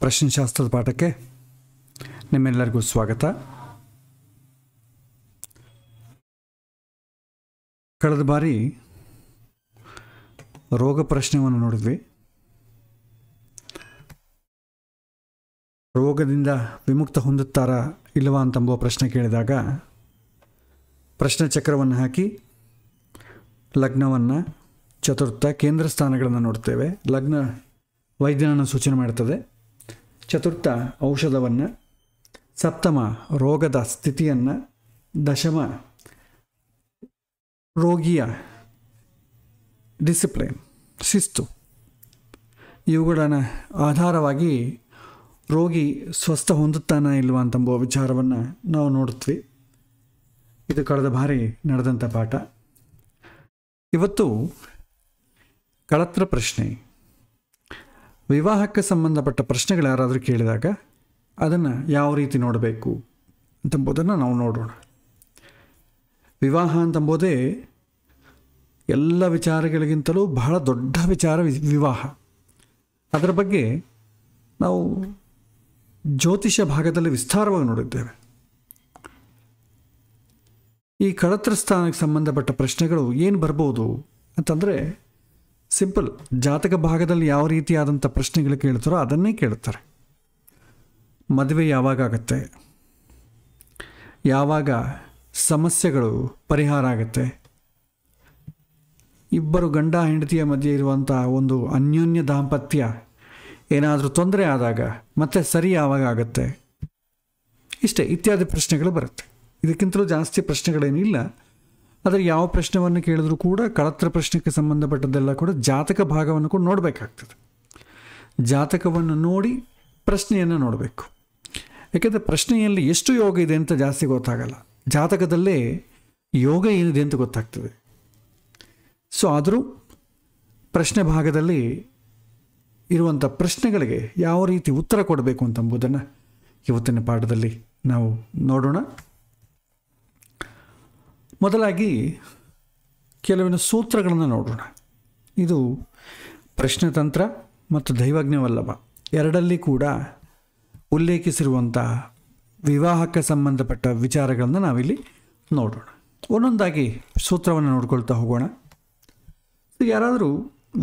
ಪ್ರಶ್ನೆಶಾಸ್ತ್ರದ ಪಾಠಕ್ಕೆ ನಿಮ್ಮೆಲ್ಲರಿಗೂ ಸ್ವಾಗತ. ಕಳೆದ ಬಾರಿ ರೋಗ ಪ್ರಶ್ನೆಯನ್ನು ನೋಡಿದ್ವಿ. ರೋಗದಿಂದ ವಿಮುಕ್ತ ಹೊಂದುತ್ತಾರಾ ಇಲ್ಲವಾ ಅಂತಂಬುವ ಪ್ರಶ್ನೆ ಕೇಳಿದಾಗ ಪ್ರಶ್ನೆ ಚಕ್ರವನ್ನು ಹಾಕಿ ಲಗ್ನವನ್ನು, ಚತುರ್ಥ, ಕೇಂದ್ರ ಸ್ಥಾನಗಳನ್ನು ನೋಡ್ತೇವೆ. ಲಗ್ನ ವೈದ್ಯನನ್ನು ಸೂಚನೆ ಮಾಡ್ತದೆ, ಚತುರ್ಥ ಔಷಧವನ್ನು, ಸಪ್ತಮ ರೋಗದ ಸ್ಥಿತಿಯನ್ನು, ದಶಮ ರೋಗಿಯ ಡಿಸಿಪ್ಲಿನ್, ಶಿಸ್ತು. ಇವುಗಳನ್ನು ಆಧಾರವಾಗಿ ರೋಗಿ ಸ್ವಸ್ಥ ಹೊಂದುತ್ತಾನ ಇಲ್ವಾ ಅಂತಂಬುವ ವಿಚಾರವನ್ನು ನಾವು ನೋಡ್ತೀವಿ. ಇದು ಕಳೆದ ಬಾರಿ ನಡೆದಂಥ ಪಾಠ. ಇವತ್ತು ಕಳತ್ರ ಪ್ರಶ್ನೆ, ವಿವಾಹಕ್ಕೆ ಸಂಬಂಧಪಟ್ಟ ಪ್ರಶ್ನೆಗಳು ಯಾರಾದರೂ ಕೇಳಿದಾಗ ಅದನ್ನು ಯಾವ ರೀತಿ ನೋಡಬೇಕು ಅಂತಂಬುದನ್ನು ನಾವು ನೋಡೋಣ. ವಿವಾಹ ಅಂತಂಬೋದೇ ಎಲ್ಲ ವಿಚಾರಗಳಿಗಿಂತಲೂ ಬಹಳ ದೊಡ್ಡ ವಿಚಾರ ವಿವಾಹ. ಅದರ ಬಗ್ಗೆ ನಾವು ಜ್ಯೋತಿಷ್ಯ ಭಾಗದಲ್ಲಿ ವಿಸ್ತಾರವಾಗಿ ನೋಡಿದ್ದೇವೆ. ಈ ಕಳತ್ರ ಸ್ಥಾನಕ್ಕೆ ಸಂಬಂಧಪಟ್ಟ ಪ್ರಶ್ನೆಗಳು ಏನು ಬರ್ಬೋದು ಅಂತಂದರೆ ಸಿಂಪಲ್, ಜಾತಕ ಭಾಗದಲ್ಲಿ ಯಾವ ರೀತಿಯಾದಂಥ ಪ್ರಶ್ನೆಗಳು ಕೇಳ್ತಾರೋ ಅದನ್ನೇ ಕೇಳ್ತಾರೆ. ಮದುವೆ ಯಾವಾಗ ಆಗುತ್ತೆ, ಯಾವಾಗ ಸಮಸ್ಯೆಗಳು ಪರಿಹಾರ ಆಗುತ್ತೆ, ಇಬ್ಬರು ಗಂಡ ಹೆಂಡತಿಯ ಮಧ್ಯೆ ಇರುವಂಥ ಒಂದು ಅನ್ಯೋನ್ಯ ದಾಂಪತ್ಯ ಏನಾದರೂ ತೊಂದರೆ ಆದಾಗ ಮತ್ತೆ ಸರಿ ಯಾವಾಗ ಆಗುತ್ತೆ, ಇಷ್ಟೇ ಇತ್ಯಾದಿ ಪ್ರಶ್ನೆಗಳು ಬರುತ್ತೆ. ಇದಕ್ಕಿಂತಲೂ ಜಾಸ್ತಿ ಪ್ರಶ್ನೆಗಳೇನಿಲ್ಲ. ಆದರೆ ಯಾವ ಪ್ರಶ್ನೆಯನ್ನು ಕೇಳಿದ್ರೂ ಕೂಡ ಕಳತ್ರ ಪ್ರಶ್ನೆಗೆ ಸಂಬಂಧಪಟ್ಟದ್ದೆಲ್ಲ ಕೂಡ ಜಾತಕ ಭಾಗವನ್ನು ಕೂಡ ನೋಡಬೇಕಾಗ್ತದೆ. ಜಾತಕವನ್ನು ನೋಡಿ ಪ್ರಶ್ನೆಯನ್ನು ನೋಡಬೇಕು. ಯಾಕೆಂದರೆ ಪ್ರಶ್ನೆಯಲ್ಲಿ ಎಷ್ಟು ಯೋಗ ಇದೆ ಅಂತ ಜಾಸ್ತಿ ಗೊತ್ತಾಗಲ್ಲ, ಜಾತಕದಲ್ಲೇ ಯೋಗ ಏನಿದೆ ಅಂತ ಗೊತ್ತಾಗ್ತದೆ. ಸೊ ಆದರೂ ಪ್ರಶ್ನೆ ಭಾಗದಲ್ಲಿ ಇರುವಂಥ ಪ್ರಶ್ನೆಗಳಿಗೆ ಯಾವ ರೀತಿ ಉತ್ತರ ಕೊಡಬೇಕು ಅಂತಂಬುದನ್ನು ಇವತ್ತಿನ ಪಾಠದಲ್ಲಿ ನಾವು ನೋಡೋಣ. ಮೊದಲಾಗಿ ಕೆಲವಿನ ಸೂತ್ರಗಳನ್ನು ನೋಡೋಣ. ಇದು ಪ್ರಶ್ನೆತಂತ್ರ ಮತ್ತು ದೈವಜ್ಞವಲ್ಲಭ ಎರಡಲ್ಲಿ ಕೂಡ ಉಲ್ಲೇಖಿಸಿರುವಂಥ ವಿವಾಹಕ್ಕೆ ಸಂಬಂಧಪಟ್ಟ ವಿಚಾರಗಳನ್ನು ನಾವಿಲ್ಲಿ ನೋಡೋಣ. ಒಂದೊಂದಾಗಿ ಸೂತ್ರವನ್ನು ನೋಡ್ಕೊಳ್ತಾ ಹೋಗೋಣ. ಯಾರಾದರೂ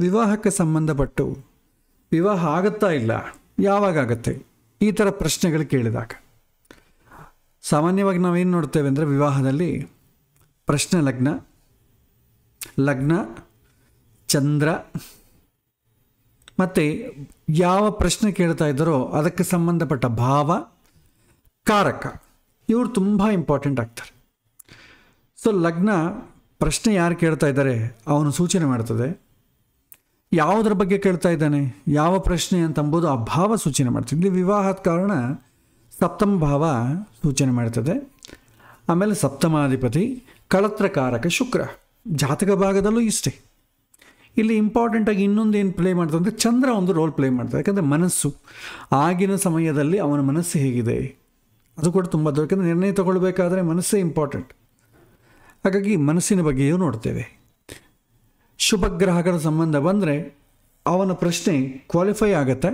ವಿವಾಹಕ್ಕೆ ಸಂಬಂಧಪಟ್ಟು ವಿವಾಹ ಆಗುತ್ತಾ ಇಲ್ಲ, ಯಾವಾಗ ಆಗುತ್ತೆ, ಈ ಥರ ಪ್ರಶ್ನೆಗಳು ಕೇಳಿದಾಗ ಸಾಮಾನ್ಯವಾಗಿ ನಾವೇನು ನೋಡ್ತೇವೆ ಅಂದರೆ ವಿವಾಹದಲ್ಲಿ ಪ್ರಶ್ನೆ ಲಗ್ನ, ಲಗ್ನ, ಚಂದ್ರ, ಮತ್ತು ಯಾವ ಪ್ರಶ್ನೆ ಕೇಳ್ತಾ ಇದ್ದಾರೋ ಅದಕ್ಕೆ ಸಂಬಂಧಪಟ್ಟ ಭಾವ, ಕಾರಕ, ಇವರು ತುಂಬ ಇಂಪಾರ್ಟೆಂಟ್ ಆಗ್ತಾರೆ. ಸೊ ಲಗ್ನ ಪ್ರಶ್ನೆ ಯಾರು ಕೇಳ್ತಾ ಇದ್ದಾರೆ ಅವನು ಸೂಚನೆ ಮಾಡ್ತದೆ. ಯಾವುದರ ಬಗ್ಗೆ ಕೇಳ್ತಾ ಇದ್ದಾನೆ, ಯಾವ ಪ್ರಶ್ನೆ ಅಂತಂಬುದು ಆ ಭಾವ ಸೂಚನೆ ಮಾಡ್ತದೆ. ಇಲ್ಲಿ ವಿವಾಹದ ಕಾರಣ ಸಪ್ತಮ ಭಾವ ಸೂಚನೆ ಮಾಡ್ತದೆ. ಆಮೇಲೆ ಸಪ್ತಮಾಧಿಪತಿ ಕಳತ್ರಕಾರಕ ಶುಕ್ರ. ಜಾತಕ ಭಾಗದಲ್ಲೂ ಇಷ್ಟೇ. ಇಲ್ಲಿ ಇಂಪಾರ್ಟೆಂಟಾಗಿ ಇನ್ನೊಂದು ಏನು ಪ್ಲೇ ಮಾಡ್ತದೆ ಅಂದರೆ ಚಂದ್ರ ಒಂದು ರೋಲ್ ಪ್ಲೇ ಮಾಡ್ತದೆ. ಯಾಕಂದರೆ ಮನಸ್ಸು, ಆಗಿನ ಸಮಯದಲ್ಲಿ ಅವನ ಮನಸ್ಸು ಹೇಗಿದೆ ಅದು ಕೂಡ ತುಂಬ ದೊಡ್ಡ. ಯಾಕಂದರೆ ನಿರ್ಣಯ ತಗೊಳ್ಬೇಕಾದ್ರೆ ಮನಸ್ಸೇ ಇಂಪಾರ್ಟೆಂಟ್. ಹಾಗಾಗಿ ಮನಸ್ಸಿನ ಬಗ್ಗೆಯೂ ನೋಡ್ತೇವೆ. ಶುಭ ಗ್ರಹಗಳ ಸಂಬಂಧ ಬಂದರೆ ಅವನ ಪ್ರಶ್ನೆ ಕ್ವಾಲಿಫೈ ಆಗುತ್ತೆ,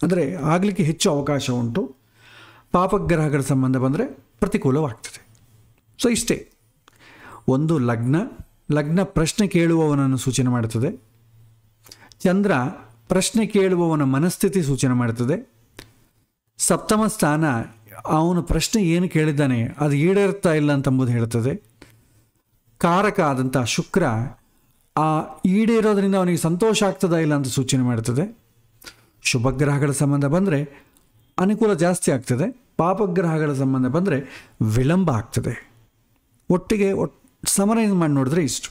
ಅಂದರೆ ಆಗಲಿಕ್ಕೆ ಹೆಚ್ಚು ಅವಕಾಶ ಉಂಟು. ಪಾಪಗ್ರಹಗಳ ಸಂಬಂಧ ಬಂದರೆ ಪ್ರತಿಕೂಲವಾಗ್ತದೆ. ಸೊ ಇಷ್ಟೇ. ಒಂದು ಲಗ್ನ, ಲಗ್ನ ಪ್ರಶ್ನೆ ಕೇಳುವವನನ್ನು ಸೂಚನೆ ಮಾಡುತ್ತದೆ. ಚಂದ್ರ ಪ್ರಶ್ನೆ ಕೇಳುವವನ ಮನಸ್ಥಿತಿ ಸೂಚನೆ ಮಾಡುತ್ತದೆ. ಸಪ್ತಮ ಸ್ಥಾನ ಅವನ ಪ್ರಶ್ನೆ ಏನು ಕೇಳಿದ್ದಾನೆ ಅದು ಈಡೇರುತ್ತಾ ಇಲ್ಲ ಅಂತಂಬುದು ಹೇಳ್ತದೆ. ಕಾರಕ ಆದಂಥ ಶುಕ್ರ ಆ ಈಡೇರೋದ್ರಿಂದ ಅವನಿಗೆ ಸಂತೋಷ ಆಗ್ತದಾ ಇಲ್ಲ ಅಂತ ಸೂಚನೆ ಮಾಡ್ತದೆ. ಶುಭಗ್ರಹಗಳ ಸಂಬಂಧ ಬಂದರೆ ಅನುಕೂಲ ಜಾಸ್ತಿ ಆಗ್ತದೆ. ಪಾಪಗ್ರಹಗಳ ಸಂಬಂಧ ಬಂದರೆ ವಿಳಂಬ ಆಗ್ತದೆ. ಒಟ್ಟಿಗೆ ಸಮರೈಸ್ ಮಾಡಿ ನೋಡಿದ್ರೆ ಇಷ್ಟು.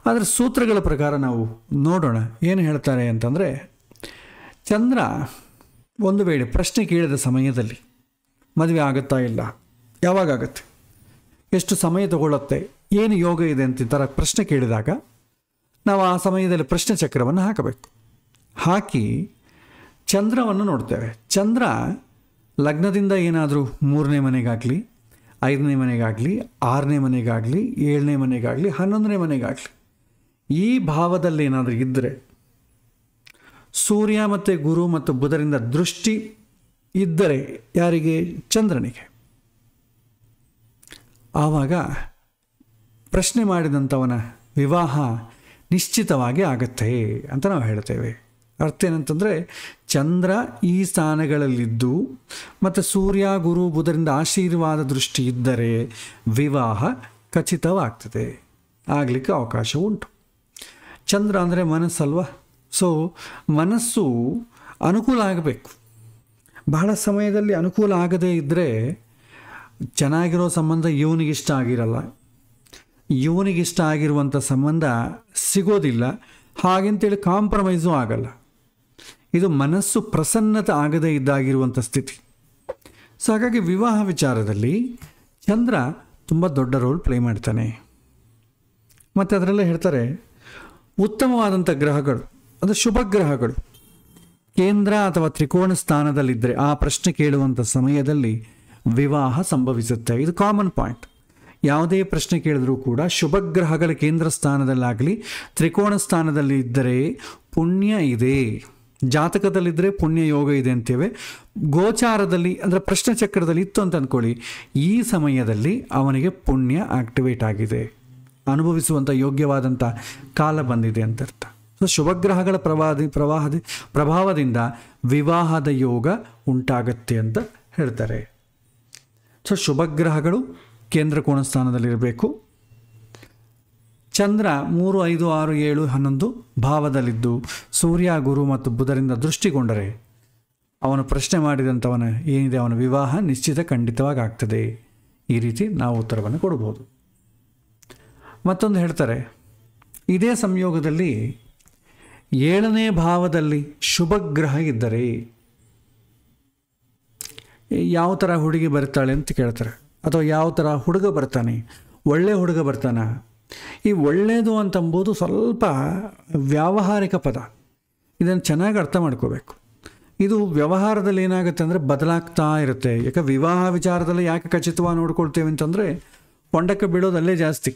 ಆದರೆ ಸೂತ್ರಗಳ ಪ್ರಕಾರ ನಾವು ನೋಡೋಣ ಏನು ಹೇಳ್ತಾರೆ ಅಂತಂದರೆ, ಚಂದ್ರ ಒಂದು ವೇಳೆ ಪ್ರಶ್ನೆ ಕೇಳಿದ ಸಮಯದಲ್ಲಿ ಮದುವೆ ಆಗುತ್ತಾ ಇಲ್ಲ, ಯಾವಾಗ ಆಗುತ್ತೆ, ಎಷ್ಟು ಸಮಯ ತಗೊಳ್ಳುತ್ತೆ, ಏನು ಯೋಗ ಇದೆ ಅಂತ ಈ ಥರ ಪ್ರಶ್ನೆ ಕೇಳಿದಾಗ ನಾವು ಆ ಸಮಯದಲ್ಲಿ ಪ್ರಶ್ನೆ ಚಕ್ರವನ್ನು ಹಾಕಬೇಕು. ಹಾಕಿ ಚಂದ್ರವನ್ನು ನೋಡ್ತೇವೆ. ಚಂದ್ರ ಲಗ್ನದಿಂದ ಏನಾದರೂ 3ನೇ ಮನೆಗಾಗಲಿ, 5ನೇ ಮನೆಗಾಗಲಿ, 6ನೇ ಮನೆಗಾಗಲಿ, 7ನೇ ಮನೆಗಾಗಲಿ, 11ನೇ ಮನೆಗಾಗಲಿ ಈ ಭಾವದಲ್ಲಿ ಏನಾದರೂ ಇದ್ದರೆ ಸೂರ್ಯ ಮತ್ತು ಗುರು ಮತ್ತು ಬುಧರಿಂದ ದೃಷ್ಟಿ ಇದ್ದರೆ ಯಾರಿಗೆ? ಚಂದ್ರನಿಗೆ. ಆವಾಗ ಪ್ರಶ್ನೆ ಮಾಡಿದಂಥವನ ವಿವಾಹ ನಿಶ್ಚಿತವಾಗಿ ಆಗತ್ತೆ ಅಂತ ನಾವು ಹೇಳ್ತೇವೆ. ಅರ್ಥ ಏನಂತಂದರೆ, ಚಂದ್ರ ಈ ಸ್ಥಾನಗಳಲ್ಲಿದ್ದು ಮತ್ತು ಸೂರ್ಯ ಗುರು ಬುಧರಿಂದ ಆಶೀರ್ವಾದ ದೃಷ್ಟಿ ಇದ್ದರೆ ವಿವಾಹ ಖಚಿತವಾಗ್ತದೆ, ಆಗಲಿಕ್ಕೆ ಅವಕಾಶ ಉಂಟು. ಚಂದ್ರ ಅಂದರೆ ಮನಸ್ಸಲ್ವ. ಸೊ ಮನಸ್ಸು ಅನುಕೂಲ ಆಗಬೇಕು. ಬಹಳ ಸಮಯದಲ್ಲಿ ಅನುಕೂಲ ಆಗದೇ ಇದ್ದರೆ ಚೆನ್ನಾಗಿರೋ ಸಂಬಂಧ ಇವನಿಗಿಷ್ಟ ಆಗಿರಲ್ಲ, ಇವನಿಗಿಷ್ಟ ಆಗಿರುವಂಥ ಸಂಬಂಧ ಸಿಗೋದಿಲ್ಲ, ಹಾಗೆಂತೇಳಿ ಕಾಂಪ್ರಮೈಸೂ ಆಗಲ್ಲ. ಇದು ಮನಸ್ಸು ಪ್ರಸನ್ನತೆ ಆಗದೇ ಇದ್ದಾಗಿರುವಂಥ ಸ್ಥಿತಿ. ಸೊ ಹಾಗಾಗಿ ವಿವಾಹ ವಿಚಾರದಲ್ಲಿ ಚಂದ್ರ ತುಂಬ ದೊಡ್ಡ ರೋಲ್ ಪ್ಲೇ ಮಾಡ್ತಾನೆ. ಮತ್ತು ಅದರಲ್ಲೇ ಹೇಳ್ತಾರೆ, ಉತ್ತಮವಾದಂಥ ಗ್ರಹಗಳು ಅಂದರೆ ಶುಭ ಗ್ರಹಗಳು ಕೇಂದ್ರ ಅಥವಾ ತ್ರಿಕೋಣ ಸ್ಥಾನದಲ್ಲಿದ್ದರೆ ಆ ಪ್ರಶ್ನೆ ಕೇಳುವಂಥ ಸಮಯದಲ್ಲಿ ವಿವಾಹ ಸಂಭವಿಸುತ್ತೆ. ಇದು ಕಾಮನ್ ಪಾಯಿಂಟ್. ಯಾವುದೇ ಪ್ರಶ್ನೆ ಕೇಳಿದ್ರೂ ಕೂಡ ಶುಭ ಗ್ರಹಗಳ ಕೇಂದ್ರ ಸ್ಥಾನದಲ್ಲಾಗಲಿ ತ್ರಿಕೋಣ ಸ್ಥಾನದಲ್ಲಿ ಇದ್ದರೆ ಪುಣ್ಯ ಇದೆ, ಜಾತಕದಲ್ಲಿದ್ದರೆ ಪುಣ್ಯ ಯೋಗ ಇದೆ ಅಂತೇವೆ. ಗೋಚಾರದಲ್ಲಿ ಅಂದರೆ ಪ್ರಶ್ನೆ ಚಕ್ರದಲ್ಲಿ ಇತ್ತು ಅಂತ ಅಂದ್ಕೊಳ್ಳಿ, ಈ ಸಮಯದಲ್ಲಿ ಅವನಿಗೆ ಪುಣ್ಯ ಆಕ್ಟಿವೇಟ್ ಆಗಿದೆ, ಅನುಭವಿಸುವಂಥ ಯೋಗ್ಯವಾದಂಥ ಕಾಲ ಬಂದಿದೆ ಅಂತ ಅರ್ಥ. ಸೊ ಶುಭಗ್ರಹಗಳ ಪ್ರಭಾವದಿಂದ ವಿವಾಹದ ಯೋಗ ಉಂಟಾಗತ್ತೆ ಅಂತ ಹೇಳ್ತಾರೆ. ಸೊ ಶುಭಗ್ರಹಗಳು ಕೇಂದ್ರ ಕೋಣ ಸ್ಥಾನದಲ್ಲಿರಬೇಕು. ಚಂದ್ರ 3, 5, 6, 7, 11 ಭಾವದಲ್ಲಿದ್ದು ಸೂರ್ಯ ಗುರು ಮತ್ತು ಬುಧರಿಂದ ದೃಷ್ಟಿಗೊಂಡರೆ ಅವನು ಪ್ರಶ್ನೆ ಮಾಡಿದಂಥವನ ಏನಿದೆ ಅವನ ವಿವಾಹ ನಿಶ್ಚಿತ ಖಂಡಿತವಾಗಿ ಆಗ್ತದೆ. ಈ ರೀತಿ ನಾವು ಉತ್ತರವನ್ನು ಕೊಡ್ಬೋದು. ಮತ್ತೊಂದು ಹೇಳ್ತಾರೆ, ಇದೇ ಸಂಯೋಗದಲ್ಲಿ 7ನೇ ಭಾವದಲ್ಲಿ ಶುಭಗ್ರಹ ಇದ್ದರೆ ಯಾವ ಥರ ಹುಡುಗಿ ಬರ್ತಾಳೆ ಅಂತ ಕೇಳ್ತಾರೆ, ಅಥವಾ ಯಾವ ಥರ ಹುಡುಗ ಬರ್ತಾನೆ, ಒಳ್ಳೆಯ ಹುಡುಗ ಬರ್ತಾನೆ. ಈ ಒಳ್ಳೆಯದು ಅಂತಂಬುದು ಸ್ವಲ್ಪ ವ್ಯಾವಹಾರಿಕ ಪದ, ಇದನ್ನು ಚೆನ್ನಾಗಿ ಅರ್ಥ ಮಾಡ್ಕೋಬೇಕು. ಇದು ವ್ಯವಹಾರದಲ್ಲಿ ಏನಾಗುತ್ತೆ ಅಂದರೆ ಬದಲಾಗ್ತಾ ಇರುತ್ತೆ. ಯಾಕೆ ವಿವಾಹ ವಿಚಾರದಲ್ಲಿ ಯಾಕೆ ಖಚಿತವಾಗಿ ನೋಡ್ಕೊಳ್ತೇವೆ ಅಂತಂದರೆ ಹೊಂಡಕ್ಕೆ ಬೀಳೋದಲ್ಲೇ ಜಾಸ್ತಿ.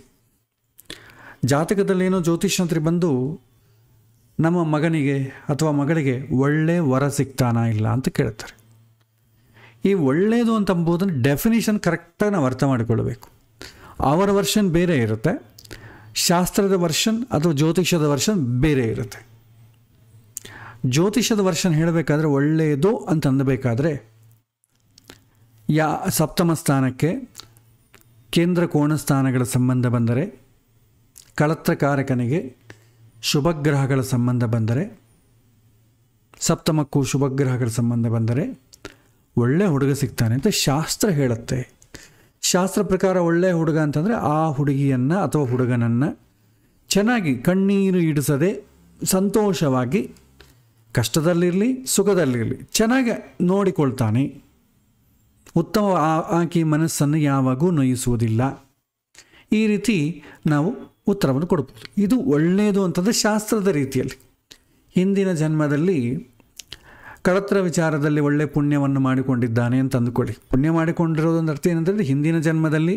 ಜಾತಕದಲ್ಲೇನೋ ಜ್ಯೋತಿಷ್ಯಂತ್ರಿ ಬಂದು ನಮ್ಮ ಮಗನಿಗೆ ಅಥವಾ ಮಗಳಿಗೆ ಒಳ್ಳೆ ವರ ಸಿಗ್ತಾನಾ ಇಲ್ಲ ಅಂತ ಕೇಳ್ತಾರೆ. ಈ ಒಳ್ಳೆಯದು ಅಂತಂಬುದನ್ನು ಡೆಫಿನಿಷನ್ ಕರೆಕ್ಟಾಗಿ ನಾವು ಅರ್ಥ ಮಾಡಿಕೊಳ್ಬೇಕು. ಅವರ ವರ್ಷನ್ ಬೇರೆ ಇರುತ್ತೆ, ಶಾಸ್ತ್ರದ ವರ್ಷನ್ ಅಥವಾ ಜ್ಯೋತಿಷ್ಯದ ವರ್ಷನ್ ಬೇರೆ ಇರುತ್ತೆ. ಜ್ಯೋತಿಷ್ಯದ ವರ್ಷನ್ ಹೇಳಬೇಕಾದ್ರೆ ಒಳ್ಳೆಯದು ಅಂತ ಅಂದಬೇಕಾದ್ರೆ ಸಪ್ತಮ ಸ್ಥಾನಕ್ಕೆ ಕೇಂದ್ರ ಕೋಣ ಸ್ಥಾನಗಳ ಸಂಬಂಧ ಬಂದರೆ, ಕಳತ್ರಕಾರಕನಿಗೆ ಶುಭಗ್ರಹಗಳ ಸಂಬಂಧ ಬಂದರೆ, ಸಪ್ತಮಕ್ಕೂ ಶುಭಗ್ರಹಗಳ ಸಂಬಂಧ ಬಂದರೆ ಒಳ್ಳೆ ಹುಡುಗ ಸಿಗ್ತಾನೆ ಅಂತ ಶಾಸ್ತ್ರ ಹೇಳುತ್ತೆ. ಶಾಸ್ತ್ರ ಪ್ರಕಾರ ಒಳ್ಳೆಯ ಹುಡುಗ ಅಂತಂದರೆ ಆ ಹುಡುಗಿಯನ್ನು ಅಥವಾ ಹುಡುಗನನ್ನು ಚೆನ್ನಾಗಿ ಕಣ್ಣೀರು ಇಡಿಸದೆ ಸಂತೋಷವಾಗಿ ಕಷ್ಟದಲ್ಲಿರಲಿ ಸುಖದಲ್ಲಿರಲಿ ಚೆನ್ನಾಗಿ ನೋಡಿಕೊಳ್ತಾನೆ, ಉತ್ತಮ ಆಕೆ ಮನಸ್ಸನ್ನು ಯಾವಾಗೂ ನೋಯಿಸುವುದಿಲ್ಲ. ಈ ರೀತಿ ನಾವು ಉತ್ತರವನ್ನು ಕೊಡ್ಬೋದು. ಇದು ಒಳ್ಳೆಯದು ಅಂತಂದರೆ ಶಾಸ್ತ್ರದ ರೀತಿಯಲ್ಲಿ. ಹಿಂದಿನ ಜನ್ಮದಲ್ಲಿ ಕಳತ್ರ ವಿಚಾರದಲ್ಲಿ ಒಳ್ಳೆ ಪುಣ್ಯವನ್ನು ಮಾಡಿಕೊಂಡಿದ್ದಾನೆ ಅಂತ ಅಂದುಕೊಳ್ಳಿ. ಪುಣ್ಯ ಮಾಡಿಕೊಂಡಿರೋದೊಂದು ಅರ್ಥ ಏನಂತಂದರೆ ಹಿಂದಿನ ಜನ್ಮದಲ್ಲಿ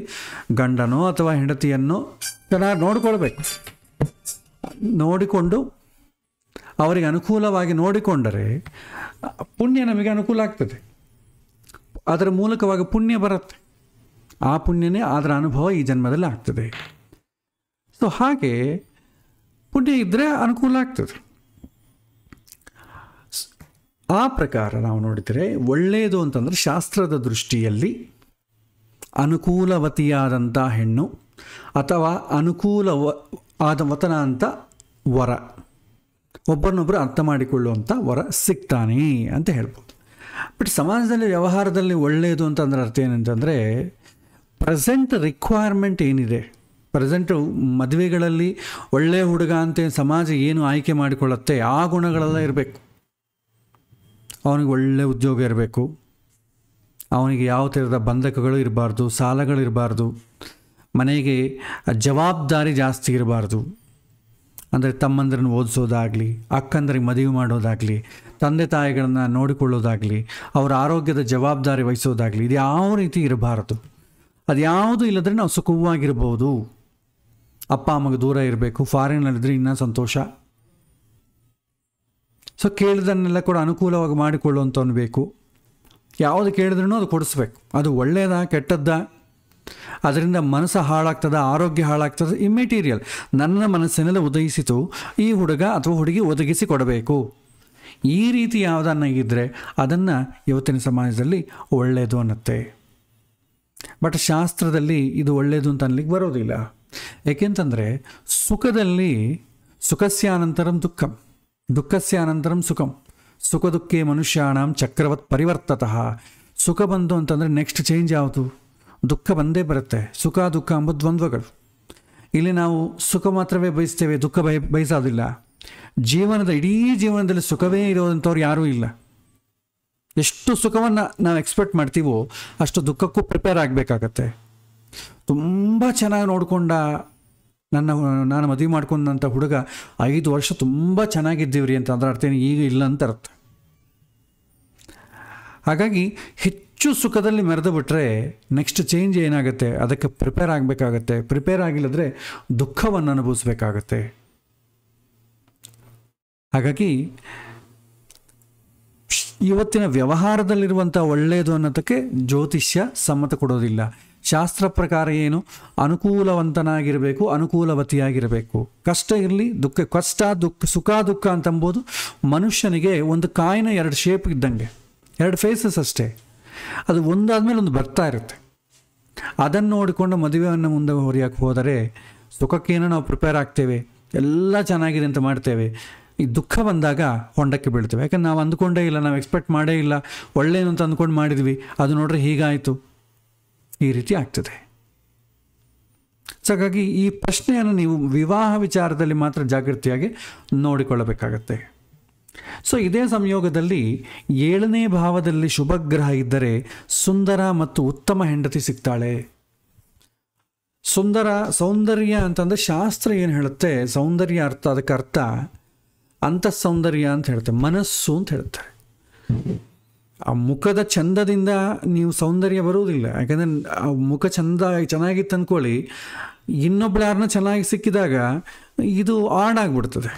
ಗಂಡನೋ ಅಥವಾ ಹೆಂಡತಿಯನ್ನೋ ಚೆನ್ನಾಗಿ ನೋಡಿಕೊಳ್ಬೇಕು. ನೋಡಿಕೊಂಡು ಅವರಿಗೆ ಅನುಕೂಲವಾಗಿ ನೋಡಿಕೊಂಡರೆ ಪುಣ್ಯ ನಮಗೆ ಅನುಕೂಲ ಆಗ್ತದೆ. ಅದರ ಮೂಲಕವಾಗಿ ಪುಣ್ಯ ಬರುತ್ತೆ. ಆ ಪುಣ್ಯನೇ ಅದರ ಅನುಭವ ಈ ಜನ್ಮದಲ್ಲಿ ಆಗ್ತದೆ. ಸೊ ಹಾಗೆ ಪುಣ್ಯ ಇದ್ದರೆ ಅನುಕೂಲ ಆಗ್ತದೆ. ಆ ಪ್ರಕಾರ ನಾವು ನೋಡಿದರೆ ಒಳ್ಳೆಯದು ಅಂತಂದರೆ ಶಾಸ್ತ್ರದ ದೃಷ್ಟಿಯಲ್ಲಿ ಅನುಕೂಲವತಿಯಾದಂಥ ಹೆಣ್ಣು ಅಥವಾ ಆದ ವತನ ಅಂತ ವರ, ಒಬ್ಬರನ್ನೊಬ್ಬರು ಅರ್ಥ ಮಾಡಿಕೊಳ್ಳುವಂಥ ವರ ಸಿಗ್ತಾನೆ ಅಂತ ಹೇಳ್ಬೋದು. ಬಟ್ ಸಮಾಜದಲ್ಲಿ ವ್ಯವಹಾರದಲ್ಲಿ ಒಳ್ಳೆಯದು ಅಂತಂದ್ರೆ ಅರ್ಥ ಏನಂತಂದರೆ ಪ್ರೆಸೆಂಟ್ ರಿಕ್ವೈರ್ಮೆಂಟ್ ಏನಿದೆ, ಪ್ರೆಸೆಂಟು ಮದುವೆಗಳಲ್ಲಿ ಒಳ್ಳೆಯ ಹುಡುಗ ಅಂತ ಸಮಾಜ ಏನು ಆಯ್ಕೆ ಮಾಡಿಕೊಳ್ಳುತ್ತೆ ಆ ಗುಣಗಳೆಲ್ಲ ಇರಬೇಕು. ಅವನಿಗೆ ಒಳ್ಳೆಯ ಉದ್ಯೋಗ ಇರಬೇಕು, ಅವನಿಗೆ ಯಾವ ಥರದ ಬಂಧಕಗಳು ಇರಬಾರ್ದು, ಸಾಲಗಳಿರಬಾರ್ದು, ಮನೆಗೆ ಜವಾಬ್ದಾರಿ ಜಾಸ್ತಿ ಇರಬಾರ್ದು. ಅಂದರೆ ತಮ್ಮಂದ್ರನ್ನು ಓದಿಸೋದಾಗಲಿ, ಅಕ್ಕಂದ್ರಿಗೆ ಮದುವೆ ಮಾಡೋದಾಗಲಿ, ತಂದೆ ತಾಯಿಗಳನ್ನು ನೋಡಿಕೊಳ್ಳೋದಾಗಲಿ, ಅವರ ಆರೋಗ್ಯದ ಜವಾಬ್ದಾರಿ ವಹಿಸೋದಾಗಲಿ, ಇದು ಯಾವ ರೀತಿ ಇರಬಾರ್ದು. ಅದು ಯಾವುದು ಇಲ್ಲದ್ರೆ ನಾವು ಸುಖವಾಗಿರ್ಬೋದು. ಅಪ್ಪ ಅಮ್ಮಗೆ ದೂರ ಇರಬೇಕು, ಫಾರಿನಲ್ಲಿದ್ದರೆ ಇನ್ನೂ ಸಂತೋಷ. ಸೊ ಕೇಳಿದನ್ನೆಲ್ಲ ಕೂಡ ಅನುಕೂಲವಾಗಿ ಮಾಡಿಕೊಳ್ಳುವಂಥವ್ನು ಬೇಕು. ಯಾವುದು ಕೇಳಿದ್ರೂ ಅದು ಕೊಡಿಸ್ಬೇಕು. ಅದು ಒಳ್ಳೆಯದಾ ಕೆಟ್ಟದ್ದ, ಅದರಿಂದ ಮನಸ್ಸು ಹಾಳಾಗ್ತದ, ಆರೋಗ್ಯ ಹಾಳಾಗ್ತದೆ, ಇಮ್ಮೆಟೀರಿಯಲ್. ನನ್ನ ಮನಸ್ಸಿನಲ್ಲಿ ಉದಯಿಸಿತು, ಈ ಹುಡುಗ ಅಥವಾ ಹುಡುಗಿ ಒದಗಿಸಿ ಕೊಡಬೇಕು. ಈ ರೀತಿ ಯಾವುದನ್ನ ಇದ್ದರೆ ಅದನ್ನು ಇವತ್ತಿನ ಸಮಾಜದಲ್ಲಿ ಒಳ್ಳೆಯದು ಅನ್ನತ್ತೆ. ಬಟ್ ಶಾಸ್ತ್ರದಲ್ಲಿ ಇದು ಒಳ್ಳೆಯದು ಅಂತ ಅನ್ಲಿಕ್ಕೆ ಬರೋದಿಲ್ಲ. ಏಕೆಂತಂದರೆ ಸುಖದಲ್ಲಿ ಸುಖಸ್ಯಾನಂತರಂ ದುಃಖಂ, ದುಃಖಸ್ಯಾನಂತರಂ ಸುಖಂ, ಸುಖ ದುಃಖೇ ಮನುಷ್ಯಾಣಂ ಚಕ್ರವತ್ ಪರಿವರ್ತತಃ. ಸುಖ ಬಂತು ಅಂತಂದರೆ ನೆಕ್ಸ್ಟ್ ಚೇಂಜ್ ಯಾವುದು? ದುಃಖ ಬಂದೇ ಬರುತ್ತೆ. ಸುಖ ದುಃಖ ಎಂಬ ದ್ವಂದ್ವಗಳು. ಇಲ್ಲಿ ನಾವು ಸುಖ ಮಾತ್ರವೇ ಬಯಸ್ತೇವೆ, ದುಃಖ ಬಯಸೋದಿಲ್ಲ. ಇಡೀ ಜೀವನದಲ್ಲಿ ಸುಖವೇ ಇರೋದಂಥವ್ರು ಯಾರೂ ಇಲ್ಲ. ಎಷ್ಟು ಸುಖವನ್ನು ನಾವು ಎಕ್ಸ್ಪೆಕ್ಟ್ ಮಾಡ್ತೀವೋ ಅಷ್ಟು ದುಃಖಕ್ಕೂ ಪ್ರಿಪೇರ್ ಆಗಬೇಕಾಗತ್ತೆ. ತುಂಬ ಚೆನ್ನಾಗಿ ನೋಡಿಕೊಂಡ ನಾನು ಮದುವೆ ಮಾಡ್ಕೊಂಡಂಥ ಹುಡುಗ 5 ವರ್ಷ ತುಂಬ ಚೆನ್ನಾಗಿದ್ದೀವ್ರಿ ಅಂತ ಅದರ ಅರ್ಥ ಏನು? ಈಗ ಇಲ್ಲ ಅಂತ ಅರ್ಥ. ಹಾಗಾಗಿ ಹೆಚ್ಚು ಸುಖದಲ್ಲಿ ಮೆರೆದು ಬಿಟ್ಟರೆ ನೆಕ್ಸ್ಟ್ ಚೇಂಜ್ ಏನಾಗುತ್ತೆ? ಅದಕ್ಕೆ ಪ್ರಿಪೇರ್ ಆಗಬೇಕಾಗತ್ತೆ. ಪ್ರಿಪೇರ್ ಆಗಿಲ್ಲದ್ರೆ ದುಃಖವನ್ನು ಅನುಭವಿಸ್ಬೇಕಾಗತ್ತೆ. ಹಾಗಾಗಿ ಇವತ್ತಿನ ವ್ಯವಹಾರದಲ್ಲಿರುವಂಥ ಒಳ್ಳೆಯದು ಅನ್ನೋದಕ್ಕೆ ಜ್ಯೋತಿಷ್ಯ ಸಮ್ಮತ ಕೊಡೋದಿಲ್ಲ. ಶಾಸ್ತ್ರ ಪ್ರಕಾರ ಏನು? ಅನುಕೂಲವಂತನಾಗಿರಬೇಕು, ಅನುಕೂಲವತಿಯಾಗಿರಬೇಕು. ಕಷ್ಟ ಇರಲಿ, ಕಷ್ಟ ದುಃಖ, ಸುಖ ದುಃಖ ಅಂತಂಬೋದು ಮನುಷ್ಯನಿಗೆ ಒಂದು ಕಾಯಿನ 2 ಶೇಪ್ ಇದ್ದಂಗೆ, 2 ಫೇಸಸ್ ಅಷ್ಟೇ. ಅದು ಒಂದಾದ್ಮೇಲೆ ಒಂದು ಬರ್ತಾ ಇರುತ್ತೆ. ಅದನ್ನು ನೋಡಿಕೊಂಡು ಮದುವೆಯನ್ನು ಮುಂದೆ ಹೊರಿಯಕ್ಕೆ ಹೋದರೆ ಸುಖಕ್ಕೇನೋ ನಾವು ಪ್ರಿಪೇರ್ ಆಗ್ತೇವೆ, ಎಲ್ಲ ಚೆನ್ನಾಗಿದೆ ಅಂತ ಮಾಡ್ತೇವೆ. ಈ ದುಃಖ ಬಂದಾಗ ಹೊಂಡಕ್ಕೆ ಬೀಳ್ತೇವೆ. ಯಾಕಂದ್ರೆ ನಾವು ಅಂದ್ಕೊಂಡೇ ಇಲ್ಲ, ನಾವು ಎಕ್ಸ್ಪೆಕ್ಟ್ ಮಾಡೇ ಇಲ್ಲ, ಒಳ್ಳೆಯದು ಅಂತ ಅಂದ್ಕೊಂಡು ಮಾಡಿದ್ವಿ, ಅದು ನೋಡ್ರೆ ಹೀಗಾಯಿತು. ಈ ರೀತಿ ಆಗ್ತದೆ. ಸೊ ಹಾಗಾಗಿ ಈ ಪ್ರಶ್ನೆಯನ್ನು ನೀವು ವಿವಾಹ ವಿಚಾರದಲ್ಲಿ ಮಾತ್ರ ಜಾಗೃತಿಯಾಗಿ ನೋಡಿಕೊಳ್ಳಬೇಕಾಗತ್ತೆ. ಸೊ ಇದೇ ಸಂಯೋಗದಲ್ಲಿ 7ನೇ ಭಾವದಲ್ಲಿ ಶುಭಗ್ರಹ ಇದ್ದರೆ ಸುಂದರ ಮತ್ತು ಉತ್ತಮ ಹೆಂಡತಿ ಸಿಗ್ತಾಳೆ. ಸೌಂದರ್ಯ ಅಂತಂದರೆ ಶಾಸ್ತ್ರ ಏನು ಹೇಳುತ್ತೆ? ಸೌಂದರ್ಯ ಅರ್ಥ, ಅದಕ್ಕೆ ಅರ್ಥ ಅಂತಃಸೌಂದರ್ಯ ಅಂತ ಹೇಳುತ್ತೆ, ಮನಸ್ಸು ಅಂತ ಹೇಳ್ತಾರೆ. ಆ ಮುಖದ ಚಂದದಿಂದ ನೀವು ಸೌಂದರ್ಯ ಬರುವುದಿಲ್ಲ. ಯಾಕಂದರೆ ಆ ಮುಖ ಚೆನ್ನಾಗಿತ್ತು ಅಂದ್ಕೊಳ್ಳಿ, ಇನ್ನೊಬ್ಳು ಯಾರನ್ನ ಚೆನ್ನಾಗಿ ಸಿಕ್ಕಿದಾಗ ಇದು ಆಡ್ ಆಗಿಬಿಡ್ತದೆ.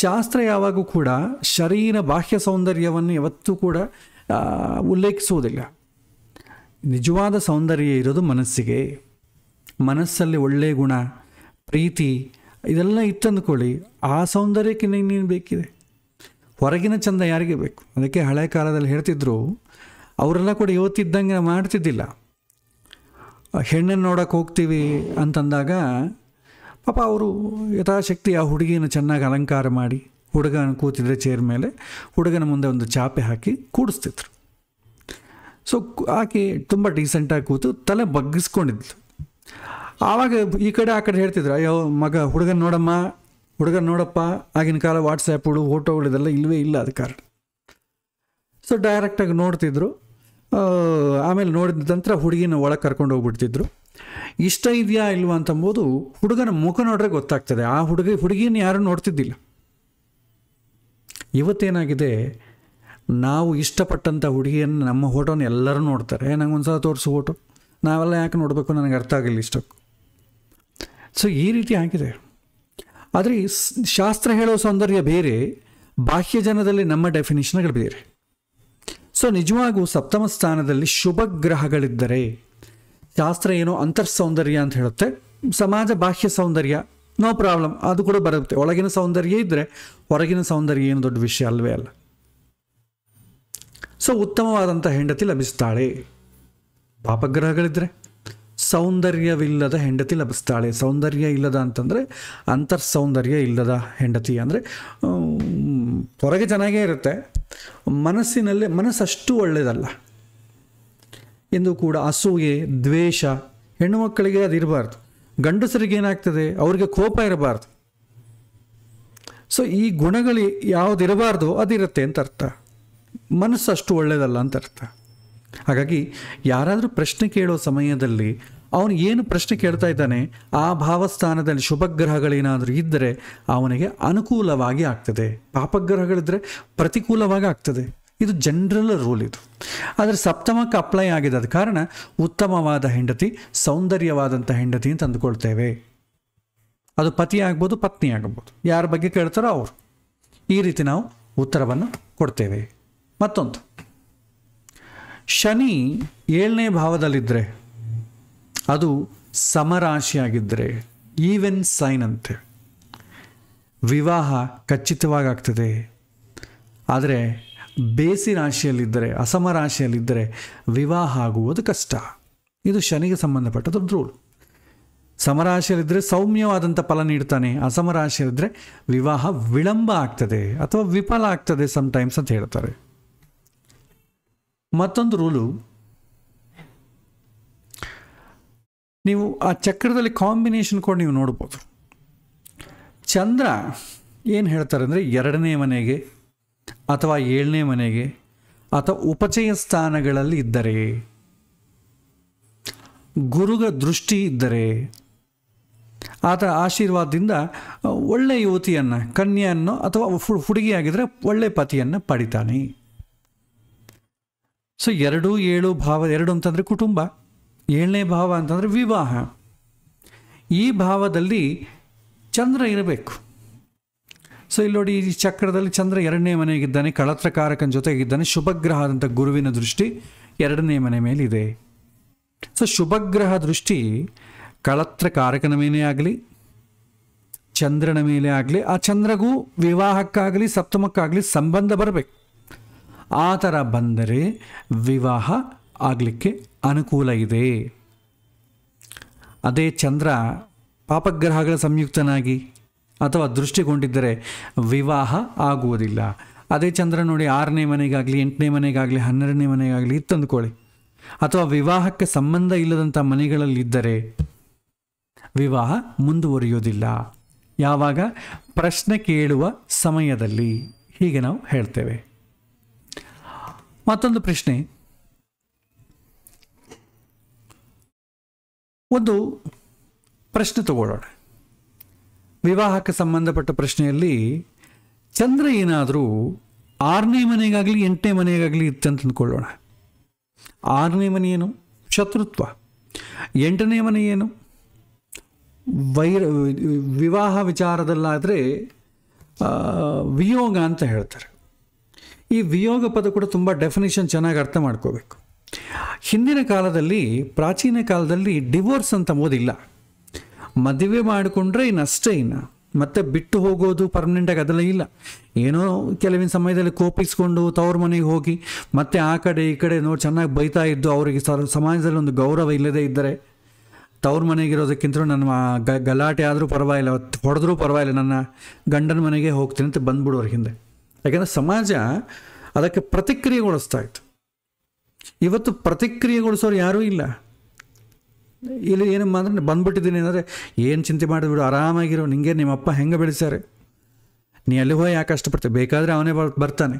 ಶಾಸ್ತ್ರ ಯಾವಾಗೂ ಕೂಡ ಶರೀರ ಬಾಹ್ಯ ಸೌಂದರ್ಯವನ್ನು ಯಾವತ್ತೂ ಕೂಡ ಉಲ್ಲೇಖಿಸುವುದಿಲ್ಲ. ನಿಜವಾದ ಸೌಂದರ್ಯ ಇರೋದು ಮನಸ್ಸಿಗೆ. ಮನಸ್ಸಲ್ಲಿ ಒಳ್ಳೆಯ ಗುಣ, ಪ್ರೀತಿ ಇದೆಲ್ಲ ಇತ್ತಂದ್ಕೊಳ್ಳಿ, ಆ ಸೌಂದರ್ಯಕ್ಕೆ ಇನ್ನೇನು ಬೇಕಿದೆ? ಹೊರಗಿನ ಚಂದ ಯಾರಿಗೆ ಬೇಕು? ಅದಕ್ಕೆ ಹಳೆ ಕಾಲದಲ್ಲಿ ಹೇಳ್ತಿದ್ರು, ಅವರೆಲ್ಲ ಕೂಡ ಇವತ್ತಿದ್ದಂಗೆ ಮಾಡ್ತಿದ್ದಿಲ್ಲ. ಹೆಣ್ಣನ್ನು ನೋಡೋಕೆ ಹೋಗ್ತೀವಿ ಅಂತಂದಾಗ ಪಾಪ ಅವರು ಯಥಾಶಕ್ತಿ ಆ ಹುಡುಗಿನ ಚೆನ್ನಾಗಿ ಅಲಂಕಾರ ಮಾಡಿ, ಹುಡುಗನ ಕೂತಿದ್ರೆ ಚೇರ್ ಮೇಲೆ, ಹುಡುಗನ ಮುಂದೆ ಒಂದು ಚಾಪೆ ಹಾಕಿ ಕೂಡಿಸ್ತಿದ್ರು. ಸೊ ಆಕೆ ತುಂಬ ಡೀಸೆಂಟಾಗಿ ಕೂತು ತಲೆ ಬಗ್ಗಿಸ್ಕೊಂಡಿದ್ಲು. ಆವಾಗ ಈ ಕಡೆ ಆ ಕಡೆ ಹೇಳ್ತಿದ್ರು, ಅಯ್ಯೋ ಮಗ ಹುಡುಗನ ನೋಡಮ್ಮ, ಹುಡುಗನ ನೋಡಪ್ಪ. ಆಗಿನ ಕಾಲ ವಾಟ್ಸಪ್ಗಳು, ಫೋಟೋಗಳು ಇದೆಲ್ಲ ಇಲ್ಲವೇ ಇಲ್ಲ, ಅದ ಕಾರಣ. ಸೊ ಡೈರೆಕ್ಟಾಗಿ ನೋಡ್ತಿದ್ರು. ಆಮೇಲೆ ನೋಡಿದ ನಂತರ ಹುಡುಗಿನ ಒಳಗೆ ಕರ್ಕೊಂಡು ಹೋಗ್ಬಿಡ್ತಿದ್ರು. ಇಷ್ಟ ಇದೆಯಾ ಇಲ್ವಾ ಅಂತಂಬೋದು ಹುಡುಗನ ಮುಖ ನೋಡ್ರೆ ಗೊತ್ತಾಗ್ತದೆ. ಆ ಹುಡುಗಿನ ಯಾರೂ ನೋಡ್ತಿದ್ದಿಲ್ಲ. ಇವತ್ತೇನಾಗಿದೆ, ನಾವು ಇಷ್ಟಪಟ್ಟಂಥ ಹುಡುಗಿಯನ್ನು ನಮ್ಮ ಫೋಟೋನ ಎಲ್ಲರೂ ನೋಡ್ತಾರೆ. ನಂಗೆ ಒಂದು ಸಲ ತೋರಿಸು ಫೋಟೋ, ನಾವೆಲ್ಲ ಯಾಕೆ ನೋಡಬೇಕು, ನನಗೆ ಅರ್ಥ ಆಗಿಲ್ಲ ಇಷ್ಟಕ್ಕೂ. ಸೊ ಈ ರೀತಿ ಆಗಿದೆ. ಆದರೆ ಶಾಸ್ತ್ರ ಹೇಳೋ ಸೌಂದರ್ಯ ಬೇರೆ, ಬಾಹ್ಯ ಜನದಲ್ಲಿ ನಮ್ಮ ಡೆಫಿನಿಷನ್ಗಳು ಬೇರೆ. ಸೊ ನಿಜವಾಗೂ ಸಪ್ತಮ ಸ್ಥಾನದಲ್ಲಿ ಶುಭ ಗ್ರಹಗಳಿದ್ದರೆ ಶಾಸ್ತ್ರ ಏನೋ ಅಂತರ್ಸೌಂದರ್ಯ ಅಂತ ಹೇಳುತ್ತೆ, ಸಮಾಜ ಬಾಹ್ಯ ಸೌಂದರ್ಯ ನೋ ಪ್ರಾಬ್ಲಮ್, ಅದು ಕೂಡ ಬರುತ್ತೆ. ಒಳಗಿನ ಸೌಂದರ್ಯ ಇದ್ದರೆ ಹೊರಗಿನ ಸೌಂದರ್ಯ ಏನು ದೊಡ್ಡ ವಿಷಯ ಅಲ್ವೇ ಅಲ್ಲ. ಸೊ ಉತ್ತಮವಾದಂಥ ಹೆಂಡತಿ ಲಭಿಸ್ತಾಳೆ. ಪಾಪಗ್ರಹಗಳಿದ್ದರೆ ಸೌಂದರ್ಯವಿಲ್ಲದ ಹೆಂಡತಿ ಲಭಿಸ್ತಾಳೆ. ಸೌಂದರ್ಯ ಇಲ್ಲದ ಅಂತಂದರೆ ಅಂತರ್ಸೌಂದರ್ಯ ಇಲ್ಲದ ಹೆಂಡತಿ ಅಂದರೆ ಹೊರಗೆ ಚೆನ್ನಾಗೇ ಇರುತ್ತೆ, ಮನಸ್ಸಿನಲ್ಲಿ ಮನಸ್ಸಷ್ಟು ಒಳ್ಳೆಯದಲ್ಲ. ಎಂದು ಕೂಡ ಅಸೂಯೆ, ದ್ವೇಷ, ಹೆಣ್ಣು ಮಕ್ಕಳಿಗೆ ಅದು ಇರಬಾರ್ದು. ಗಂಡಸರಿಗೆ ಏನಾಗ್ತದೆ, ಅವ್ರಿಗೆ ಕೋಪ ಇರಬಾರ್ದು. ಸೊ ಈ ಗುಣಗಳು ಯಾವುದಿರಬಾರ್ದು ಅದಿರುತ್ತೆ ಅಂತ ಅರ್ಥ. ಮನಸ್ಸು ಅಷ್ಟು ಒಳ್ಳೆಯದಲ್ಲ ಅಂತ ಅರ್ಥ. ಹಾಗಾಗಿ ಯಾರಾದರೂ ಪ್ರಶ್ನೆ ಕೇಳೋ ಸಮಯದಲ್ಲಿ ಅವನು ಏನು ಪ್ರಶ್ನೆ ಕೇಳ್ತಾ ಇದ್ದಾನೆ, ಆ ಭಾವಸ್ಥಾನದಲ್ಲಿ ಶುಭಗ್ರಹಗಳೇನಾದರೂ ಇದ್ದರೆ ಅವನಿಗೆ ಅನುಕೂಲವಾಗಿ ಆಗ್ತದೆ. ಪಾಪಗ್ರಹಗಳಿದ್ದರೆ ಪ್ರತಿಕೂಲವಾಗಿ ಆಗ್ತದೆ. ಇದು ಜನರಲ್ ರೂಲ್ ಇದು. ಆದರೆ ಸಪ್ತಮಕ್ಕೆ ಅಪ್ಲೈ ಆಗಿದೆ, ಆದ ಕಾರಣ ಉತ್ತಮವಾದ ಹೆಂಡತಿ, ಸೌಂದರ್ಯವಾದಂಥ ಹೆಂಡತಿ ಅಂತ ಅಂದ್ಕೊಳ್ತೇವೆ. ಅದು ಪತಿ ಆಗ್ಬೋದು, ಪತ್ನಿ ಆಗ್ಬೋದು, ಯಾರ ಬಗ್ಗೆ ಕೇಳ್ತಾರೋ ಅವರು. ಈ ರೀತಿ ನಾವು ಉತ್ತರವನ್ನು ಕೊಡ್ತೇವೆ. ಮತ್ತೊಂದು ಶನಿ 7ನೇ ಭಾವದಲ್ಲಿದ್ದರೆ, ಅದು ಸಮರಾಶಿಯಾಗಿದ್ದರೆ, ಈವೆನ್ ಸೈನ್ ಅಂತೆ, ವಿವಾಹ ಖಚಿತವಾಗಿ ಆಗ್ತದೆ. ಆದರೆ ಬೇಸಿ ರಾಶಿಯಲ್ಲಿದ್ದರೆ, ಅಸಮ ರಾಶಿಯಲ್ಲಿದ್ದರೆ ವಿವಾಹ ಆಗುವುದು ಕಷ್ಟ. ಇದು ಶನಿಗೆ ಸಂಬಂಧಪಟ್ಟ ದೊಡ್ಡ ರೂಲ್. ಸಮರಾಶಿಯಲ್ಲಿದ್ದರೆ ಸೌಮ್ಯವಾದಂಥ ಫಲ ನೀಡ್ತಾನೆ, ಅಸಮ ರಾಶಿಯಲ್ಲಿದ್ದರೆ ವಿವಾಹ ವಿಳಂಬ ಆಗ್ತದೆ ಅಥವಾ ವಿಫಲ ಆಗ್ತದೆ ಸಮ್ಟೈಮ್ಸ್ ಅಂತ ಹೇಳ್ತಾರೆ. ಮತ್ತೊಂದು ರೂಲು, ನೀವು ಆ ಚಕ್ರದಲ್ಲಿ ಕಾಂಬಿನೇಷನ್ ಕೂಡ ನೀವು ನೋಡ್ಬೋದು. ಚಂದ್ರ ಏನು ಹೇಳ್ತಾರೆ ಅಂದರೆ 2ನೇ ಮನೆಗೆ ಅಥವಾ 7ನೇ ಮನೆಗೆ ಅಥವಾ ಉಪಚಯ ಸ್ಥಾನಗಳಲ್ಲಿ ಇದ್ದರೆ, ಗುರುಗ ದೃಷ್ಟಿ ಇದ್ದರೆ, ಆತ ಆಶೀರ್ವಾದದಿಂದ ಒಳ್ಳೆಯ ಯುವತಿಯನ್ನು, ಕನ್ಯೆಯನ್ನು ಅಥವಾ ಹುಡುಗಿಯಾಗಿದ್ದರೆ ಒಳ್ಳೆಯ ಪತಿಯನ್ನು ಪಡಿತಾನೆ. ಸೊ 2, 7 ಭಾವ, 2 ಅಂತಂದರೆ ಕುಟುಂಬ, 7ನೇ ಭಾವ ಅಂತಂದರೆ ವಿವಾಹ. ಈ ಭಾವದಲ್ಲಿ ಚಂದ್ರ ಇರಬೇಕು. ಸೊ ಇಲ್ಲಿ ನೋಡಿ, ಈ ಚಕ್ರದಲ್ಲಿ ಚಂದ್ರ 2ನೇ ಮನೆಗಿದ್ದಾನೆ, ಕಳತ್ರಕಾರಕನ ಜೊತೆಗಿದ್ದಾನೆ. ಶುಭಗ್ರಹದಂಥ ಗುರುವಿನ ದೃಷ್ಟಿ 2ನೇ ಮನೆ ಮೇಲಿದೆ. ಸೊ ಶುಭಗ್ರಹ ದೃಷ್ಟಿ ಕಳತ್ರಕಾರಕನ ಮೇಲೆ ಆಗಲಿ, ಚಂದ್ರನ ಮೇಲೆ ಆಗಲಿ, ಆ ಚಂದ್ರಗೂ ವಿವಾಹಕ್ಕಾಗಲಿ ಸಪ್ತಮಕ್ಕಾಗಲಿ ಸಂಬಂಧ ಬರಬೇಕು. ಆ ಥರ ಬಂದರೆ ವಿವಾಹ ಆಗಲಿಕ್ಕೆ ಅನುಕೂಲ ಇದೆ. ಅದೇ ಚಂದ್ರ ಪಾಪಗ್ರಹಗಳ ಸಂಯುಕ್ತನಾಗಿ ಅಥವಾ ದೃಷ್ಟಿಗೊಂಡಿದ್ದರೆ ವಿವಾಹ ಆಗುವುದಿಲ್ಲ. ಅದೇ ಚಂದ್ರ ನೋಡಿ 6ನೇ ಮನೆಗಾಗಲಿ, 8ನೇ ಮನೆಗಾಗಲಿ, 12ನೇ ಮನೆಗಾಗಲಿ ಇತ್ತಂದುಕೊಳ್ಳಿ, ಅಥವಾ ವಿವಾಹಕ್ಕೆ ಸಂಬಂಧ ಇಲ್ಲದಂಥ ಮನೆಗಳಲ್ಲಿದ್ದರೆ ವಿವಾಹ ಮುಂದುವರಿಯೋದಿಲ್ಲ. ಯಾವಾಗ? ಪ್ರಶ್ನೆ ಕೇಳುವ ಸಮಯದಲ್ಲಿ. ಹೀಗೆ ನಾವು ಹೇಳ್ತೇವೆ. ಮತ್ತೊಂದು ಪ್ರಶ್ನೆ, ಒಂದು ಪ್ರಶ್ನೆ ತಗೊಳ್ಳೋಣ. ವಿವಾಹಕ್ಕೆ ಸಂಬಂಧಪಟ್ಟ ಪ್ರಶ್ನೆಯಲ್ಲಿ ಚಂದ್ರ ಏನಾದರೂ 6ನೇ ಮನೆಗಾಗಲಿ 8ನೇ ಮನೆಗಾಗಲಿ ಇತ್ತಂತ ಅಂದ್ಕೊಳ್ಳೋಣ. 6ನೇ ಮನೆ ಏನು? ಶತ್ರುತ್ವ. 8ನೇ ಮನೆ ಏನು? ವಿವಾಹ ವಿಚಾರದಲ್ಲಾದರೆ ವಿಯೋಗ ಅಂತ ಹೇಳ್ತಾರೆ. ಈ ವಿಯೋಗ ಪದ ಕೂಡ ತುಂಬ ಡೆಫಿನೇಷನ್ ಚೆನ್ನಾಗಿ ಅರ್ಥ ಮಾಡ್ಕೋಬೇಕು. ಹಿಂದಿನ ಕಾಲದಲ್ಲಿ, ಪ್ರಾಚೀನ ಕಾಲದಲ್ಲಿ ಡಿವೋರ್ಸ್ ಅಂತ ಓದಿಲ್ಲ. ಮದುವೆ ಮಾಡಿಕೊಂಡ್ರೆ ಇನ್ನಷ್ಟೇ, ಇನ್ನು ಮತ್ತೆ ಬಿಟ್ಟು ಹೋಗೋದು ಪರ್ಮನೆಂಟಾಗಿ ಅದೆಲ್ಲ ಇಲ್ಲ. ಏನೋ ಕೆಲವಿನ ಸಮಯದಲ್ಲಿ ಕೋಪಿಸ್ಕೊಂಡು ತವ್ರ ಮನೆಗೆ ಹೋಗಿ ಮತ್ತೆ ಆ ಕಡೆ ಈ ಕಡೆ ನೋಡಿ ಚೆನ್ನಾಗಿ ಬೈತಾ ಇದ್ದು, ಅವರಿಗೆ ಸಮಾಜದಲ್ಲಿ ಒಂದು ಗೌರವ ಇಲ್ಲದೇ ಇದ್ದರೆ, ತವ್ರ ಮನೆಗಿರೋದಕ್ಕಿಂತ ನನ್ನ ಗಲಾಟೆ ಆದರೂ ಪರವಾಗಿಲ್ಲ, ಹೊಡೆದ್ರೂ ಪರವಾಗಿಲ್ಲ, ನನ್ನ ಗಂಡನ ಮನೆಗೆ ಹೋಗ್ತೀನಿ ಅಂತ ಬಂದ್ಬಿಡೋರು ಹಿಂದೆ. ಯಾಕೆಂದರೆ ಸಮಾಜ ಅದಕ್ಕೆ ಪ್ರತಿಕ್ರಿಯೆಗೊಳಿಸ್ತಾ ಇತ್ತು. ಇವತ್ತು ಪ್ರತಿಕ್ರಿಯೆಗೊಳಿಸೋರು ಯಾರೂ ಇಲ್ಲ. ಇಲ್ಲಿ ಏನಮ್ಮ ಅಂದರೆ ಬಂದ್ಬಿಟ್ಟಿದ್ದೀನಿ ಅಂದರೆ, ಏನು ಚಿಂತೆ ಮಾಡಿಬಿಡು, ಆರಾಮಾಗಿರೋ, ನಿಂಗೆ ನಿಮ್ಮಪ್ಪ ಹೆಂಗೆ ಬೆಳೆಸ್ಯಾರೆ, ನೀ ಅಲ್ಲಿ ಹೋಗಿ ಯಾಕೆ ಕಷ್ಟಪಡ್ತೇವೆ, ಬೇಕಾದರೆ ಅವನೇ ಬರ್ತಾನೆ,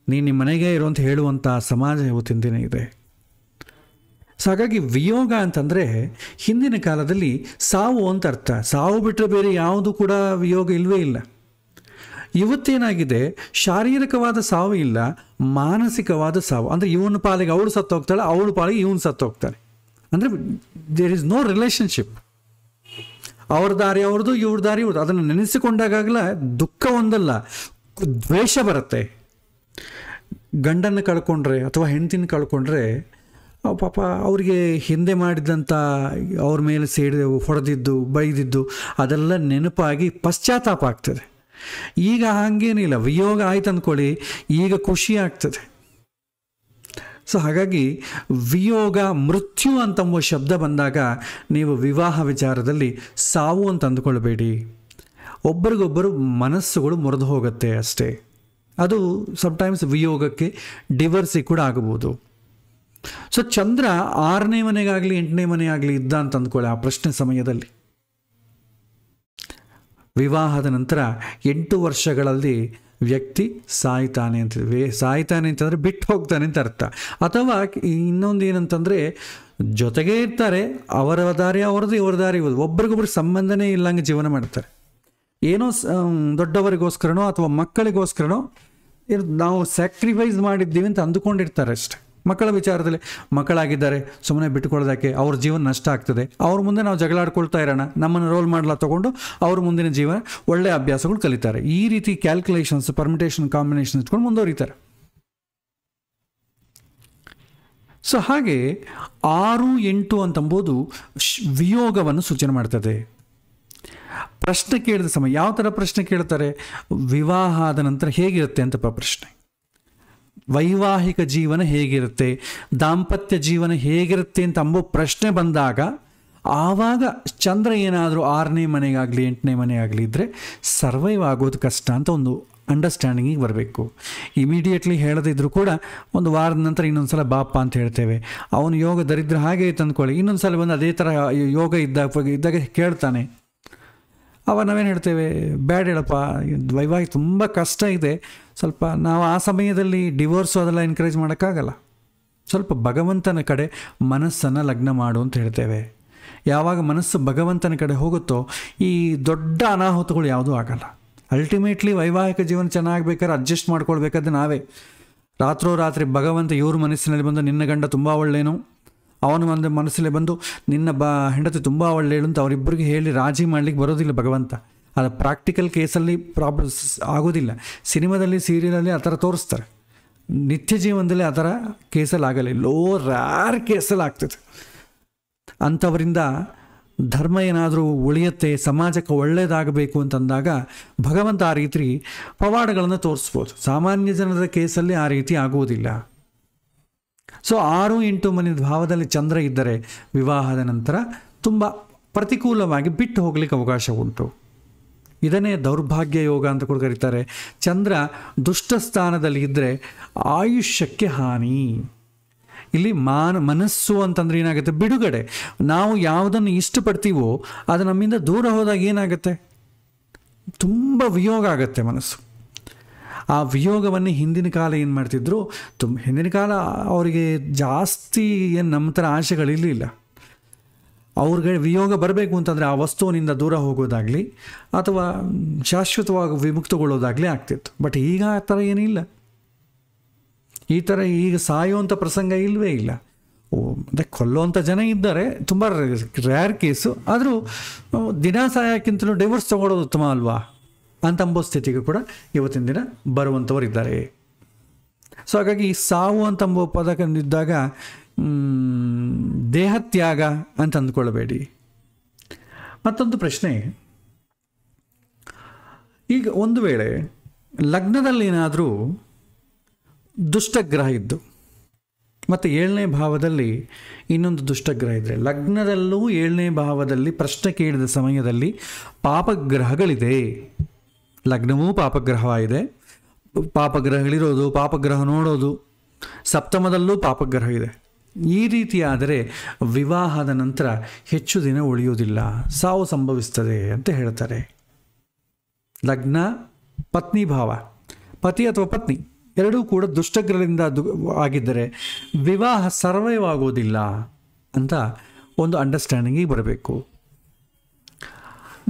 ನೀನು ನಿಮ್ಮ ಮನೆಗೆ ಇರು ಅಂತ ಹೇಳುವಂಥ ಸಮಾಜ ಇವತ್ತಿನ ದಿನ ಇದೆ. ಸೊ ಹಾಗಾಗಿ ವಿಯೋಗ ಅಂತಂದರೆ ಹಿಂದಿನ ಕಾಲದಲ್ಲಿ ಸಾವು ಅಂತ ಅರ್ಥ. ಸಾವು ಬಿಟ್ಟರೆ ಬೇರೆ ಯಾವುದು ಕೂಡ ವಿಯೋಗ ಇಲ್ಲವೇ ಇಲ್ಲ. ಇವತ್ತೇನಾಗಿದೆ, ಶಾರೀರಿಕವಾದ ಸಾವು ಇಲ್ಲ, ಮಾನಸಿಕವಾದ ಸಾವು. ಅಂದರೆ ಇವನ ಪಾಲಿಗೆ ಅವಳು ಸತ್ತೋಗ್ತಾಳೆ, ಅವಳ ಪಾಲಿಗೆ ಇವನು ಸತ್ತೋಗ್ತಾನೆ. ಅಂದರೆ ದೇರ್ ಇಸ್ ನೋ ರಿಲೇಷನ್ಶಿಪ್. ಅವ್ರ ದಾರಿ ಅವ್ರದ್ದು, ಇವ್ರ ದಾರಿ ಇವ್ರದ್ದು. ಅದನ್ನು ನೆನೆಸಿಕೊಂಡಾಗಲ ದುಃಖ ಒಂದಲ್ಲ, ದ್ವೇಷ ಬರುತ್ತೆ. ಗಂಡನ್ನು ಕಳ್ಕೊಂಡ್ರೆ ಅಥವಾ ಹೆಂಡತಿನ ಕಳ್ಕೊಂಡ್ರೆ ಪಾಪ ಅವ್ರಿಗೆ ಹಿಂದೆ ಮಾಡಿದಂಥ, ಅವ್ರ ಮೇಲೆ ಹೊಡೆದಿದ್ದು ಬೈದಿದ್ದು ಅದೆಲ್ಲ ನೆನಪಾಗಿ ಪಶ್ಚಾತ್ತಾಪ ಆಗ್ತದೆ. ಈಗ ಹಾಗೇನಿಲ್ಲ, ವಿಯೋಗ ಆಯ್ತು ಅಂದ್ಕೊಳ್ಳಿ, ಈಗ ಖುಷಿ ಆಗ್ತದೆ. ಸೊ ಹಾಗಾಗಿ ವಿಯೋಗ, ಮೃತ್ಯು ಅಂತಂಬ ಶಬ್ದ ಬಂದಾಗ ನೀವು ವಿವಾಹ ವಿಚಾರದಲ್ಲಿ ಸಾವು ಅಂತ ಅಂದ್ಕೊಳ್ಬೇಡಿ. ಒಬ್ಬರಿಗೊಬ್ಬರು ಮನಸ್ಸುಗಳು ಮುರಿದು ಹೋಗುತ್ತೆ ಅಷ್ಟೇ. ಅದು ಸಮ್ಟೈಮ್ಸ್ ವಿಯೋಗಕ್ಕೆ, ಡಿವರ್ಸಿಗೆ ಕೂಡ ಆಗಬಹುದು. ಸೊ ಚಂದ್ರ 6ನೇ ಮನೆಗಾಗಲಿ 8ನೇ ಮನೆ ಆಗಲಿ ಇದ್ದ ಅಂತ ಅಂದ್ಕೊಳ್ಳಿ, ಆ ಪ್ರಶ್ನೆ ಸಮಯದಲ್ಲಿ ವಿವಾಹದ ನಂತರ 8 ವರ್ಷಗಳಲ್ಲಿ ವ್ಯಕ್ತಿ ಸಾಯ್ತಾನೆ ಅಂತಿದ್ವಿ. ಸಾಯ್ತಾನೆ ಅಂತಂದರೆ ಬಿಟ್ಟು ಹೋಗ್ತಾನೆ ಅಂತ ಅರ್ಥ. ಅಥವಾ ಇನ್ನೊಂದು ಏನಂತಂದರೆ ಜೊತೆಗೇ ಇರ್ತಾರೆ, ಅವರ ದಾರಿ ಅವ್ರದ್ದು, ಇವರ ದಾರಿ ಇವ್ರದ್ದು, ಒಬ್ರಿಗೊಬ್ರಿಗೆ ಸಂಬಂಧನೇ ಇಲ್ಲಂಗೆ ಜೀವನ ಮಾಡ್ತಾರೆ. ಏನೋ ದೊಡ್ಡವರಿಗೋಸ್ಕರನೋ ಅಥವಾ ಮಕ್ಕಳಿಗೋಸ್ಕರನೋ ನಾವು ಸ್ಯಾಕ್ರಿಫೈಸ್ ಮಾಡಿದ್ದೀವಿ ಅಂತ ಅಂದುಕೊಂಡಿರ್ತಾರೆ ಅಷ್ಟೆ. ಮಕ್ಕಳ ವಿಚಾರದಲ್ಲಿ ಮಕ್ಕಳಾಗಿದ್ದಾರೆ, ಸುಮ್ಮನೆ ಬಿಟ್ಟುಕೊಳ್ಳೋದಕ್ಕೆ, ಅವ್ರ ಜೀವನ ನಷ್ಟ ಆಗ್ತದೆ, ಅವ್ರ ಮುಂದೆ ನಾವು ಜಗಳಾಡ್ಕೊಳ್ತಾ ಇರೋಣ, ನಮ್ಮನ್ನು ರೋಲ್ ಮಾಡಲ ತೊಗೊಂಡು ಅವ್ರ ಮುಂದಿನ ಜೀವನ ಒಳ್ಳೆಯ ಅಭ್ಯಾಸಗಳು ಕಲಿತಾರೆ. ಈ ರೀತಿ ಕ್ಯಾಲ್ಕುಲೇಷನ್ಸ್, ಪರ್ಮಿಟೇಷನ್, ಕಾಂಬಿನೇಷನ್ ಇಟ್ಕೊಂಡು ಮುಂದುವರಿತಾರೆ. ಸೊ ಹಾಗೆ 6, 8 ಅಂತಂಬೋದು ವಿಯೋಗವನ್ನು ಸೂಚನೆ ಮಾಡ್ತದೆ. ಪ್ರಶ್ನೆ ಕೇಳಿದ ಸಮಯ ಯಾವ ಥರ ಪ್ರಶ್ನೆ ಕೇಳ್ತಾರೆ? ವಿವಾಹ ಆದ ನಂತರ ಹೇಗಿರುತ್ತೆ ಅಂತ ಪ್ರಶ್ನೆ. ವೈವಾಹಿಕ ಜೀವನ ಹೇಗಿರುತ್ತೆ, ದಾಂಪತ್ಯ ಜೀವನ ಹೇಗಿರುತ್ತೆ ಅಂತ ಅಂಬೋ ಪ್ರಶ್ನೆ ಬಂದಾಗ ಆವಾಗ ಚಂದ್ರ ಏನಾದರೂ 6ನೇ ಮನೆಗಾಗಲಿ 8ನೇ ಮನೆ ಆಗಲಿ ಇದ್ದರೆ ಸರ್ವೈವ್ ಆಗೋದು ಕಷ್ಟ ಅಂತ ಒಂದು ಅಂಡರ್ಸ್ಟ್ಯಾಂಡಿಂಗಿಗೆ ಬರಬೇಕು. ಇಮಿಡಿಯೇಟ್ಲಿ ಹೇಳದಿದ್ರೂ ಕೂಡ ಒಂದು ವಾರದ ನಂತರ ಇನ್ನೊಂದು ಸಲ ಬಾಪ ಅಂತ ಹೇಳ್ತೇವೆ. ಅವನು ಯೋಗ ದರಿದ್ರ ಹಾಗೆ ತಂದ್ಕೊಳ್ಳಿ, ಇನ್ನೊಂದು ಸಲ ಬಂದು ಅದೇ ಥರ ಯೋಗ ಇದ್ದಾಗ ಕೇಳ್ತಾನೆ. ಅವಾಗ ನಾವೇನು ಹೇಳ್ತೇವೆ, ಬ್ಯಾಡ್ ಹೇಳಪ್ಪ, ವೈವಾಹಿಕ ತುಂಬ ಕಷ್ಟ ಇದೆ, ಸ್ವಲ್ಪ ನಾವು ಆ ಸಮಯದಲ್ಲಿ ಡಿವೋರ್ಸು ಅದೆಲ್ಲ ಎನ್ಕರೇಜ್ ಮಾಡೋಕ್ಕಾಗಲ್ಲ, ಸ್ವಲ್ಪ ಭಗವಂತನ ಕಡೆ ಮನಸ್ಸನ್ನು ಲಗ್ನ ಮಾಡು ಅಂತ ಹೇಳ್ತೇವೆ. ಯಾವಾಗ ಮನಸ್ಸು ಭಗವಂತನ ಕಡೆ ಹೋಗುತ್ತೋ ಈ ದೊಡ್ಡ ಅನಾಹುತಗಳು ಯಾವುದೂ ಆಗಲ್ಲ. ಅಲ್ಟಿಮೇಟ್ಲಿ ವೈವಾಹಿಕ ಜೀವನ ಚೆನ್ನಾಗಬೇಕಾದ್ರೆ ಅಡ್ಜಸ್ಟ್ ಮಾಡ್ಕೊಳ್ಬೇಕಾದ್ರೆ ನಾವೇ. ರಾತ್ರೋರಾತ್ರಿ ಭಗವಂತ ಇವ್ರ ಮನಸ್ಸಿನಲ್ಲಿ ಬಂದು ನಿನ್ನ ಗಂಡ ತುಂಬ ಒಳ್ಳೆಯನು, ಅವನು ಒಂದು ಮನಸ್ಸಲ್ಲಿ ಬಂದು ನಿನ್ನ ಹೆಂಡತಿ ತುಂಬ ಒಳ್ಳೆಯಳು ಅಂತ ಅವರಿಬ್ಬರಿಗೆ ಹೇಳಿ ರಾಜಿ ಮಾಡಲಿಕ್ಕೆ ಬರೋದಿಲ್ಲ ಭಗವಂತ. ಅದು ಪ್ರಾಕ್ಟಿಕಲ್ ಕೇಸಲ್ಲಿ ಪ್ರಾಬ್ಲಮ್ಸ್ ಆಗೋದಿಲ್ಲ. ಸಿನಿಮಾದಲ್ಲಿ ಸೀರಿಯಲಲ್ಲಿ ಆ ಥರ ತೋರಿಸ್ತಾರೆ. ನಿತ್ಯ ಜೀವನದಲ್ಲಿ ಆ ಥರ ಕೇಸಲ್ಲಿ ಆಗಲ್ಲ, ಲೋ ರ್ಯಾರ್ ಕೇಸಲ್ಲಿ ಆಗ್ತದೆ. ಅಂಥವರಿಂದ ಧರ್ಮ ಏನಾದರೂ ಉಳಿಯುತ್ತೆ, ಸಮಾಜಕ್ಕೆ ಒಳ್ಳೆಯದಾಗಬೇಕು ಅಂತಂದಾಗ ಭಗವಂತ ಆ ರೀತಿ ಪವಾಡಗಳನ್ನು ತೋರಿಸ್ಬೋದು. ಸಾಮಾನ್ಯ ಜನರ ಕೇಸಲ್ಲಿ ಆ ರೀತಿ ಆಗುವುದಿಲ್ಲ. ಸೊ 6, 8 ಮನೆ ಭಾವದಲ್ಲಿ ಚಂದ್ರ ಇದ್ದರೆ ವಿವಾಹದ ನಂತರ ತುಂಬ ಪ್ರತಿಕೂಲವಾಗಿ ಬಿಟ್ಟು ಹೋಗ್ಲಿಕ್ಕೆ ಅವಕಾಶ ಉಂಟು. ಇದನ್ನೇ ದೌರ್ಭಾಗ್ಯ ಯೋಗ ಅಂತ ಕೂಡ ಕರೀತಾರೆ. ಚಂದ್ರ ದುಷ್ಟ ಸ್ಥಾನದಲ್ಲಿ ಇದ್ದರೆ ಆಯುಷ್ಯಕ್ಕೆ ಹಾನಿ. ಇಲ್ಲಿ ಮನಸ್ಸು ಅಂತಂದ್ರೆ ಏನಾಗುತ್ತೆ? ಬಿಡುಗಡೆ. ನಾವು ಯಾವುದನ್ನು ಇಷ್ಟಪಡ್ತೀವೋ ಅದು ನಮ್ಮಿಂದ ದೂರ ಹೋದಾಗ ಏನಾಗುತ್ತೆ? ತುಂಬ ವಿಯೋಗ ಆಗುತ್ತೆ ಮನಸ್ಸು. ಆ ವಿಯೋಗವನ್ನೇ ಹಿಂದಿನ ಕಾಲ ಏನು ಮಾಡ್ತಿದ್ರು, ಹಿಂದಿನ ಕಾಲ ಅವರಿಗೆ ಜಾಸ್ತಿ ಏನು ನಮ್ಮ ಥರ ಆಶೆಗಳಿರಲಿಲ್ಲ. ಅವ್ರಿಗೆ ವಿಯೋಗ ಬರಬೇಕು ಅಂತಂದರೆ ಆ ವಸ್ತುವಿನಿಂದ ದೂರ ಹೋಗೋದಾಗಲಿ ಅಥವಾ ಶಾಶ್ವತವಾಗಿ ವಿಮುಕ್ತಗೊಳ್ಳೋದಾಗಲಿ ಆಗ್ತಿತ್ತು. ಬಟ್ ಈಗ ಆ ಥರ ಏನಿಲ್ಲ. ಈ ಥರ ಈಗ ಸಾಯುವಂಥ ಪ್ರಸಂಗ ಇಲ್ಲವೇ ಇಲ್ಲ. ಅಂದರೆ ಕೊಲ್ಲುವಂಥ ಜನ ಇದ್ದಾರೆ, ತುಂಬ ರ್ಯಾರ್ ಕೇಸು. ಆದರೂ ದಿನ ಸಾಯಕ್ಕಿಂತಲೂ ಡಿವೋರ್ಸ್ ತೊಗೊಳ್ಳೋದು ಉತ್ತಮ ಅಲ್ವಾ ಅಂತಂಬೋ ಸ್ಥಿತಿಗೆ ಕೂಡ ಇವತ್ತಿನ ದಿನ ಬರುವಂಥವ್ರು ಇದ್ದಾರೆ. ಸೊ ಹಾಗಾಗಿ ಸಾವು ಅಂತಂಬೋ ಪದಕಂದಿದ್ದಾಗ ದೇಹತ್ಯಾಗ ಅಂತ ಅಂದ್ಕೊಳ್ಬೇಡಿ. ಮತ್ತೊಂದು ಪ್ರಶ್ನೆ, ಈಗ ಒಂದು ವೇಳೆ ಲಗ್ನದಲ್ಲಿ ಏನಾದರೂ ದುಷ್ಟಗ್ರಹ ಇದ್ದು ಮತ್ತು 7ನೇ ಭಾವದಲ್ಲಿ ಇನ್ನೊಂದು ದುಷ್ಟಗ್ರಹ ಇದ್ದರೆ, ಲಗ್ನದಲ್ಲೂ 7ನೇ ಭಾವದಲ್ಲಿ ಪ್ರಶ್ನೆ ಕೇಳಿದ ಸಮಯದಲ್ಲಿ ಪಾಪಗ್ರಹಗಳಿದೆ, ಲಗ್ನವೂ ಪಾಪಗ್ರಹವಾಗಿದೆ, ಪಾಪಗ್ರಹಗಳಿರೋದು, ಪಾಪಗ್ರಹ ನೋಡೋದು, ಸಪ್ತಮದಲ್ಲೂ ಪಾಪಗ್ರಹ ಇದೆ. ಈ ರೀತಿಯಾದರೆ ವಿವಾಹದ ನಂತರ ಹೆಚ್ಚು ದಿನ ಉಳಿಯುವುದಿಲ್ಲ, ಸಾವು ಸಂಭವಿಸ್ತದೆ ಅಂತ ಹೇಳ್ತಾರೆ. ಲಗ್ನ ಪತ್ನಿ ಭಾವ, ಪತಿ ಅಥವಾ ಪತ್ನಿ ಎರಡೂ ಕೂಡ ದುಷ್ಟಗ್ರಹದಿಂದ ಆಗಿದ್ದರೆ ವಿವಾಹ ಸರ್ವೈವ್ ಆಗೋದಿಲ್ಲ ಅಂತ ಒಂದು ಅಂಡರ್ಸ್ಟ್ಯಾಂಡಿಂಗಿಗೆ ಬರಬೇಕು.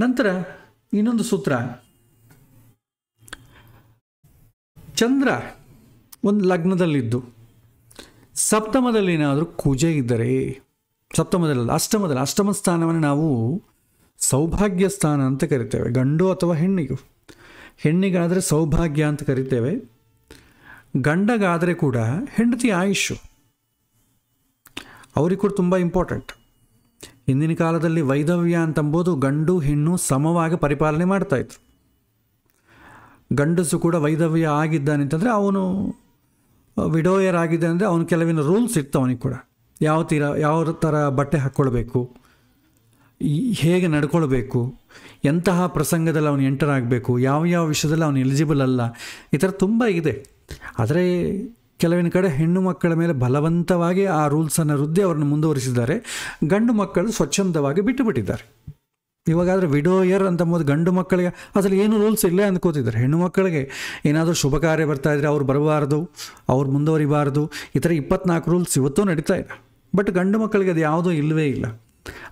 ನಂತರ ಇನ್ನೊಂದು ಸೂತ್ರ, ಚಂದ್ರ ಒಂದು ಲಗ್ನದಲ್ಲಿದ್ದು ಸಪ್ತಮದಲ್ಲಿ ಏನಾದರೂ ಕುಜೆ ಇದ್ದರೆ, ಸಪ್ತಮದಲ್ಲ ಅಷ್ಟಮ ಸ್ಥಾನವನ್ನು ನಾವು ಸೌಭಾಗ್ಯ ಸ್ಥಾನ ಅಂತ ಕರಿತೇವೆ. ಗಂಡು ಅಥವಾ ಹೆಣ್ಣಿಗಾದರೆ ಸೌಭಾಗ್ಯ ಅಂತ ಕರಿತೇವೆ, ಗಂಡಗಾದರೆ ಕೂಡ ಹೆಂಡತಿ ಆಯುಷು ಅವ್ರಿಗೆ ಕೂಡ ತುಂಬ ಇಂಪಾರ್ಟೆಂಟ್. ಹಿಂದಿನ ಕಾಲದಲ್ಲಿ ವೈಧವ್ಯ ಅಂತಂಬೋದು ಗಂಡು ಹೆಣ್ಣು ಸಮವಾಗಿ ಪರಿಪಾಲನೆ ಮಾಡ್ತಾಯಿದ್ರು. ಗಂಡಸು ಕೂಡ ವೈಧವ್ಯ ಆಗಿದ್ದಾನೆ ಅಂತಂದರೆ ಅವನು ವಿಡೋಯರ್ ಆಗಿದ್ದಾನೆ ಅಂದರೆ ಅವನು ಕೆಲವಿನ ರೂಲ್ಸ್ ಇತ್ತು ಅವನಿಗೆ ಕೂಡ. ಯಾವ ಥರ ಬಟ್ಟೆ ಹಾಕ್ಕೊಳ್ಬೇಕು, ಹೇಗೆ ನಡ್ಕೊಳ್ಬೇಕು, ಎಂತಹ ಪ್ರಸಂಗದಲ್ಲಿ ಅವನು ಎಂಟರ್ ಆಗಬೇಕು, ಯಾವ ವಿಷಯದಲ್ಲಿ ಅವನು ಎಲಿಜಿಬಲ್ ಅಲ್ಲ, ಈ ಥರ ತುಂಬ ಇದೆ. ಆದರೆ ಕೆಲವಿನ ಕಡೆ ಹೆಣ್ಣು ಮಕ್ಕಳ ಮೇಲೆ ಬಲವಂತವಾಗಿ ಆ ರೂಲ್ಸನ್ನು ವೃದ್ಧಿ ಅವ್ರನ್ನ ಮುಂದುವರಿಸಿದ್ದಾರೆ. ಗಂಡು ಮಕ್ಕಳು ಸ್ವಚ್ಛಂದವಾಗಿ ಬಿಟ್ಟುಬಿಟ್ಟಿದ್ದಾರೆ. ಇವಾಗಾದರೆ ವಿಡೋಯರ್ ಅಂತಂಬೋದು ಗಂಡು ಮಕ್ಕಳಿಗೆ ಅಸಲು ಏನು ರೂಲ್ಸ್ ಇಲ್ಲೇ ಅಂದ್ಕೋತಿದ್ದಾರೆ. ಹೆಣ್ಣು ಮಕ್ಕಳಿಗೆ ಏನಾದರೂ ಶುಭ ಕಾರ್ಯ ಬರ್ತಾಯಿದ್ರೆ ಅವ್ರು ಬರಬಾರ್ದು, ಅವ್ರು ಮುಂದುವರಿಬಾರ್ದು, ಈ ಥರ 24 ರೂಲ್ಸ್ ಇವತ್ತೂ ನಡೀತಾ ಇದೆ. ಬಟ್ ಗಂಡು ಮಕ್ಕಳಿಗೆ ಅದು ಯಾವುದೂ ಇಲ್ಲವೇ ಇಲ್ಲ.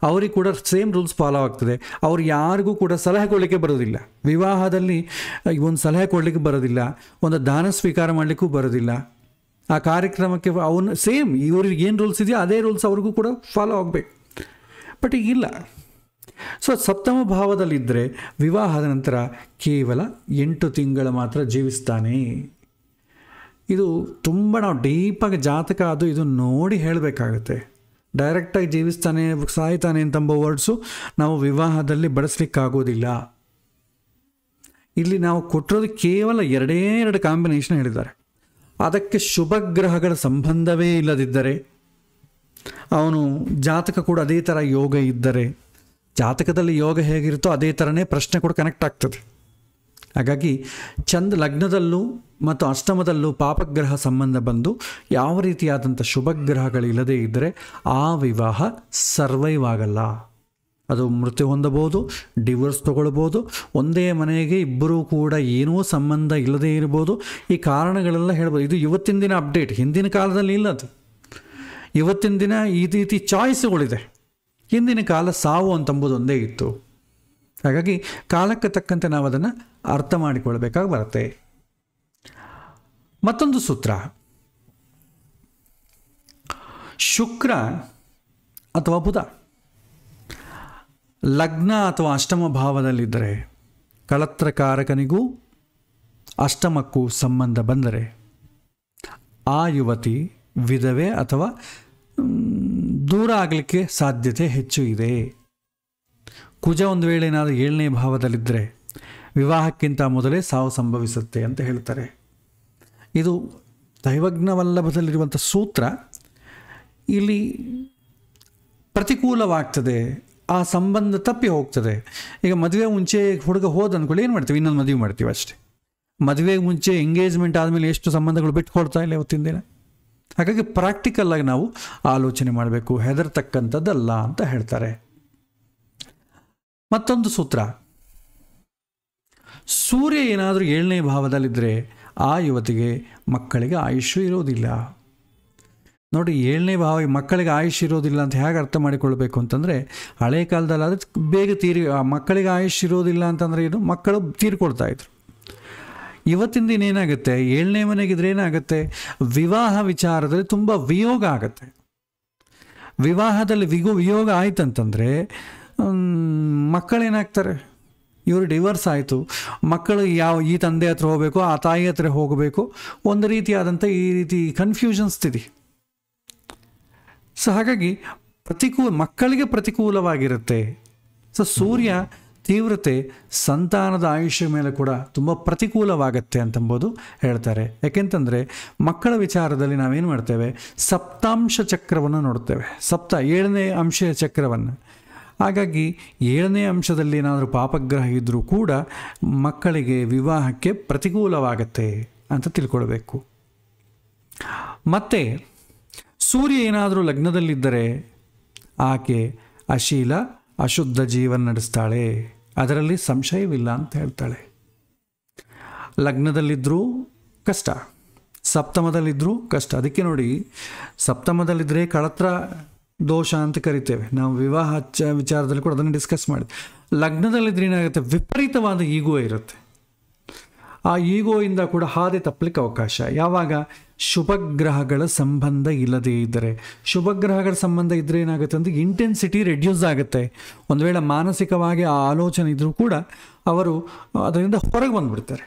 ಅವ್ರಿಗೆ ಕೂಡ ಸೇಮ್ ರೂಲ್ಸ್ ಫಾಲೋ ಆಗ್ತದೆ. ಅವ್ರು ಯಾರಿಗೂ ಕೂಡ ಸಲಹೆ ಕೊಡಲಿಕ್ಕೆ ಬರೋದಿಲ್ಲ. ವಿವಾಹದಲ್ಲಿ ಒಂದು ಸಲಹೆ ಕೊಡಲಿಕ್ಕೆ ಬರೋದಿಲ್ಲ, ಒಂದು ದಾನ ಸ್ವೀಕಾರ ಮಾಡಲಿಕ್ಕೂ ಬರೋದಿಲ್ಲ. ಆ ಕಾರ್ಯಕ್ರಮಕ್ಕೆ ಅವನು ಸೇಮ್ ಇವ್ರಿಗೆ ಏನು ರೂಲ್ಸ್ ಇದೆಯೋ ಅದೇ ರೂಲ್ಸ್ ಅವ್ರಿಗೂ ಕೂಡ ಫಾಲೋ ಆಗಬೇಕು. ಬಟ್ ಈಗಿಲ್ಲ. ಸೊ ಸಪ್ತಮ ಭಾವದಲ್ಲಿದ್ದರೆ ವಿವಾಹದ ನಂತರ ಕೇವಲ 8 ತಿಂಗಳು ಮಾತ್ರ ಜೀವಿಸ್ತಾನೆ. ಇದು ತುಂಬ ನಾವು ಡೀಪಾಗಿ ಜಾತಕ ಅದು ಇದು ನೋಡಿ ಹೇಳಬೇಕಾಗುತ್ತೆ. ಡೈರೆಕ್ಟಾಗಿ ಜೀವಿಸ್ತಾನೆ ಸಾಯ್ತಾನೆ ಅಂತಂಬ ವರ್ಡ್ಸು ನಾವು ವಿವಾಹದಲ್ಲಿ ಬಳಸಲಿಕ್ಕಾಗೋದಿಲ್ಲ. ಇಲ್ಲಿ ನಾವು ಕೊಟ್ಟಿರೋದು ಕೇವಲ 2 ಕಾಂಬಿನೇಷನ್ ಹೇಳಿದ್ದಾರೆ. ಅದಕ್ಕೆ ಶುಭ ಗ್ರಹಗಳ ಸಂಬಂಧವೇ ಇಲ್ಲದಿದ್ದರೆ, ಅವನು ಜಾತಕ ಕೂಡ ಅದೇ ಥರ ಯೋಗ ಇದ್ದರೆ, ಜಾತಕದಲ್ಲಿ ಯೋಗ ಹೇಗಿರುತ್ತೋ ಅದೇ ಥರನೇ ಪ್ರಶ್ನೆ ಕೂಡ ಕನೆಕ್ಟ್ ಆಗ್ತದೆ. ಹಾಗಾಗಿ ಲಗ್ನದಲ್ಲೂ ಮತ್ತು ಅಷ್ಟಮದಲ್ಲೂ ಪಾಪಗ್ರಹ ಸಂಬಂಧ ಬಂದು ಯಾವ ರೀತಿಯಾದಂಥ ಶುಭಗ್ರಹಗಳಿಲ್ಲದೇ ಇದ್ದರೆ ಆ ವಿವಾಹ ಸರ್ವೈವ್ ಆಗಲ್ಲ. ಅದು ಮೃತ್ಯು ಹೊಂದಬಹುದು, ಡಿವೋರ್ಸ್ ತೊಗೊಳ್ಬೋದು, ಒಂದೇ ಮನೆಗೆ ಇಬ್ಬರೂ ಕೂಡ ಏನೂ ಸಂಬಂಧ ಇಲ್ಲದೇ ಇರ್ಬೋದು. ಈ ಕಾರಣಗಳೆಲ್ಲ ಹೇಳ್ಬೋದು. ಇದು ಇವತ್ತಿನ ದಿನ ಅಪ್ಡೇಟ್, ಹಿಂದಿನ ಕಾಲದಲ್ಲಿ ಇಲ್ಲದು. ಇವತ್ತಿನ ದಿನ ಈ ರೀತಿ ಚಾಯ್ಸ್ಗಳಿದೆ. ಹಿಂದಿನ ಕಾಲ ಸಾವು ಅಂತಂಬುದು ಒಂದೇ ಇತ್ತು. ಹಾಗಾಗಿ ಕಾಲಕ್ಕೆ ತಕ್ಕಂತೆ ನಾವು ಅದನ್ನು ಅರ್ಥ ಮಾಡಿಕೊಳ್ಬೇಕಾಗಿ ಬರುತ್ತೆ. ಮತ್ತೊಂದು ಸೂತ್ರ, ಶುಕ್ರ ಅಥವಾ ಬುಧ ಲಗ್ನ ಅಥವಾ ಅಷ್ಟಮ ಭಾವದಲ್ಲಿದ್ದರೆ, ಕಳತ್ರಕಾರಕನಿಗೂ ಅಷ್ಟಮಕ್ಕೂ ಸಂಬಂಧ ಬಂದರೆ ಆ ಯುವತಿ ವಿಧವೆ ಅಥವಾ ದೂರ ಆಗಲಿಕ್ಕೆ ಸಾಧ್ಯತೆ ಹೆಚ್ಚು ಇದೆ. ಕುಜ ಒಂದು ವೇಳೆ ಏನಾದರೂ 7ನೇ ಭಾವದಲ್ಲಿದ್ದರೆ ವಿವಾಹಕ್ಕಿಂತ ಮೊದಲೇ ಸಾವು ಸಂಭವಿಸುತ್ತೆ ಅಂತ ಹೇಳ್ತಾರೆ. ಇದು ದೈವಜ್ಞವಲ್ಲಭದಲ್ಲಿರುವಂಥ ಸೂತ್ರ. ಇಲ್ಲಿ ಪ್ರತಿಕೂಲವಾಗ್ತದೆ, ಆ ಸಂಬಂಧ ತಪ್ಪಿ ಹೋಗ್ತದೆ. ಈಗ ಮದುವೆ ಮುಂಚೆ ಹುಡುಗ ಹೋದ ಅಂದ್ಕೊಳ್ಳಿ, ಏನು ಮಾಡ್ತೀವಿ, ಇನ್ನೊಂದು ಮದುವೆ ಮಾಡ್ತೀವಿ ಅಷ್ಟೇ. ಮದುವೆಗೆ ಮುಂಚೆ ಎಂಗೇಜ್ಮೆಂಟ್ ಆದಮೇಲೆ ಎಷ್ಟು ಸಂಬಂಧಗಳು ಬಿಟ್ಕೊಡ್ತಾ ಇಲ್ಲ ಇವತ್ತಿನ ದಿನ. ಹಾಗಾಗಿ ಪ್ರಾಕ್ಟಿಕಲ್ಲಾಗಿ ನಾವು ಆಲೋಚನೆ ಮಾಡಬೇಕು, ಹೆದರ್ತಕ್ಕಂಥದ್ದಲ್ಲ ಅಂತ ಹೇಳ್ತಾರೆ. ಮತ್ತೊಂದು ಸೂತ್ರ, ಸೂರ್ಯ ಏನಾದರೂ 7ನೇ ಭಾವದಲ್ಲಿದ್ದರೆ ಆ ಯುವತಿಗೆ ಮಕ್ಕಳಿಗೆ ಆಯುಷ್ಯ ಇರೋದಿಲ್ಲ. ನೋಡಿ, 7ನೇ ಭಾವ ಮಕ್ಕಳಿಗೆ ಆಯುಷ್ಯ ಇರೋದಿಲ್ಲ ಅಂತ ಹೇಗೆ ಅರ್ಥ ಮಾಡಿಕೊಳ್ಬೇಕು ಅಂತಂದರೆ, ಹಳೆ ಕಾಲದಲ್ಲಾದರೆ ಬೇಗ ಮಕ್ಕಳಿಗೆ ಆಯುಷ್ಯ ಇರೋದಿಲ್ಲ ಅಂತಂದರೆ ಏನು, ಮಕ್ಕಳು ತೀರ್ಕೊಳ್ತಾ ಇದ್ರು. ಇವತ್ತಿನ ದಿನ ಏನಾಗುತ್ತೆ, 7ನೇ ಮನೆಗಿದ್ರೆ ಏನಾಗುತ್ತೆ, ವಿವಾಹ ವಿಚಾರದಲ್ಲಿ ತುಂಬ ವಿಯೋಗ ಆಗುತ್ತೆ. ವಿವಾಹದಲ್ಲಿ ವಿಯೋಗ ಆಯ್ತಂತಂದರೆ ಮಕ್ಕಳೇನಾಗ್ತಾರೆ, ಇವರು ಡಿವೋರ್ಸ್ ಆಯಿತು, ಮಕ್ಕಳು ಈ ತಂದೆ ಹತ್ರ ಹೋಗಬೇಕು, ಆ ತಾಯಿ ಹತ್ರ ಹೋಗಬೇಕು, ಒಂದು ರೀತಿಯಾದಂಥ ಈ ರೀತಿ ಕನ್ಫ್ಯೂಷನ್ ಸ್ಥಿತಿ. ಸೊ ಹಾಗಾಗಿ ಮಕ್ಕಳಿಗೆ ಪ್ರತಿಕೂಲವಾಗಿರುತ್ತೆ. ಸೊ ಸೂರ್ಯ ತೀವ್ರತೆ ಸಂತಾನದ ಆಯುಷ್ಯ ಮೇಲೆ ಕೂಡ ತುಂಬ ಪ್ರತಿಕೂಲವಾಗತ್ತೆ ಅಂತಂಬೋದು ಹೇಳ್ತಾರೆ. ಯಾಕೆಂತಂದರೆ ಮಕ್ಕಳ ವಿಚಾರದಲ್ಲಿ ನಾವೇನು ಮಾಡ್ತೇವೆ, ಸಪ್ತಾಂಶ ಚಕ್ರವನ್ನು ನೋಡ್ತೇವೆ, 7ನೇ ಅಂಶ ಚಕ್ರವನ್ನು. ಹಾಗಾಗಿ 7ನೇ ಅಂಶದಲ್ಲಿ ಏನಾದರೂ ಪಾಪಗ್ರಹ ಇದ್ದರೂ ಕೂಡ ಮಕ್ಕಳಿಗೆ ವಿವಾಹಕ್ಕೆ ಪ್ರತಿಕೂಲವಾಗತ್ತೆ ಅಂತ ತಿಳ್ಕೊಳ್ಬೇಕು. ಮತ್ತು ಸೂರ್ಯ ಏನಾದರೂ ಲಗ್ನದಲ್ಲಿದ್ದರೆ ಆಕೆ ಅಶೀಲ ಅಶುದ್ಧ ಜೀವನ ನಡೆಸ್ತಾಳೆ, ಅದರಲ್ಲಿ ಸಂಶಯವಿಲ್ಲ ಅಂತ ಹೇಳ್ತಾಳೆ. ಲಗ್ನದಲ್ಲಿದ್ದರೂ ಕಷ್ಟ, ಸಪ್ತಮದಲ್ಲಿದ್ದರೂ ಕಷ್ಟ. ಅದಕ್ಕೆ ನೋಡಿ, ಸಪ್ತಮದಲ್ಲಿದ್ದರೆ ಕಳತ್ರ ದೋಷ ಅಂತ ಕರಿತೇವೆ ನಾವು. ವಿವಾಹ ವಿಚಾರದಲ್ಲಿ ಕೂಡ ಅದನ್ನು ಡಿಸ್ಕಸ್ ಮಾಡಿ. ಲಗ್ನದಲ್ಲಿದ್ದರೆ ಏನಾಗುತ್ತೆ, ವಿಪರೀತವಾದ ಈಗೋ ಇರುತ್ತೆ. ಆ ಈಗೋಯಿಂದ ಕೂಡ ಹಾದಿ ತಪ್ಪಲಿಕ್ಕೆ ಅವಕಾಶ. ಯಾವಾಗ ಶುಭಗ್ರಹಗಳ ಸಂಬಂಧ ಇಲ್ಲದೇ ಇದ್ದರೆ, ಶುಭಗ್ರಹಗಳ ಸಂಬಂಧ ಇದ್ದರೆ ಏನಾಗುತ್ತೆ ಅಂದರೆ ಇಂಟೆನ್ಸಿಟಿ ರೆಡ್ಯೂಸ್ ಆಗುತ್ತೆ. ಒಂದು ವೇಳೆ ಮಾನಸಿಕವಾಗಿ ಆ ಆಲೋಚನೆ ಇದ್ದರೂ ಕೂಡ ಅವರು ಅದರಿಂದ ಹೊರಗೆ ಬಂದುಬಿಡ್ತಾರೆ.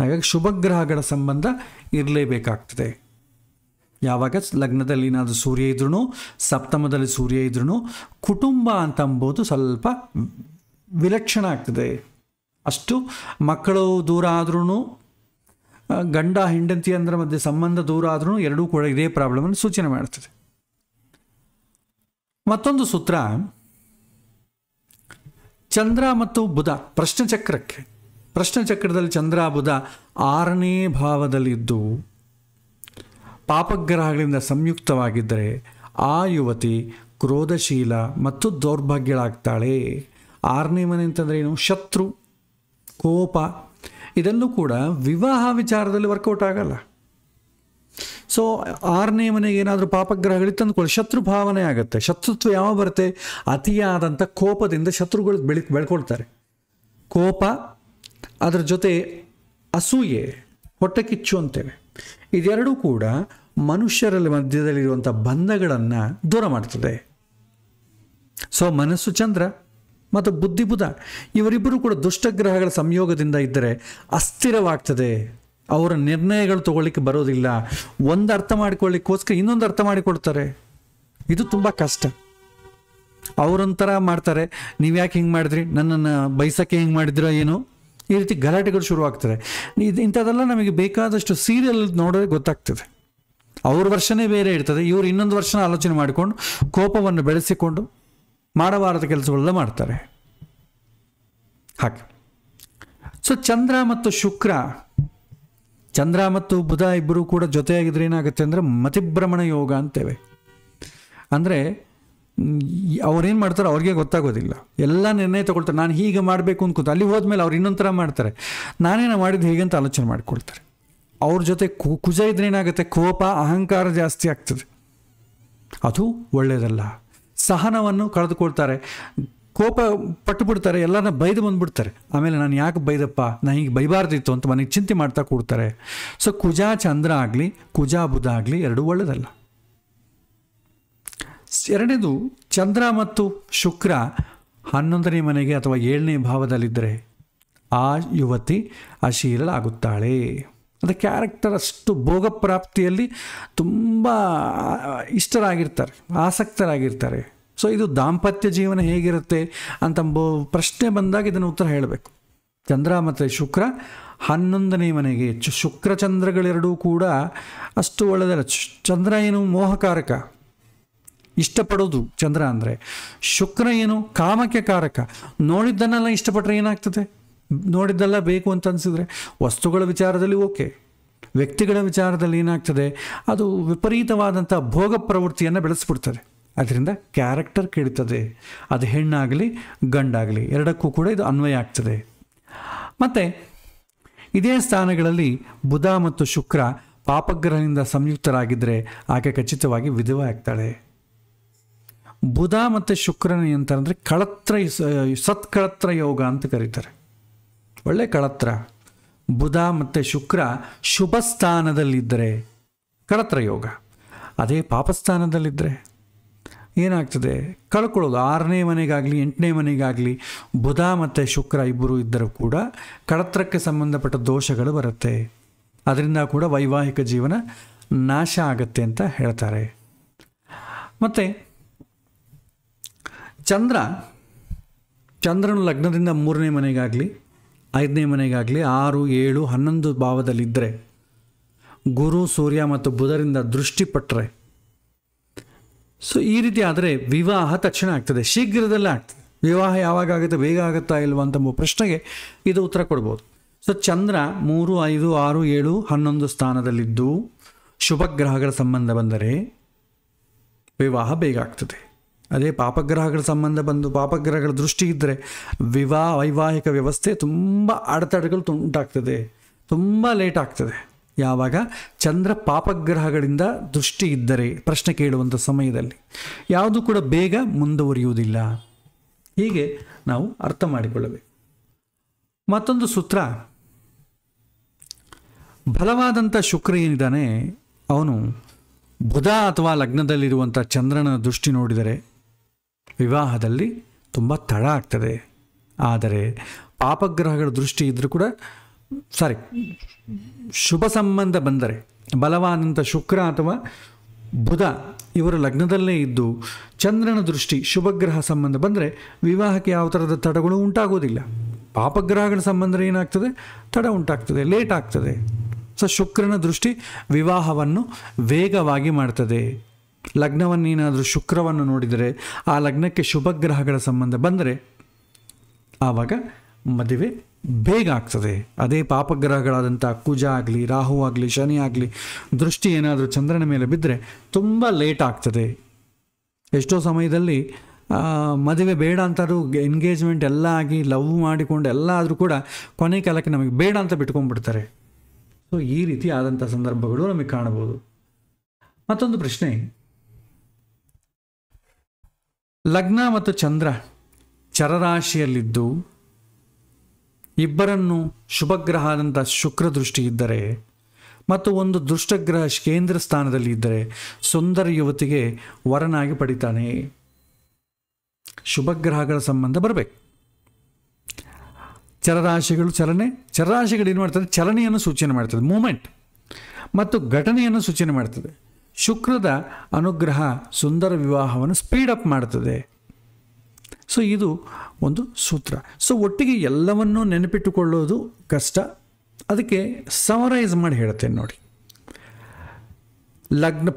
ಹಾಗಾಗಿ ಶುಭಗ್ರಹಗಳ ಸಂಬಂಧ ಇರಲೇಬೇಕಾಗ್ತದೆ. ಯಾವಾಗ ಲಗ್ನದಲ್ಲಿ ಏನಾದರೂ ಸೂರ್ಯ ಇದ್ರೂ, ಸಪ್ತಮದಲ್ಲಿ ಸೂರ್ಯ ಇದ್ರೂ ಕುಟುಂಬ ಅಂತಂಬೋದು ಸ್ವಲ್ಪ ವಿಲಕ್ಷಣ ಆಗ್ತದೆ. ಅಷ್ಟು ಮಕ್ಕಳು ದೂರ ಆದ್ರೂ, ಗಂಡ ಹೆಂಡತಿ ಅಂದ್ರೆ ಮಧ್ಯೆ ಸಂಬಂಧ ದೂರ ಆದ್ರೂ ಎರಡೂ ಕೂಡ ಇದೇ ಪ್ರಾಬ್ಲಮನ್ನು ಸೂಚನೆ ಮಾಡ್ತದೆ. ಮತ್ತೊಂದು ಸೂತ್ರ, ಚಂದ್ರ ಮತ್ತು ಬುಧ ಪ್ರಶ್ನಚಕ್ರದಲ್ಲಿ ಚಂದ್ರ ಬುಧ 6ನೇ ಭಾವದಲ್ಲಿದ್ದು ಪಾಪಗ್ರಹಗಳಿಂದ ಸಂಯುಕ್ತವಾಗಿದ್ದರೆ ಆ ಯುವತಿ ಕ್ರೋಧಶೀಲ ಮತ್ತು ದೌರ್ಭಾಗ್ಯಳಾಗ್ತಾಳೆ. 6ನೇ ಮನೆ ಅಂತಂದರೆ ಏನು, ಶತ್ರು, ಕೋಪ, ಇದೆಲ್ಲೂ ಕೂಡ ವಿವಾಹ ವಿಚಾರದಲ್ಲಿ ವರ್ಕೌಟ್ ಆಗಲ್ಲ. ಸೊ 6ನೇ ಮನೆಗೆ ಏನಾದರೂ ಪಾಪಗ್ರಹಗಳಿತ್ತು ಅಂದ್ಕೊಳ್ಳಿ, ಶತ್ರು ಭಾವನೆ ಆಗುತ್ತೆ. ಶತ್ರುತ್ವ ಯಾವ ಬರುತ್ತೆ, ಅತಿಯಾದಂಥ ಕೋಪದಿಂದ ಶತ್ರುಗಳು ಬೆಳ್ಕೊಳ್ತಾರೆ. ಕೋಪ, ಅದರ ಜೊತೆ ಅಸೂಯೆ, ಹೊಟ್ಟೆ ಕಿಚ್ಚು ಅಂತೇವೆ. ಇದೆರಡೂ ಕೂಡ ಮನುಷ್ಯರಲ್ಲಿ ಮಧ್ಯದಲ್ಲಿರುವಂಥ ಬಂಧಗಳನ್ನು ದೂರ ಮಾಡ್ತದೆ. ಸೊ ಮನಸ್ಸು ಚಂದ್ರ ಮತ್ತು ಬುದ್ಧಿ ಬುಧ, ಇವರಿಬ್ಬರು ಕೂಡ ದುಷ್ಟಗ್ರಹಗಳ ಸಂಯೋಗದಿಂದ ಇದ್ದರೆ ಅಸ್ಥಿರವಾಗ್ತದೆ. ಅವರ ನಿರ್ಣಯಗಳು ತಗೊಳ್ಳಿಕ್ಕೆ ಬರೋದಿಲ್ಲ. ಒಂದು ಅರ್ಥ ಮಾಡಿಕೊಳ್ಳಿಕ್ಕೋಸ್ಕರ ಇನ್ನೊಂದು ಅರ್ಥ ಮಾಡಿಕೊಡ್ತಾರೆ. ಇದು ತುಂಬ ಕಷ್ಟ. ಅವರೊಂಥರ ಮಾಡ್ತಾರೆ, ನೀವು ಯಾಕೆ ಹಿಂಗೆ ಮಾಡಿದ್ರಿ, ನನ್ನನ್ನು ಬೈಸಕ್ಕೆ ಹಿಂಗೆ ಮಾಡಿದಿರೋ ಏನು, ಈ ರೀತಿ ಗಲಾಟೆಗಳು ಶುರುವಾಗ್ತದೆ. ಇಂಥದ್ದೆಲ್ಲ ನಮಗೆ ಬೇಕಾದಷ್ಟು ಸೀರಿಯಲ್ ನೋಡೋದೇ ಗೊತ್ತಾಗ್ತದೆ. ಅವ್ರ ವರ್ಷನೇ ಬೇರೆ ಇರ್ತದೆ, ಇವರು ಇನ್ನೊಂದು ವರ್ಷನ ಆಲೋಚನೆ ಮಾಡಿಕೊಂಡು ಕೋಪವನ್ನು ಬೆಳೆಸಿಕೊಂಡು ಮಾಡಬಾರದ ಕೆಲಸಗಳೆಲ್ಲ ಮಾಡ್ತಾರೆ. ಹಾಗೆ ಸೊ ಚಂದ್ರ ಮತ್ತು ಬುಧ ಇಬ್ಬರು ಕೂಡ ಜೊತೆಯಾಗಿದ್ರೆ ಏನಾಗುತ್ತೆ ಅಂದರೆ ಮತಿಭ್ರಮಣ ಯೋಗ ಅಂತೇವೆ. ಅಂದರೆ ಅವ್ರೇನು ಮಾಡ್ತಾರೆ ಅವ್ರಿಗೆ ಗೊತ್ತಾಗೋದಿಲ್ಲ, ಎಲ್ಲ ನಿರ್ಣಯ ತಗೊಳ್ತಾರೆ. ನಾನು ಹೀಗೆ ಮಾಡಬೇಕು ಅನ್ಕೋತ ಅಲ್ಲಿ ಹೋದ್ಮೇಲೆ ಅವ್ರು ಇನ್ನೊಂದು ಥರ ಮಾಡ್ತಾರೆ, ನಾನೇನೋ ಮಾಡಿದ್ದು ಹೇಗೆ ಅಂತ ಆಲೋಚನೆ ಮಾಡಿಕೊಳ್ತಾರೆ. ಅವ್ರ ಜೊತೆ ಕುಜ ಇದ್ರೆ ಏನಾಗುತ್ತೆ, ಕೋಪ ಅಹಂಕಾರ ಜಾಸ್ತಿ ಆಗ್ತದೆ. ಅದು ಒಳ್ಳೆಯದಲ್ಲ. ಸಹನವನ್ನು ಕಳೆದುಕೊಳ್ತಾರೆ, ಕೋಪ ಪಟ್ಟುಬಿಡ್ತಾರೆ, ಎಲ್ಲರನ್ನ ಬೈದು ಬಂದುಬಿಡ್ತಾರೆ. ಆಮೇಲೆ ನಾನು ಯಾಕೆ ಬೈದಪ್ಪ, ನಾನು ಹೀಗೆ ಬೈಬಾರ್ದಿತ್ತು ಅಂತ ಮನೆಗೆ ಚಿಂತೆ ಮಾಡ್ತಾ ಕೂಡ್ತಾರೆ. ಸೊ ಕುಜ ಚಂದ್ರ ಆಗಲಿ ಕುಜ ಬುಧ ಆಗಲಿ ಎರಡೂ ಒಳ್ಳೆಯದಲ್ಲ. ಎರಡನೇದು, ಚಂದ್ರ ಮತ್ತು ಶುಕ್ರ 11ನೇ ಮನೆಗೆ ಅಥವಾ 7ನೇ ಭಾವದಲ್ಲಿದ್ದರೆ ಆ ಯುವತಿ ಅಶೀಲಳಾಗುತ್ತಾಳೆ. ಅದು ಕ್ಯಾರೆಕ್ಟರ್ ಅಷ್ಟು ಭೋಗಪ್ರಾಪ್ತಿಯಲ್ಲಿ ತುಂಬ ಇಷ್ಟರಾಗಿರ್ತಾರೆ, ಆಸಕ್ತರಾಗಿರ್ತಾರೆ. ಸೊ ಇದು ದಾಂಪತ್ಯ ಜೀವನ ಹೇಗಿರುತ್ತೆ ಅಂತ ಪ್ರಶ್ನೆ ಬಂದಾಗ ಇದನ್ನು ಉತ್ತರ ಹೇಳಬೇಕು. ಚಂದ್ರ ಮತ್ತು ಶುಕ್ರ 11ನೇ ಮನೆಗೆ, ಶುಕ್ರ ಚಂದ್ರಗಳೆರಡೂ ಕೂಡ ಅಷ್ಟು ಒಳ್ಳೆಯದಲ್ಲ. ಚಂದ್ರ ಏನು ಮೋಹಕಾರಕ, ಇಷ್ಟಪಡೋದು ಚಂದ್ರ ಅಂದರೆ. ಶುಕ್ರ ಏನು ಕಾಮಕ್ಕೆ ಕಾರಕ. ನೋಡಿದ್ದನ್ನೆಲ್ಲ ಇಷ್ಟಪಟ್ಟರೆ ಏನಾಗ್ತದೆ, ನೋಡಿದ್ದೆಲ್ಲ ಬೇಕು ಅಂತ ಅನಿಸಿದ್ರೆ ವಸ್ತುಗಳ ವಿಚಾರದಲ್ಲಿ ಓಕೆ, ವ್ಯಕ್ತಿಗಳ ವಿಚಾರದಲ್ಲಿ ಏನಾಗ್ತದೆ, ಅದು ವಿಪರೀತವಾದಂಥ ಭೋಗ ಪ್ರವೃತ್ತಿಯನ್ನು ಬೆಳೆಸ್ಬಿಡ್ತದೆ. ಅದರಿಂದ ಕ್ಯಾರೆಕ್ಟರ್ ಕೆಡ್ತದೆ. ಅದು ಹೆಣ್ಣಾಗಲಿ ಗಂಡಾಗಲಿ ಎರಡಕ್ಕೂ ಕೂಡ ಇದು ಅನ್ವಯ ಆಗ್ತದೆ. ಮತ್ತು ಇದೇ ಸ್ಥಾನಗಳಲ್ಲಿ ಬುಧ ಮತ್ತು ಶುಕ್ರ ಪಾಪಗ್ರಹದಿಂದ ಸಂಯುಕ್ತರಾಗಿದ್ದರೆ ಆಕೆ ಖಚಿತವಾಗಿ ವಿಧವೆ ಆಗ್ತಾಳೆ. ಬುಧ ಮತ್ತು ಶುಕ್ರನ ಅಂತಂದರೆ ಸತ್ಕಳತ್ರ ಯೋಗ ಅಂತ ಕರೀತಾರೆ. ಒಳ್ಳೆ ಕಳತ್ರ. ಬುಧ ಮತ್ತು ಶುಕ್ರ ಶುಭ ಸ್ಥಾನದಲ್ಲಿದ್ದರೆ ಕಳತ್ರ ಯೋಗ. ಅದೇ ಪಾಪಸ್ಥಾನದಲ್ಲಿದ್ದರೆ ಏನಾಗ್ತದೆ, ಕಳ್ಕೊಳ್ಳೋದು. 6ನೇ ಮನೆಗಾಗಲಿ 8ನೇ ಮನೆಗಾಗಲಿ ಬುಧ ಮತ್ತು ಶುಕ್ರ ಇಬ್ಬರು ಇದ್ದರೂ ಕೂಡ ಕಳತ್ರಕ್ಕೆ ಸಂಬಂಧಪಟ್ಟ ದೋಷಗಳು ಬರುತ್ತೆ. ಅದರಿಂದ ಕೂಡ ವೈವಾಹಿಕ ಜೀವನ ನಾಶ ಆಗತ್ತೆ ಅಂತ ಹೇಳ್ತಾರೆ. ಮತ್ತು ಚಂದ್ರನು ಲಗ್ನದಿಂದ 3ನೇ ಮನೆಗಾಗಲಿ 5ನೇ ಮನೆಗಾಗಲಿ 6, 7, 11 ಭಾವದಲ್ಲಿದ್ದರೆ, ಗುರು ಸೂರ್ಯ ಮತ್ತು ಬುಧರಿಂದ ದೃಷ್ಟಿ ಪಟ್ಟರೆ, ಸೊ ಈ ರೀತಿ ಆದರೆ ವಿವಾಹ ತಕ್ಷಣ ಆಗ್ತದೆ, ಶೀಘ್ರದಲ್ಲೇ ಆಗ್ತದೆ. ವಿವಾಹ ಯಾವಾಗ ಆಗುತ್ತೆ, ಬೇಗ ಆಗುತ್ತಾ ಇಲ್ವಾ ಅಂತ ಪ್ರಶ್ನೆಗೆ ಇದು ಉತ್ತರ ಕೊಡ್ಬೋದು. ಸೊ ಚಂದ್ರ 3, 5, 6, 7, 11 ಸ್ಥಾನದಲ್ಲಿದ್ದು ಶುಭ ಗ್ರಹಗಳ ಸಂಬಂಧ ಬಂದರೆ ವಿವಾಹ ಬೇಗ ಆಗ್ತದೆ. ಅದೇ ಪಾಪಗ್ರಹಗಳ ಸಂಬಂಧ ಬಂದು ಪಾಪಗ್ರಹಗಳ ದೃಷ್ಟಿ ಇದ್ದರೆ ವೈವಾಹಿಕ ವ್ಯವಸ್ಥೆ ತುಂಬ ಅಡೆತಡೆಗಳು ಉಂಟಾಗ್ತದೆ, ತುಂಬ ಲೇಟ್ ಆಗ್ತದೆ. ಯಾವಾಗ ಚಂದ್ರ ಪಾಪಗ್ರಹಗಳಿಂದ ದೃಷ್ಟಿ ಇದ್ದರೆ ಪ್ರಶ್ನೆ ಕೇಳುವಂಥ ಸಮಯದಲ್ಲಿ ಯಾವುದು ಕೂಡ ಬೇಗ ಮುಂದುವರಿಯುವುದಿಲ್ಲ. ಹೀಗೆ ನಾವು ಅರ್ಥ ಮಾಡಿಕೊಳ್ಳಬೇಕು. ಮತ್ತೊಂದು ಸೂತ್ರ, ಬಲವಾದಂಥ ಶುಕ್ರ ಏನಿದ್ದಾನೆ ಅವನು ಬುಧ ಅಥವಾ ಲಗ್ನದಲ್ಲಿರುವಂಥ ಚಂದ್ರನ ದೃಷ್ಟಿ ನೋಡಿದರೆ ವಿವಾಹದಲ್ಲಿ ತುಂಬ ತಡ ಆಗ್ತದೆ. ಆದರೆ ಪಾಪಗ್ರಹಗಳ ದೃಷ್ಟಿ ಇದ್ದರೂ ಕೂಡ ಶುಭ ಸಂಬಂಧ ಬಂದರೆ, ಬಲವಾದಂಥ ಶುಕ್ರ ಅಥವಾ ಬುಧ ಇವರು ಲಗ್ನದಲ್ಲೇ ಇದ್ದು ಚಂದ್ರನ ದೃಷ್ಟಿ ಶುಭಗ್ರಹ ಸಂಬಂಧ ಬಂದರೆ ವಿವಾಹಕ್ಕೆ ಯಾವ ಥರದ ತಡಗಳು ಉಂಟಾಗೋದಿಲ್ಲ. ಪಾಪಗ್ರಹಗಳ ಸಂಬಂಧ ಏನಾಗ್ತದೆ, ತಡ ಉಂಟಾಗ್ತದೆ, ಲೇಟ್ ಆಗ್ತದೆ. ಸೊ ಶುಕ್ರನ ದೃಷ್ಟಿ ವಿವಾಹವನ್ನು ವೇಗವಾಗಿ ಮಾಡ್ತದೆ. ಲಗ್ನವನ್ನೇನಾದರೂ ಶುಕ್ರವನ್ನು ನೋಡಿದರೆ ಆ ಲಗ್ನಕ್ಕೆ ಶುಭಗ್ರಹಗಳ ಸಂಬಂಧ ಬಂದರೆ ಆವಾಗ ಮದುವೆ ಬೇಗ ಆಗ್ತದೆ. ಅದೇ ಪಾಪಗ್ರಹಗಳಾದಂಥ ಕುಜ ಆಗಲಿ ರಾಹು ಆಗಲಿ ಶನಿ ಆಗಲಿ ದೃಷ್ಟಿ ಏನಾದರೂ ಚಂದ್ರನ ಮೇಲೆ ಬಿದ್ದರೆ ತುಂಬ ಲೇಟ್ ಆಗ್ತದೆ. ಎಷ್ಟೋ ಸಮಯದಲ್ಲಿ ಮದುವೆ ಬೇಡ ಅಂತಾದರೂ ಎಂಗೇಜ್ಮೆಂಟ್ ಎಲ್ಲ ಆಗಿ ಲವ್ ಮಾಡಿಕೊಂಡು ಎಲ್ಲ ಆದರೂ ಕೂಡ ಕೊನೆ ಕಾಲಕ್ಕೆ ನಮಗೆ ಬೇಡ ಅಂತ ಬಿಟ್ಕೊಂಡ್ಬಿಡ್ತಾರೆ. ಸೊ ಈ ರೀತಿ ಆದಂಥ ಸಂದರ್ಭಗಳು ನಮಗೆ ಕಾಣಬಹುದು. ಮತ್ತೊಂದು ಪ್ರಶ್ನೆ, ಲಗ್ನ ಮತ್ತು ಚಂದ್ರ ಚರರಾಶಿಯಲ್ಲಿದ್ದು ಇಬ್ಬರನ್ನು ಶುಭಗ್ರಹ ಆದಂಥ ಶುಕ್ರ ದೃಷ್ಟಿ ಇದ್ದರೆ ಮತ್ತು ಒಂದು ದುಷ್ಟಗ್ರಹ ಕೇಂದ್ರ ಸ್ಥಾನದಲ್ಲಿ ಇದ್ದರೆ ಸುಂದರ ಯುವತಿಗೆ ವರನಾಗಿ ಪಡಿತಾನೆ. ಶುಭಗ್ರಹಗಳ ಸಂಬಂಧ ಬರಬೇಕು. ಚರರಾಶಿಗಳು ಚರರಾಶಿಗಳು ಏನು ಮಾಡ್ತದೆ, ಚಲನೆಯನ್ನು ಸೂಚನೆ ಮಾಡ್ತದೆ, ಮೂಮೆಂಟ್ ಮತ್ತು ಘಟನೆಯನ್ನು ಸೂಚನೆ ಮಾಡ್ತದೆ. ಶುಕ್ರದ ಅನುಗ್ರಹ ಸುಂದರ ವಿವಾಹವನ್ನು ಸ್ಪೀಡಪ್ ಮಾಡ್ತದೆ. ಸೊ ಇದು ಒಂದು ಸೂತ್ರ. ಸೊ ಒಟ್ಟಿಗೆ ಎಲ್ಲವನ್ನೂ ನೆನಪಿಟ್ಟುಕೊಳ್ಳೋದು ಕಷ್ಟ. ಅದಕ್ಕೆ ಸಮರೈಸ್ ಮಾಡಿ ಹೇಳ್ತೇನೆ ನೋಡಿ.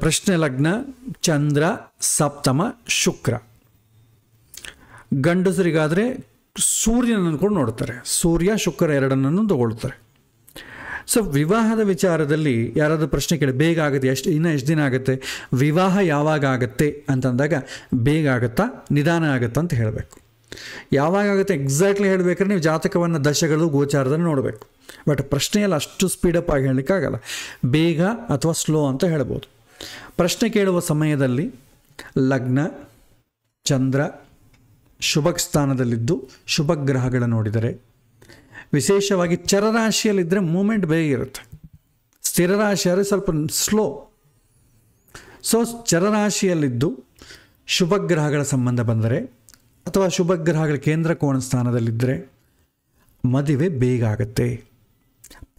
ಪ್ರಶ್ನೆ ಲಗ್ನ, ಚಂದ್ರ, ಸಪ್ತಮ, ಶುಕ್ರ. ಗಂಡಸರಿಗಾದರೆ ಸೂರ್ಯನನ್ನು ಕೂಡ ನೋಡ್ತಾರೆ, ಸೂರ್ಯ ಶುಕ್ರ ಎರಡನ್ನೂ ತಗೊಳ್ತಾರೆ. ಸೊ ವಿವಾಹದ ವಿಚಾರದಲ್ಲಿ ಯಾರಾದರೂ ಪ್ರಶ್ನೆ ಕೇಳಿ, ಬೇಗ ಆಗುತ್ತೆ, ಇನ್ನೂ ಎಷ್ಟು ದಿನ ಆಗುತ್ತೆ, ವಿವಾಹ ಯಾವಾಗ ಆಗುತ್ತೆ ಅಂತಂದಾಗ ಬೇಗ ಆಗುತ್ತಾ ನಿಧಾನ ಆಗುತ್ತಾ ಅಂತ ಹೇಳಬೇಕು. ಯಾವಾಗ ಆಗುತ್ತೆ ಎಕ್ಸಾಕ್ಟ್ಲಿ ಹೇಳಬೇಕಾದ್ರೆ ನೀವು ಜಾತಕವನ್ನು ದಶಗಳು ಗೋಚಾರದಲ್ಲಿ ನೋಡಬೇಕು. ಬಟ್ ಪ್ರಶ್ನೆಯಲ್ಲಿ ಅಷ್ಟು ಸ್ಪೀಡಪ್ ಆಗಿ ಹೇಳಲಿಕ್ಕಾಗಲ್ಲ, ಬೇಗ ಅಥವಾ ಸ್ಲೋ ಅಂತ ಹೇಳ್ಬೋದು. ಪ್ರಶ್ನೆ ಕೇಳುವ ಸಮಯದಲ್ಲಿ ಲಗ್ನ, ಚಂದ್ರ ಶುಭ ಸ್ಥಾನದಲ್ಲಿದ್ದು ಶುಭ ಗ್ರಹಗಳ ನೋಡಿದರೆ, ವಿಶೇಷವಾಗಿ ಚರರಾಶಿಯಲ್ಲಿದ್ದರೆ ಮೂಮೆಂಟ್ ಬೇಗ ಇರುತ್ತೆ, ಸ್ಥಿರ ರಾಶಿಯಾದರೆ ಸ್ವಲ್ಪ ಸ್ಲೋ. ಸೊ ಚರರಾಶಿಯಲ್ಲಿದ್ದು ಶುಭ ಗ್ರಹಗಳ ಸಂಬಂಧ ಬಂದರೆ ಅಥವಾ ಶುಭ ಗ್ರಹಗಳ ಕೇಂದ್ರ ಕೋಣ ಸ್ಥಾನದಲ್ಲಿದ್ದರೆ ಮದುವೆ ಬೇಗ ಆಗುತ್ತೆ.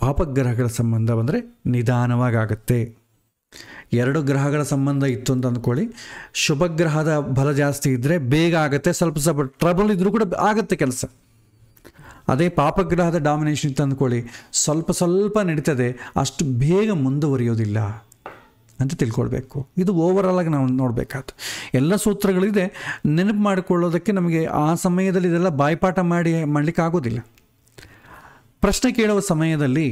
ಪಾಪಗ್ರಹಗಳ ಸಂಬಂಧ ಬಂದರೆ ನಿಧಾನವಾಗಿ ಆಗುತ್ತೆ. ಎರಡು ಗ್ರಹಗಳ ಸಂಬಂಧ ಇತ್ತು ಅಂತ ಅಂದ್ಕೊಳ್ಳಿ, ಶುಭ ಗ್ರಹದ ಬಲ ಜಾಸ್ತಿ ಇದ್ದರೆ ಬೇಗ ಆಗುತ್ತೆ, ಸ್ವಲ್ಪ ಟ್ರಬಲ್ ಇದ್ದರೂ ಕೂಡ ಆಗುತ್ತೆ ಕೆಲಸ. ಅದೇ ಪಾಪಗ್ರಹದ ಡಾಮಿನೇಷನ್ ಇತ್ತು ಅಂದ್ಕೊಳ್ಳಿ, ಸ್ವಲ್ಪ ನಡೀತದೆ, ಅಷ್ಟು ಬೇಗ ಮುಂದುವರಿಯೋದಿಲ್ಲ ಅಂತ ತಿಳ್ಕೊಳ್ಬೇಕು. ಇದು ಓವರಾಲ್ ಆಗಿ ನಾವು ನೋಡಬೇಕಾದ ಎಲ್ಲ ಸೂತ್ರಗಳಿದೆ. ನೆನಪು ಮಾಡಿಕೊಳ್ಳೋದಕ್ಕೆ ನಮಗೆ ಆ ಸಮಯದಲ್ಲಿ ಇದೆಲ್ಲ ಬಾಯ್ಪಾಠ ಮಾಡಲಿಕ್ಕೆ ಆಗೋದಿಲ್ಲ. ಪ್ರಶ್ನೆ ಕೇಳುವ ಸಮಯದಲ್ಲಿ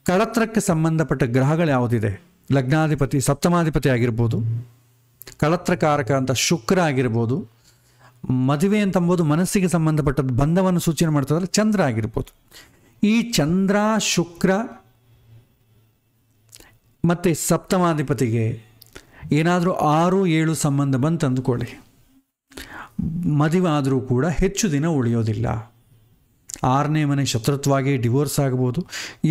ಕಳತ್ರಕ್ಕೆ ಸಂಬಂಧಪಟ್ಟ ಗ್ರಹಗಳು ಯಾವುದಿದೆ, ಲಗ್ನಾಧಿಪತಿ ಸಪ್ತಮಾಧಿಪತಿ ಆಗಿರ್ಬೋದು, ಕಳತ್ರಕಾರಕ ಅಂತ ಶುಕ್ರ ಆಗಿರ್ಬೋದು, ಮದುವೆ ಅಂತಂಬೋದು ಮನಸ್ಸಿಗೆ ಸಂಬಂಧಪಟ್ಟದ್ದು ಬಂಧವನ್ನು ಸೂಚನೆ ಮಾಡ್ತದ್ರೆ ಚಂದ್ರ ಆಗಿರ್ಬೋದು. ಈ ಚಂದ್ರ, ಶುಕ್ರ ಮತ್ತು ಸಪ್ತಮಾಧಿಪತಿಗೆ ಏನಾದರೂ 6-7 ಸಂಬಂಧ ಬಂತು ಅಂದುಕೊಳ್ಳಿ, ಮದುವೆ ಆದರೂ ಕೂಡ ಹೆಚ್ಚು ದಿನ ಉಳಿಯೋದಿಲ್ಲ. 6ನೇ ಮನೆ ಶತ್ರುತ್ವವಾಗಿ ಡಿವೋರ್ಸ್ ಆಗ್ಬೋದು,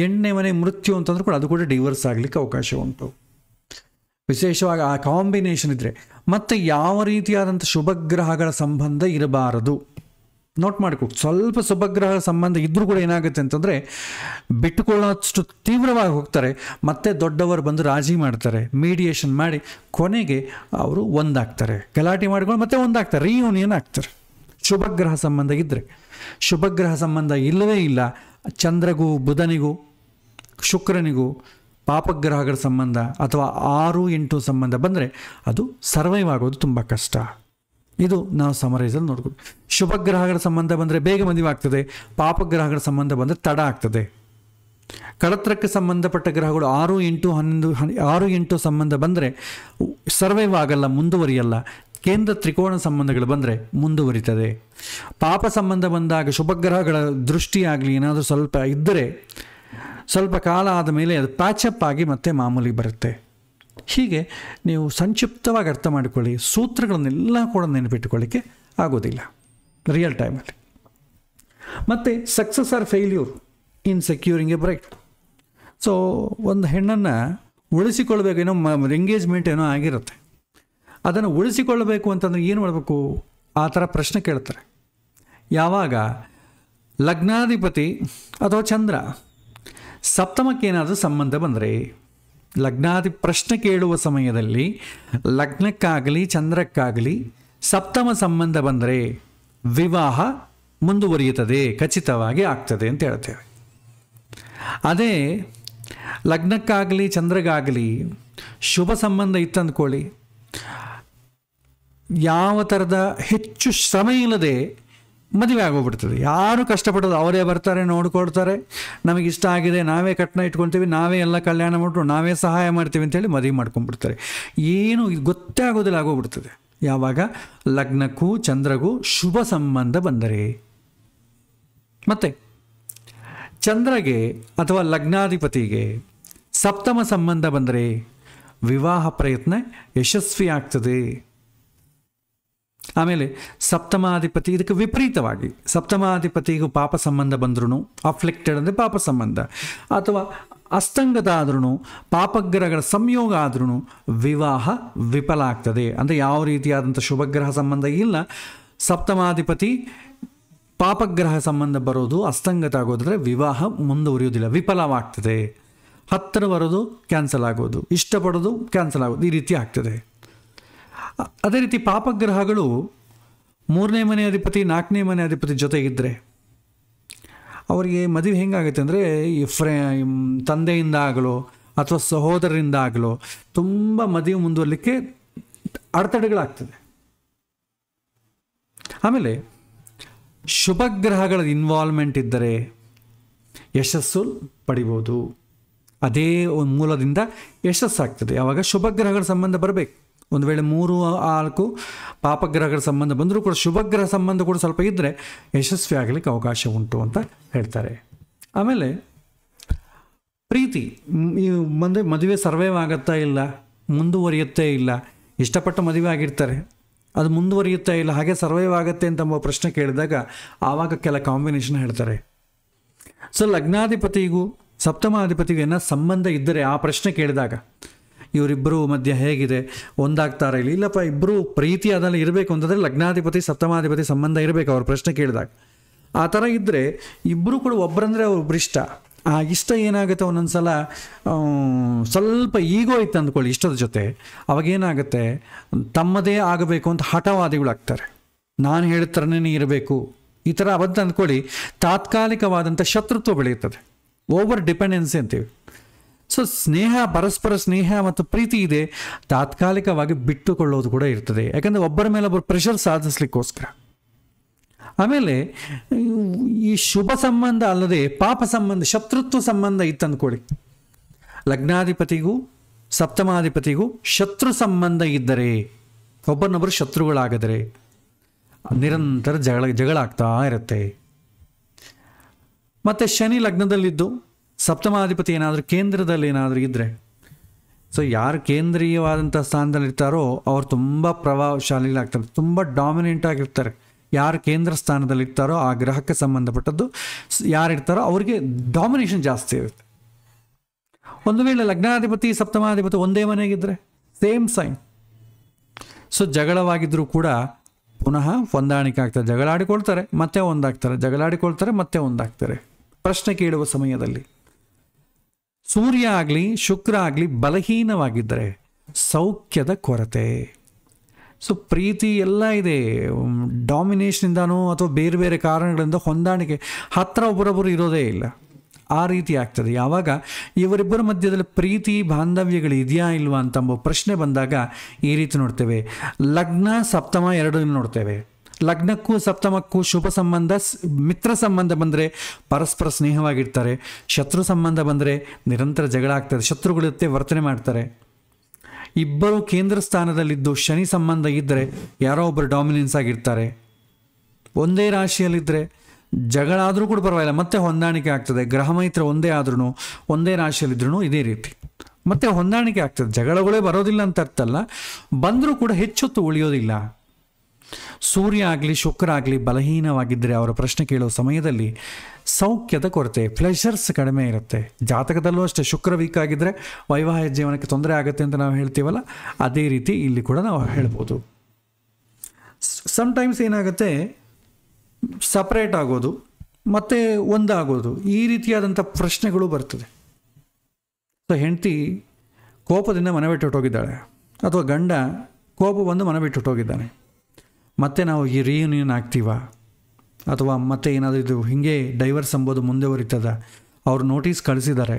8ನೇ ಮನೆ ಮೃತ್ಯು ಅಂತಂದ್ರೂ ಕೂಡ ಅದು ಕೂಡ ಡಿವೋರ್ಸ್ ಆಗಲಿಕ್ಕೆ ಅವಕಾಶ ಉಂಟು. ವಿಶೇಷವಾಗಿ ಆ ಕಾಂಬಿನೇಷನ್ ಇದ್ದರೆ. ಮತ್ತು ಯಾವ ರೀತಿಯಾದಂಥ ಶುಭಗ್ರಹಗಳ ಸಂಬಂಧ ಇರಬಾರದು, ನೋಟ್ ಮಾಡಿಕೊ. ಸ್ವಲ್ಪ ಶುಭಗ್ರಹಗಳ ಸಂಬಂಧ ಇದ್ದರೂ ಕೂಡ ಏನಾಗುತ್ತೆ ಅಂತಂದರೆ ಬಿಟ್ಟುಕೊಳ್ಳೋಷ್ಟು ತೀವ್ರವಾಗಿ ಹೋಗ್ತಾರೆ, ಮತ್ತೆ ದೊಡ್ಡವರು ಬಂದು ರಾಜಿ ಮಾಡ್ತಾರೆ, ಮೀಡಿಯೇಷನ್ ಮಾಡಿ ಕೊನೆಗೆ ಅವರು ಒಂದಾಗ್ತಾರೆ, ಗಲಾಟೆ ಮಾಡಿಕೊಂಡು ಮತ್ತೆ ಒಂದಾಗ್ತಾರೆ, ರೀಯೂನಿಯನ್ ಆಗ್ತಾರೆ. ಶುಭಗ್ರಹ ಸಂಬಂಧ ಇದ್ದರೆ. ಶುಭಗ್ರಹ ಸಂಬಂಧ ಇಲ್ಲವೇ ಇಲ್ಲ, ಚಂದ್ರಗೂ ಬುಧನಿಗೂ ಶುಕ್ರನಿಗೂ ಪಾಪಗ್ರಹಗಳ ಸಂಬಂಧ ಅಥವಾ 6-8 ಸಂಬಂಧ ಬಂದರೆ ಅದು ಸರ್ವೈವ್ ಆಗೋದು ತುಂಬ ಕಷ್ಟ. ಇದು ನಾವು ಸಮರೈಸಲ್ಲಿ ನೋಡ್ಬೋದು. ಶುಭಗ್ರಹಗಳ ಸಂಬಂಧ ಬಂದರೆ ಬೇಗ ಮದುವೆ ಆಗ್ತದೆ, ಪಾಪಗ್ರಹಗಳ ಸಂಬಂಧ ಬಂದರೆ ತಡ ಆಗ್ತದೆ. ಕಳತ್ರಕ್ಕೆ ಸಂಬಂಧಪಟ್ಟ ಗ್ರಹಗಳು 6-8 ಸಂಬಂಧ ಬಂದರೆ ಸರ್ವೈವ್ ಆಗಲ್ಲ, ಮುಂದುವರಿಯಲ್ಲ. ಕೇಂದ್ರ ತ್ರಿಕೋಣ ಸಂಬಂಧಗಳು ಬಂದರೆ ಮುಂದುವರಿತದೆ. ಪಾಪ ಸಂಬಂಧ ಬಂದಾಗ ಶುಭಗ್ರಹಗಳ ದೃಷ್ಟಿಯಾಗಲಿ ಏನಾದರೂ ಸ್ವಲ್ಪ ಇದ್ದರೆ ಸ್ವಲ್ಪ ಕಾಲ ಆದ ಮೇಲೆ ಅದು ಪ್ಯಾಚಪ್ ಆಗಿ ಮತ್ತೆ ಮಾಮೂಲಿ ಬರುತ್ತೆ. ಹೀಗೆ ನೀವು ಸಂಕ್ಷಿಪ್ತವಾಗಿ ಅರ್ಥ ಮಾಡಿಕೊಳ್ಳಿ. ಸೂತ್ರಗಳನ್ನೆಲ್ಲ ಕೂಡ ನೆನಪಿಟ್ಟುಕೊಳ್ಳಿಕ್ಕೆ ಆಗೋದಿಲ್ಲ ರಿಯಲ್ ಟೈಮಲ್ಲಿ. ಮತ್ತು success or failure in securing a bride. So ಒಂದು ಹೆಣ್ಣನ್ನು ಉಳಿಸಿಕೊಳ್ಬೇಕು, ಏನೋ ಎಂಗೇಜ್ಮೆಂಟ್ ಏನೋ ಆಗಿರುತ್ತೆ, ಅದನ್ನು ಉಳಿಸಿಕೊಳ್ಳಬೇಕು ಅಂತಂದರೆ ಏನು ಮಾಡಬೇಕು, ಆ ಥರ ಪ್ರಶ್ನೆ ಕೇಳ್ತಾರೆ. ಯಾವಾಗ ಲಗ್ನಾಧಿಪತಿ ಅಥವಾ ಚಂದ್ರ ಸಪ್ತಮಕ್ಕೇನಾದರೂ ಸಂಬಂಧ ಬಂದರೆ, ಪ್ರಶ್ನೆ ಕೇಳುವ ಸಮಯದಲ್ಲಿ ಲಗ್ನಕ್ಕಾಗಲಿ ಚಂದ್ರಕ್ಕಾಗಲಿ ಸಪ್ತಮ ಸಂಬಂಧ ಬಂದರೆ ವಿವಾಹ ಮುಂದುವರಿಯುತ್ತದೆ, ಖಚಿತವಾಗಿ ಆಗ್ತದೆ ಅಂತ ಹೇಳ್ತೇವೆ. ಅದೇ ಲಗ್ನಕ್ಕಾಗಲಿ ಚಂದ್ರಗಾಗಲಿ ಶುಭ ಸಂಬಂಧ ಇತ್ತಂದ್ಕೊಳ್ಳಿ, ಯಾವ ಥರದ ಹೆಚ್ಚು ಶ್ರಮ ಇಲ್ಲದೆ ಮದುವೆ ಆಗೋಗ್ಬಿಡ್ತದೆ. ಯಾರು ಕಷ್ಟಪಡೋದು, ಅವರೇ ಬರ್ತಾರೆ, ನೋಡ್ಕೊಳ್ತಾರೆ, ನಮಗಿಷ್ಟ ಆಗಿದೆ, ನಾವೇ ಕಟ್ನ ಇಟ್ಕೊಳ್ತೀವಿ, ನಾವೇ ಎಲ್ಲ ಕಲ್ಯಾಣ ಮಾಡ್ಕೊಂಡು ನಾವೇ ಸಹಾಯ ಮಾಡ್ತೀವಿ ಅಂತೇಳಿ ಮದುವೆ ಮಾಡ್ಕೊಂಡ್ಬಿಡ್ತಾರೆ. ಏನು ಗೊತ್ತೇ ಆಗೋದಿಲ್ಲ, ಆಗೋಗ್ಬಿಡ್ತದೆ. ಯಾವಾಗ ಲಗ್ನಕ್ಕೂ ಚಂದ್ರಗೂ ಶುಭ ಸಂಬಂಧ ಬಂದರೆ. ಮತ್ತು ಚಂದ್ರಗೆ ಅಥವಾ ಲಗ್ನಾಧಿಪತಿಗೆ ಸಪ್ತಮ ಸಂಬಂಧ ಬಂದರೆ ವಿವಾಹ ಪ್ರಯತ್ನ ಯಶಸ್ವಿ ಆಗ್ತದೆ. ಆಮೇಲೆ ಸಪ್ತಮಾಧಿಪತಿ ಇದಕ್ಕೆ ವಿಪರೀತವಾಗಿ, ಸಪ್ತಮಾಧಿಪತಿಗೂ ಪಾಪ ಸಂಬಂಧ ಬಂದ್ರೂ, ಅಫ್ಲಿಕ್ಟೆಡ್ ಅಂದರೆ ಪಾಪ ಸಂಬಂಧ, ಅಥವಾ ಅಸ್ತಂಗತ ಆದ್ರೂ, ಪಾಪಗ್ರಹಗಳ ಸಂಯೋಗ ಆದ್ರೂ ವಿವಾಹ ವಿಫಲ ಆಗ್ತದೆ. ಅಂದರೆ ಯಾವ ರೀತಿಯಾದಂಥ ಶುಭಗ್ರಹ ಸಂಬಂಧ ಇಲ್ಲ, ಸಪ್ತಮಾಧಿಪತಿ ಪಾಪಗ್ರಹ ಸಂಬಂಧ ಬರೋದು ಅಸ್ತಂಗತ ಆಗೋದಾದರೆ ವಿವಾಹ ಮುಂದುವರಿಯೋದಿಲ್ಲ, ವಿಫಲವಾಗ್ತದೆ. ಹತ್ತಿರ ಬರೋದು ಕ್ಯಾನ್ಸಲ್ ಆಗೋದು, ಇಷ್ಟಪಡೋದು ಕ್ಯಾನ್ಸಲ್ ಆಗೋದು, ಈ ರೀತಿ ಆಗ್ತದೆ. ಅದೇ ರೀತಿ ಪಾಪಗ್ರಹಗಳು 3ನೇ ಮನೆ ಅಧಿಪತಿ 4ನೇ ಮನೆ ಅಧಿಪತಿ ಜೊತೆಗಿದ್ದರೆ ಅವರಿಗೆ ಮದುವೆ ಹೆಂಗಾಗುತ್ತೆ ಅಂದರೆ ತಂದೆಯಿಂದ ಆಗಲೋ ಅಥವಾ ಸಹೋದರರಿಂದ ಆಗಲೋ ತುಂಬ ಮದುವೆ ಮುಂದುವರಲಿಕ್ಕೆ ಅಡೆತಡೆಗಳಾಗ್ತದೆ. ಆಮೇಲೆ ಶುಭಗ್ರಹಗಳ ಇನ್ವಾಲ್ವ್ಮೆಂಟ್ ಇದ್ದರೆ ಯಶಸ್ಸು ಪಡಿಬೋದು. ಅದೇ ಒಂದು ಮೂಲದಿಂದ ಯಶಸ್ಸಾಗ್ತದೆ. ಯಾವಾಗ ಶುಭಗ್ರಹಗಳ ಸಂಬಂಧ ಬರಬೇಕು. ಒಂದು ವೇಳೆ 3-4 ಪಾಪಗ್ರಹಗಳ ಸಂಬಂಧ ಬಂದರೂ ಕೂಡ ಶುಭಗ್ರಹ ಸಂಬಂಧ ಕೂಡ ಸ್ವಲ್ಪ ಇದ್ದರೆ ಯಶಸ್ವಿ ಆಗಲಿಕ್ಕೆ ಅವಕಾಶ ಉಂಟು ಅಂತ ಹೇಳ್ತಾರೆ. ಆಮೇಲೆ ಪ್ರೀತಿ ಮದುವೆ ಸರ್ವೈವ್ ಆಗುತ್ತಾ ಇಲ್ಲ, ಮುಂದುವರಿಯುತ್ತೇ ಇಲ್ಲ. ಇಷ್ಟಪಟ್ಟು ಮದುವೆ ಆಗಿರ್ತಾರೆ, ಅದು ಮುಂದುವರಿಯುತ್ತಾ ಇಲ್ಲ, ಹಾಗೆ ಸರ್ವೈವ್ ಆಗುತ್ತೆ ಅಂತ ಪ್ರಶ್ನೆ ಕೇಳಿದಾಗ ಆವಾಗ ಕೆಲ ಕಾಂಬಿನೇಷನ್ ಹೇಳ್ತಾರೆ. ಸೊ ಲಗ್ನಾಧಿಪತಿಗೂ ಸಪ್ತಮಾಧಿಪತಿಗೂ ಏನೋ ಸಂಬಂಧ ಇದ್ದರೆ ಆ ಪ್ರಶ್ನೆ ಕೇಳಿದಾಗ ಇವರಿಬ್ಬರು ಮಧ್ಯೆ ಹೇಗಿದೆ, ಒಂದಾಗ್ತಾರೆ ಇಲ್ಲ, ಇಲ್ಲಪ್ಪ ಇಬ್ಬರು ಪ್ರೀತಿ ಅದೆಲ್ಲ ಇರಬೇಕು ಅಂತಂದರೆ ಲಗ್ನಾಧಿಪತಿ ಸಪ್ತಮಾಧಿಪತಿ ಸಂಬಂಧ ಇರಬೇಕು ಅವ್ರ ಪ್ರಶ್ನೆ ಕೇಳಿದಾಗ. ಆ ಥರ ಇದ್ದರೆ ಇಬ್ಬರು ಕೂಡ ಒಬ್ಬರಂದರೆ ಒಬ್ಬರು ಇಷ್ಟ. ಆ ಇಷ್ಟ ಏನಾಗುತ್ತೆ ಒಂದೊಂದು ಸಲ ಸ್ವಲ್ಪ ಈಗೋ ಇತ್ತು ಅಂದ್ಕೊಳ್ಳಿ ಇಷ್ಟದ ಜೊತೆ, ಅವಾಗೇನಾಗುತ್ತೆ ತಮ್ಮದೇ ಆಗಬೇಕು ಅಂತ ಹಠವಾದಿಗಳಾಗ್ತಾರೆ. ನಾನು ಹೇಳಿದ ಥರನೇ ಇರಬೇಕು ಈ ಥರ ಅಬದ್ಧ ಅಂದ್ಕೊಳ್ಳಿ, ತಾತ್ಕಾಲಿಕವಾದಂಥ ಶತ್ರುತ್ವ ಬೆಳೆಯುತ್ತದೆ, ಓವರ್ ಡಿಪೆಂಡೆನ್ಸಿ ಅಂತೀವಿ. ಸೊ ಸ್ನೇಹ, ಪರಸ್ಪರ ಸ್ನೇಹ ಮತ್ತು ಪ್ರೀತಿ ಇದೆ, ತಾತ್ಕಾಲಿಕವಾಗಿ ಬಿಟ್ಟುಕೊಳ್ಳೋದು ಕೂಡ ಇರ್ತದೆ. ಯಾಕಂದರೆ ಒಬ್ಬರ ಮೇಲೆ ಒಬ್ಬರು ಪ್ರೆಷರ್ ಸಾಧಿಸ್ಲಿಕ್ಕೋಸ್ಕರ. ಆಮೇಲೆ ಈ ಶುಭ ಸಂಬಂಧ ಅಲ್ಲದೆ ಪಾಪ ಸಂಬಂಧ, ಶತ್ರುತ್ವ ಸಂಬಂಧ ಇತ್ತು ಅಂದ್ಕೊಳ್ಳಿ, ಲಗ್ನಾಧಿಪತಿಗೂ ಸಪ್ತಮಾಧಿಪತಿಗೂ ಶತ್ರು ಸಂಬಂಧ ಇದ್ದರೆ, ಒಬ್ಬರನ್ನೊಬ್ಬರು ಶತ್ರುಗಳಾಗಿದರೆ ನಿರಂತರ ಜಗಳ ಆಗ್ತಾ ಇರುತ್ತೆ. ಮತ್ತು ಶನಿ ಲಗ್ನದಲ್ಲಿದ್ದು ಸಪ್ತಮಾಧಿಪತಿ ಏನಾದರೂ ಕೇಂದ್ರದಲ್ಲಿ ಏನಾದರೂ ಇದ್ದರೆ, ಸೊ ಯಾರು ಕೇಂದ್ರೀಯವಾದಂಥ ಸ್ಥಾನದಲ್ಲಿರ್ತಾರೋ ಅವ್ರು ತುಂಬ ಪ್ರಭಾವಶಾಲಿಗಳಾಗ್ತಾರೆ, ತುಂಬ ಡಾಮಿನೆಂಟ್ ಆಗಿರ್ತಾರೆ. ಯಾರು ಕೇಂದ್ರ ಸ್ಥಾನದಲ್ಲಿರ್ತಾರೋ ಆ ಗ್ರಹಕ್ಕೆ ಸಂಬಂಧಪಟ್ಟದ್ದು ಯಾರಿರ್ತಾರೋ ಅವರಿಗೆ ಡಾಮಿನೇಷನ್ ಜಾಸ್ತಿ ಇರುತ್ತೆ. ಒಂದು ವೇಳೆ ಲಗ್ನಾಧಿಪತಿ ಸಪ್ತಮಾಧಿಪತಿ ಒಂದೇ ಮನೆಗಿದ್ದರೆ ಸೇಮ್ ಸೈನ್. ಸೊ ಜಗಳವಾಗಿದ್ದರೂ ಕೂಡ ಪುನಃ ಹೊಂದಾಣಿಕೆ ಆಗ್ತಾರೆ, ಜಗಳಾಡಿಕೊಳ್ತಾರೆ ಮತ್ತೆ ಒಂದಾಗ್ತಾರೆ, ಜಗಳಾಡಿಕೊಳ್ತಾರೆ ಮತ್ತೆ ಒಂದಾಗ್ತಾರೆ. ಪ್ರಶ್ನೆ ಕೇಳುವ ಸಮಯದಲ್ಲಿ ಸೂರ್ಯ ಆಗಲಿ ಶುಕ್ರ ಆಗಲಿ ಬಲಹೀನವಾಗಿದ್ದರೆ ಸೌಖ್ಯದ ಕೊರತೆ. ಸೊ ಪ್ರೀತಿ ಎಲ್ಲ ಇದೆ, ಡಾಮಿನೇಷನಿಂದಾನೋ ಅಥವಾ ಬೇರೆ ಬೇರೆ ಕಾರಣಗಳಿಂದ ಹೊಂದಾಣಿಕೆ ಹತ್ತಿರ ಒಬ್ಬರೊಬ್ಬರು ಇರೋದೇ ಇಲ್ಲ, ಆ ರೀತಿ ಆಗ್ತದೆ. ಯಾವಾಗ ಇವರಿಬ್ಬರ ಮಧ್ಯದಲ್ಲಿ ಪ್ರೀತಿ ಬಾಂಧವ್ಯಗಳು ಇದೆಯಾ ಇಲ್ವಾ ಅಂತ ಪ್ರಶ್ನೆ ಬಂದಾಗ ಈ ರೀತಿ ನೋಡ್ತೇವೆ. ಲಗ್ನ ಸಪ್ತಮ ಎರಡನ್ನು ನೋಡ್ತೇವೆ. ಲಗ್ನಕ್ಕೂ ಸಪ್ತಮಕ್ಕೂ ಶುಭ ಸಂಬಂಧ, ಮಿತ್ರ ಸಂಬಂಧ ಬಂದರೆ ಪರಸ್ಪರ ಸ್ನೇಹವಾಗಿರ್ತಾರೆ. ಶತ್ರು ಸಂಬಂಧ ಬಂದರೆ ನಿರಂತರ ಜಗಳ ಆಗ್ತದೆ, ಶತ್ರುಗಳತ್ತೆ ವರ್ತನೆ ಮಾಡ್ತಾರೆ. ಇಬ್ಬರು ಕೇಂದ್ರ ಸ್ಥಾನದಲ್ಲಿದ್ದು ಶನಿ ಸಂಬಂಧ ಇದ್ದರೆ ಯಾರೋ ಒಬ್ಬರು ಡಾಮಿನೆನ್ಸ್ ಆಗಿರ್ತಾರೆ. ಒಂದೇ ರಾಶಿಯಲ್ಲಿದ್ದರೆ ಜಗಳ ಆದರೂ ಕೂಡ ಪರವಾಗಿಲ್ಲ, ಮತ್ತೆ ಹೊಂದಾಣಿಕೆ ಆಗ್ತದೆ. ಗ್ರಹ ಮೈತ್ರ ಒಂದೇ ಆದ್ರೂ ಒಂದೇ ರಾಶಿಯಲ್ಲಿದ್ರೂ ಇದೇ ರೀತಿ ಮತ್ತೆ ಹೊಂದಾಣಿಕೆ ಆಗ್ತದೆ. ಜಗಳಗಳೇ ಬರೋದಿಲ್ಲ ಅಂತ ಅರ್ಥ ಅಲ್ಲ, ಬಂದರೂ ಕೂಡ ಹೆಚ್ಚೊತ್ತು ಉಳಿಯೋದಿಲ್ಲ. ಸೂರ್ಯ ಆಗಲಿ ಶುಕ್ರ ಆಗಲಿ ಬಲಹೀನವಾಗಿದ್ದರೆ ಅವರ ಪ್ರಶ್ನೆ ಕೇಳುವ ಸಮಯದಲ್ಲಿ ಸೌಖ್ಯದ ಕೊರತೆ, ಪ್ಲೆಷರ್ಸ್ ಕಡಿಮೆ ಇರುತ್ತೆ. ಜಾತಕದಲ್ಲೂ ಅಷ್ಟೇ ಶುಕ್ರ ವೀಕ್ ಆಗಿದ್ದರೆ ವೈವಾಹಿಕ ಜೀವನಕ್ಕೆ ತೊಂದರೆ ಆಗುತ್ತೆ ಅಂತ ನಾವು ಹೇಳ್ತೀವಲ್ಲ, ಅದೇ ರೀತಿ ಇಲ್ಲಿ ಕೂಡ ನಾವು ಹೇಳ್ಬೋದು. ಸಮ್ಟೈಮ್ಸ್ ಏನಾಗುತ್ತೆ ಸಪ್ರೇಟ್ ಆಗೋದು ಮತ್ತು ಒಂದಾಗೋದು, ಈ ರೀತಿಯಾದಂಥ ಪ್ರಶ್ನೆಗಳು ಬರ್ತದೆ. ಸೊ ಹೆಂಡತಿ ಕೋಪದಿಂದ ಮನೆ ಬಿಟ್ಟು ಹೊಟ್ಟೋಗಿದ್ದಾಳೆ ಅಥವಾ ಗಂಡ ಕೋಪ ಬಂದು ಮನೆ ಬಿಟ್ಟು ಹೊಟ್ಟೋಗಿದ್ದಾನೆ, ಮತ್ತೆ ನಾವು ಈ ರಿಯೂನಿಯನ್ ಆಗ್ತೀವ ಅಥವಾ ಮತ್ತೆ ಏನಾದರೂ ಇದು ಹೀಗೆ ಡೈವರ್ಸ್ ಎಂಬುದು ಮುಂದೆ ಬರೀತದ, ಅವರು ನೋಟಿಸ್ ಕಳಿಸಿದ್ದಾರೆ,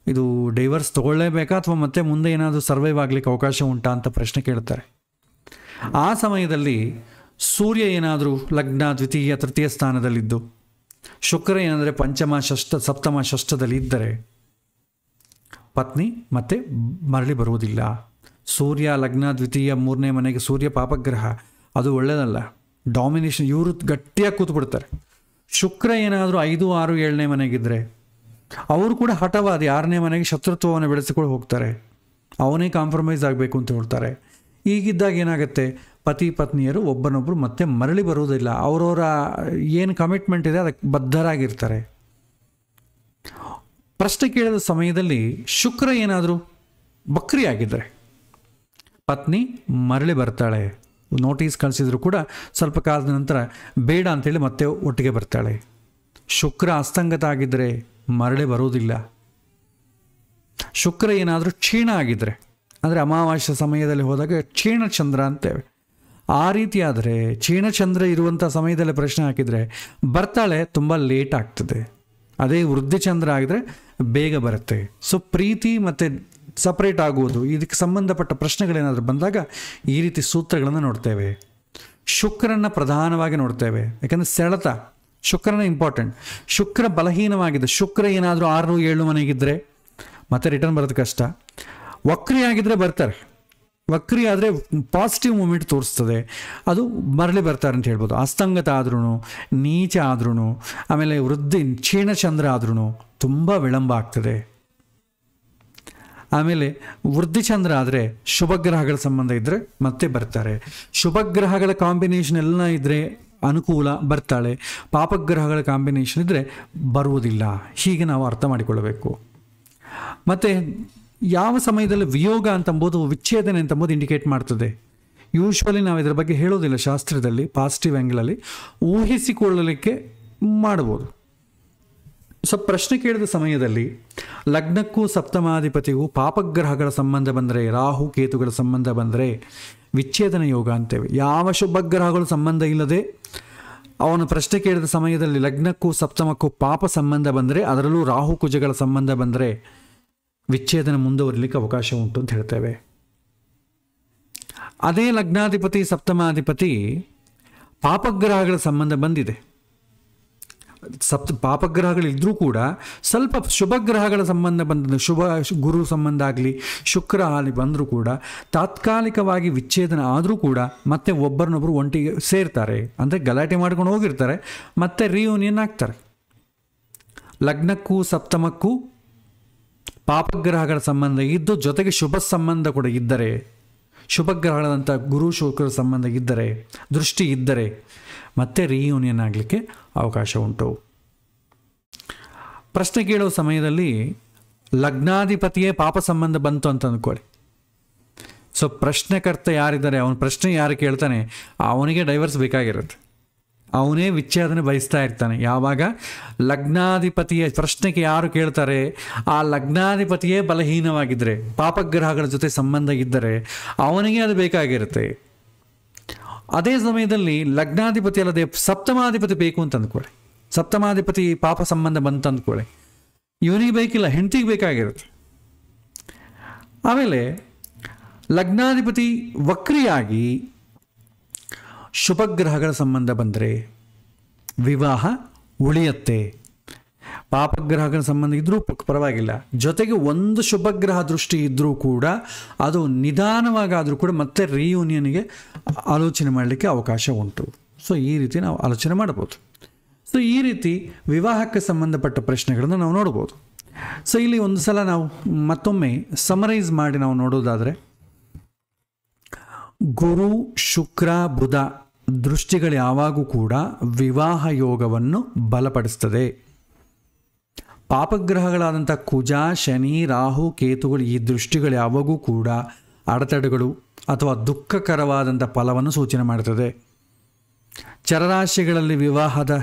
ಇದು ಡೈವರ್ಸ್ ತೊಗೊಳ್ಳೇಬೇಕಾ ಅಥವಾ ಮತ್ತೆ ಮುಂದೆ ಏನಾದರೂ ಸರ್ವೈವ್ ಆಗಲಿಕ್ಕೆ ಅವಕಾಶ ಉಂಟಾ ಅಂತ ಪ್ರಶ್ನೆ ಕೇಳ್ತಾರೆ. ಆ ಸಮಯದಲ್ಲಿ ಸೂರ್ಯ ಏನಾದರೂ ಲಗ್ನ ದ್ವಿತೀಯ ತೃತೀಯ ಸ್ಥಾನದಲ್ಲಿದ್ದು ಶುಕ್ರ ಏನಾದರೆ ಪಂಚಮ ಸಪ್ತಮ ಷಷ್ಠದಲ್ಲಿ ಇದ್ದರೆ ಪತ್ನಿ ಮತ್ತೆ ಮರಳಿ ಬರುವುದಿಲ್ಲ. ಸೂರ್ಯ ಲಗ್ನ ದ್ವಿತೀಯ 3ನೇ ಮನೆಗೆ ಸೂರ್ಯ ಪಾಪಗ್ರಹ, ಅದು ಒಳ್ಳೆಯದಲ್ಲ. ಡಾಮಿನೇಷನ್, ಇವರು ಗಟ್ಟಿಯಾಗಿ ಕೂತ್ಬಿಡ್ತಾರೆ. ಶುಕ್ರ ಏನಾದರೂ 5, 6, 7ನೇ ಮನೆಗಿದ್ದರೆ ಅವರು ಕೂಡ ಹಠವಾದಿ, 6ನೇ ಮನೆಗೆ ಶತ್ರುತ್ವವನ್ನು ಬೆಳೆಸಿಕೊಂಡು ಹೋಗ್ತಾರೆ, ಅವನೇ ಕಾಂಪ್ರಮೈಸ್ ಆಗಬೇಕು ಅಂತ ಹೇಳ್ತಾರೆ. ಈಗಿದ್ದಾಗ ಏನಾಗುತ್ತೆ, ಪತಿ ಪತ್ನಿಯರು ಒಬ್ಬನೊಬ್ಬರು ಮತ್ತೆ ಮರಳಿ ಬರುವುದಿಲ್ಲ, ಅವರವರ ಏನು ಕಮಿಟ್ಮೆಂಟ್ ಇದೆ ಅದಕ್ಕೆ ಬದ್ಧರಾಗಿರ್ತಾರೆ. ಪ್ರಶ್ನೆ ಕೇಳಿದ ಸಮಯದಲ್ಲಿ ಶುಕ್ರ ಏನಾದರೂ ಬಕ್ರಿ ಆಗಿದ್ದರೆ ಪತ್ನಿ ಮರಳಿ ಬರ್ತಾಳೆ, ನೋಟಿಸ್ ಕಳಿಸಿದ್ರು ಕೂಡ ಸ್ವಲ್ಪ ಕಾಲದ ನಂತರ ಬೇಡ ಅಂತೇಳಿ ಮತ್ತೆ ಒಟ್ಟಿಗೆ ಬರ್ತಾಳೆ. ಶುಕ್ರ ಅಸ್ತಂಗತ ಆಗಿದ್ದರೆ ಮರಳಿ ಬರುವುದಿಲ್ಲ. ಶುಕ್ರ ಏನಾದರೂ ಕ್ಷೀಣ ಆಗಿದ್ದರೆ, ಅಂದರೆ ಅಮಾವಾಸ್ಯ ಸಮಯದಲ್ಲಿ ಹೋದಾಗ ಕ್ಷೀಣಚಂದ್ರ ಅಂತೇವೆ, ಆ ರೀತಿ ಆದರೆ ಕ್ಷೀಣಚಂದ್ರ ಇರುವಂಥ ಸಮಯದಲ್ಲಿ ಪ್ರಶ್ನೆ ಹಾಕಿದರೆ ಬರ್ತಾಳೆ, ತುಂಬ ಲೇಟ್ ಆಗ್ತದೆ. ಅದೇ ವೃದ್ಧಿಚಂದ್ರ ಆಗಿದ್ರೆ ಬೇಗ ಬರುತ್ತೆ. ಸೊ ಪ್ರೀತಿ ಮತ್ತು ಸಪ್ರೇಟ್ ಆಗುವುದು, ಇದಕ್ಕೆ ಸಂಬಂಧಪಟ್ಟ ಪ್ರಶ್ನೆಗಳೇನಾದರೂ ಬಂದಾಗ ಈ ರೀತಿ ಸೂತ್ರಗಳನ್ನು ನೋಡ್ತೇವೆ. ಶುಕ್ರನ ಪ್ರಧಾನವಾಗಿ ನೋಡ್ತೇವೆ, ಯಾಕಂದರೆ ಸೆಳೆತ ಶುಕ್ರನ ಇಂಪಾರ್ಟೆಂಟ್. ಶುಕ್ರ ಬಲಹೀನವಾಗಿದೆ, ಶುಕ್ರ ಏನಾದರೂ 6-7 ಮನೆಗಿದ್ದರೆ ಮತ್ತೆ ರಿಟರ್ನ್ ಬರೋದು ಕಷ್ಟ. ವಕ್ರಿ ಆಗಿದ್ದರೆ ಬರ್ತಾರೆ, ವಕ್ರಿ ಆದರೆ ಪಾಸಿಟಿವ್ ಮೂಮೆಂಟ್ ತೋರಿಸ್ತದೆ, ಅದು ಮರಳಿ ಬರ್ತಾರೆ ಅಂತ ಹೇಳ್ಬೋದು. ಅಸ್ತಂಗತ ಆದ್ರೂ, ನೀಚ ಆದ್ರೂ, ಆಮೇಲೆ ವೃದ್ಧಿ ಕ್ಷೀಣಚಂದ್ರ ಆದ್ರೂ ತುಂಬ ವಿಳಂಬ ಆಗ್ತದೆ. ಆಮೇಲೆ ವೃದ್ಧಿಚಂದ್ರ ಆದರೆ ಶುಭಗ್ರಹಗಳ ಸಂಬಂಧ ಇದ್ದರೆ ಮತ್ತೆ ಬರ್ತಾರೆ. ಶುಭಗ್ರಹಗಳ ಕಾಂಬಿನೇಷನ್ ಎಲ್ಲ ಇದ್ದರೆ ಅನುಕೂಲ, ಬರ್ತಾಳೆ. ಪಾಪಗ್ರಹಗಳ ಕಾಂಬಿನೇಷನ್ ಇದ್ದರೆ ಬರುವುದಿಲ್ಲ. ಹೀಗೆ ನಾವು ಅರ್ಥ ಮಾಡಿಕೊಳ್ಳಬೇಕು. ಮತ್ತು ಯಾವ ಸಮಯದಲ್ಲಿ ವಿಯೋಗ ಅಂತಂಬೋದು, ವಿಚ್ಛೇದನೆ ಅಂತಂಬೋದು ಇಂಡಿಕೇಟ್ ಮಾಡ್ತದೆ. ಯೂಶ್ವಲಿ ನಾವು ಇದರ ಬಗ್ಗೆ ಹೇಳೋದಿಲ್ಲ ಶಾಸ್ತ್ರದಲ್ಲಿ, ಪಾಸಿಟಿವ್ ಆ್ಯಂಗಲಲ್ಲಿ ಊಹಿಸಿಕೊಳ್ಳಲಿಕ್ಕೆ ಮಾಡ್ಬೋದು. ಸೊ ಪ್ರಶ್ನೆ ಕೇಳಿದ ಸಮಯದಲ್ಲಿ ಲಗ್ನಕ್ಕೂ ಸಪ್ತಮಾಧಿಪತಿಗೂ ಪಾಪಗ್ರಹಗಳ ಸಂಬಂಧ ಬಂದರೆ, ರಾಹು ಕೇತುಗಳ ಸಂಬಂಧ ಬಂದರೆ ವಿಚ್ಛೇದನ ಯೋಗ ಅಂತೇವೆ. ಯಾವ ಶುಭಗ್ರಹಗಳು ಸಂಬಂಧ ಇಲ್ಲದೆ ಅವನು ಪ್ರಶ್ನೆ ಕೇಳಿದ ಸಮಯದಲ್ಲಿ ಲಗ್ನಕ್ಕೂ ಸಪ್ತಮಕ್ಕೂ ಪಾಪ ಸಂಬಂಧ ಬಂದರೆ, ಅದರಲ್ಲೂ ರಾಹು ಕುಜಗಳ ಸಂಬಂಧ ಬಂದರೆ ವಿಚ್ಛೇದನ ಮುಂದುವರಿಲಿಕ್ಕೆ ಅವಕಾಶ ಉಂಟು ಅಂತ ಹೇಳ್ತೇವೆ. ಅದೇ ಲಗ್ನಾಧಿಪತಿ ಸಪ್ತಮಾಧಿಪತಿ ಪಾಪಗ್ರಹಗಳ ಸಂಬಂಧ ಬಂದಿದೆ, ಪಾಪಗ್ರಹಗಳಿದ್ರೂ ಕೂಡ ಸ್ವಲ್ಪ ಶುಭಗ್ರಹಗಳ ಸಂಬಂಧ ಬಂದ, ಶುಭ ಗುರು ಸಂಬಂಧ ಆಗಲಿ ಶುಕ್ರ ಹಾಲಿ ಬಂದರೂ ಕೂಡ ತಾತ್ಕಾಲಿಕವಾಗಿ ವಿಚ್ಛೇದನ ಆದರೂ ಕೂಡ ಮತ್ತೆ ಒಬ್ಬರನ್ನೊಬ್ಬರು ಒಂಟಿಗೆ ಸೇರ್ತಾರೆ, ಅಂದರೆ ಗಲಾಟೆ ಮಾಡ್ಕೊಂಡು ಹೋಗಿರ್ತಾರೆ, ಮತ್ತೆ ರಿಯೂನಿಯನ್ ಆಗ್ತಾರೆ. ಲಗ್ನಕ್ಕೂ ಸಪ್ತಮಕ್ಕೂ ಪಾಪಗ್ರಹಗಳ ಸಂಬಂಧ ಇದ್ದು ಜೊತೆಗೆ ಶುಭ ಸಂಬಂಧ ಕೂಡ ಇದ್ದರೆ, ಶುಭಗ್ರಹಗಳಂಥ ಗುರು ಶುಕ್ರ ಸಂಬಂಧ ಇದ್ದರೆ, ದೃಷ್ಟಿ ಇದ್ದರೆ ಮತ್ತೆ ರಿಯೂನಿಯನ್ ಆಗಲಿಕ್ಕೆ ಅವಕಾಶ ಉಂಟು. ಪ್ರಶ್ನೆ ಕೇಳುವ ಸಮಯದಲ್ಲಿ ಲಗ್ನಾಧಿಪತಿಯೇ ಪಾಪ ಸಂಬಂಧ ಬಂತು ಅಂತ ಅಂದ್ಕೊಳ್ಳಿ. ಸೊ ಪ್ರಶ್ನೆಕರ್ತ ಯಾರಿದ್ದಾರೆ, ಅವನ ಪ್ರಶ್ನೆ ಯಾರು ಕೇಳ್ತಾನೆ ಅವನಿಗೆ ಡೈವರ್ಸ್ ಬೇಕಾಗಿರುತ್ತೆ, ಅವನೇ ವಿಚ್ಛೇದನ ಬಯಸ್ತಾ ಇರ್ತಾನೆ. ಯಾವಾಗ ಲಗ್ನಾಧಿಪತಿಯ ಪ್ರಶ್ನೆಗೆ ಯಾರು ಕೇಳ್ತಾರೆ, ಆ ಲಗ್ನಾಧಿಪತಿಯೇ ಬಲಹೀನವಾಗಿದ್ದರೆ, ಪಾಪಗ್ರಹಗಳ ಜೊತೆ ಸಂಬಂಧ ಇದ್ದರೆ ಅವನಿಗೆ ಅದು ಬೇಕಾಗಿರುತ್ತೆ. ಅದೇ ಸಮಯದಲ್ಲಿ ಲಗ್ನಾಧಿಪತಿ ಅಲ್ಲದೆ ಸಪ್ತಮಾಧಿಪತಿ ಬೇಕು ಅಂತ ಅಂದ್ಕೊಳ್ಳಿ, ಸಪ್ತಮಾಧಿಪತಿ ಪಾಪ ಸಂಬಂಧ ಬಂತು ಅಂದ್ಕೊಳ್ಳಿ, ಇವನಿಗೆ ಬೇಕಿಲ್ಲ, ಹೆಂಡತಿಗೆ ಬೇಕಾಗಿರುತ್ತೆ. ಆಮೇಲೆ ಲಗ್ನಾಧಿಪತಿ ವಕ್ರಿಯಾಗಿ ಶುಭಗ್ರಹಗಳ ಸಂಬಂಧ ಬಂದರೆ ವಿವಾಹ ಉಳಿಯುತ್ತೆ. ಪಾಪಗ್ರಹಗಳ ಸಂಬಂಧ ಇದ್ದರೂ ಪರವಾಗಿಲ್ಲ, ಜೊತೆಗೆ ಒಂದು ಶುಭಗ್ರಹ ದೃಷ್ಟಿ ಇದ್ದರೂ ಕೂಡ ಅದು ನಿಧಾನವಾಗಾದರೂ ಕೂಡ ಮತ್ತೆ ರಿಯೂನಿಯನ್ಗೆ ಆಲೋಚನೆ ಮಾಡಲಿಕ್ಕೆ ಅವಕಾಶ ಉಂಟು. ಸೊ ಈ ರೀತಿ ನಾವು ಆಲೋಚನೆ ಮಾಡ್ಬೋದು. ಸೊ ಈ ರೀತಿ ವಿವಾಹಕ್ಕೆ ಸಂಬಂಧಪಟ್ಟ ಪ್ರಶ್ನೆಗಳನ್ನು ನಾವು ನೋಡ್ಬೋದು. ಸೊ ಇಲ್ಲಿ ಒಂದು ಸಲ ನಾವು ಮತ್ತೊಮ್ಮೆ ಸಮರೈಸ್ ಮಾಡಿ ನಾವು ನೋಡೋದಾದರೆ, ಗುರು ಶುಕ್ರ ಬುಧ ದೃಷ್ಟಿಗಳು ಯಾವಾಗೂ ಕೂಡ ವಿವಾಹ ಯೋಗವನ್ನು ಬಲಪಡಿಸ್ತದೆ. ಪಾಪಗ್ರಹಗಳಾದಂಥ ಕುಜ ಶನಿ ರಾಹು ಕೇತುಗಳು ಈ ದೃಷ್ಟಿಗಳು ಯಾವಾಗೂ ಕೂಡ ಅಡೆತಡೆಗಳು ಅಥವಾ ದುಃಖಕರವಾದಂಥ ಫಲವನ್ನು ಸೂಚನೆ ಮಾಡ್ತದೆ. ಚರರಾಶಿಗಳಲ್ಲಿ ವಿವಾಹದ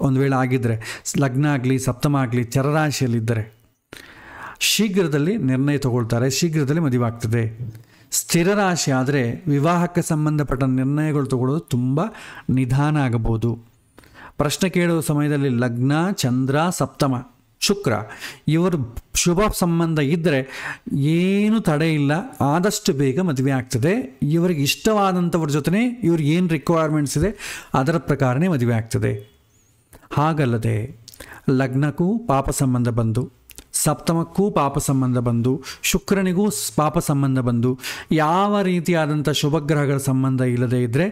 ಒಂದು ವೇಳೆ ಆಗಿದ್ದರೆ, ಲಗ್ನ ಆಗಲಿ ಸಪ್ತಮ ಆಗಲಿ ಚರರಾಶಿಯಲ್ಲಿದ್ದರೆ ಶೀಘ್ರದಲ್ಲಿ ನಿರ್ಣಯ ತಗೊಳ್ತಾರೆ, ಶೀಘ್ರದಲ್ಲಿ ಮದುವೆ ಆಗ್ತದೆ. ಸ್ಥಿರ ರಾಶಿ ಆದರೆ ವಿವಾಹಕ್ಕೆ ಸಂಬಂಧಪಟ್ಟ ನಿರ್ಣಯಗಳು ತಗೊಳ್ಳೋದು ತುಂಬ ನಿಧಾನ ಆಗಬಹುದು. ಪ್ರಶ್ನೆ ಕೇಳುವ ಸಮಯದಲ್ಲಿ ಲಗ್ನ ಚಂದ್ರ ಸಪ್ತಮ ಶುಕ್ರ ಇವರು ಶುಭ ಸಂಬಂಧ ಇದ್ದರೆ ಏನು ತಡೆ ಇಲ್ಲ, ಆದಷ್ಟು ಬೇಗ ಮದುವೆ ಆಗ್ತದೆ. ಇವರಿಗೆ ಇಷ್ಟವಾದಂಥವ್ರ ಜೊತೆ ಇವ್ರಿಗೆ ಏನು ರಿಕ್ವೈರ್ಮೆಂಟ್ಸ್ ಇದೆ ಅದರ ಪ್ರಕಾರನೇ ಮದುವೆ ಆಗ್ತದೆ. ಹಾಗಲ್ಲದೆ ಲಗ್ನಕ್ಕೂ ಪಾಪ ಸಂಬಂಧ ಬಂದು, ಸಪ್ತಮಕ್ಕೂ ಪಾಪ ಸಂಬಂಧ ಬಂದು, ಶುಕ್ರನಿಗೂ ಪಾಪ ಸಂಬಂಧ ಬಂದು, ಯಾವ ರೀತಿಯಾದಂಥ ಶುಭಗ್ರಹಗಳ ಸಂಬಂಧ ಇಲ್ಲದೇ ಇದ್ದರೆ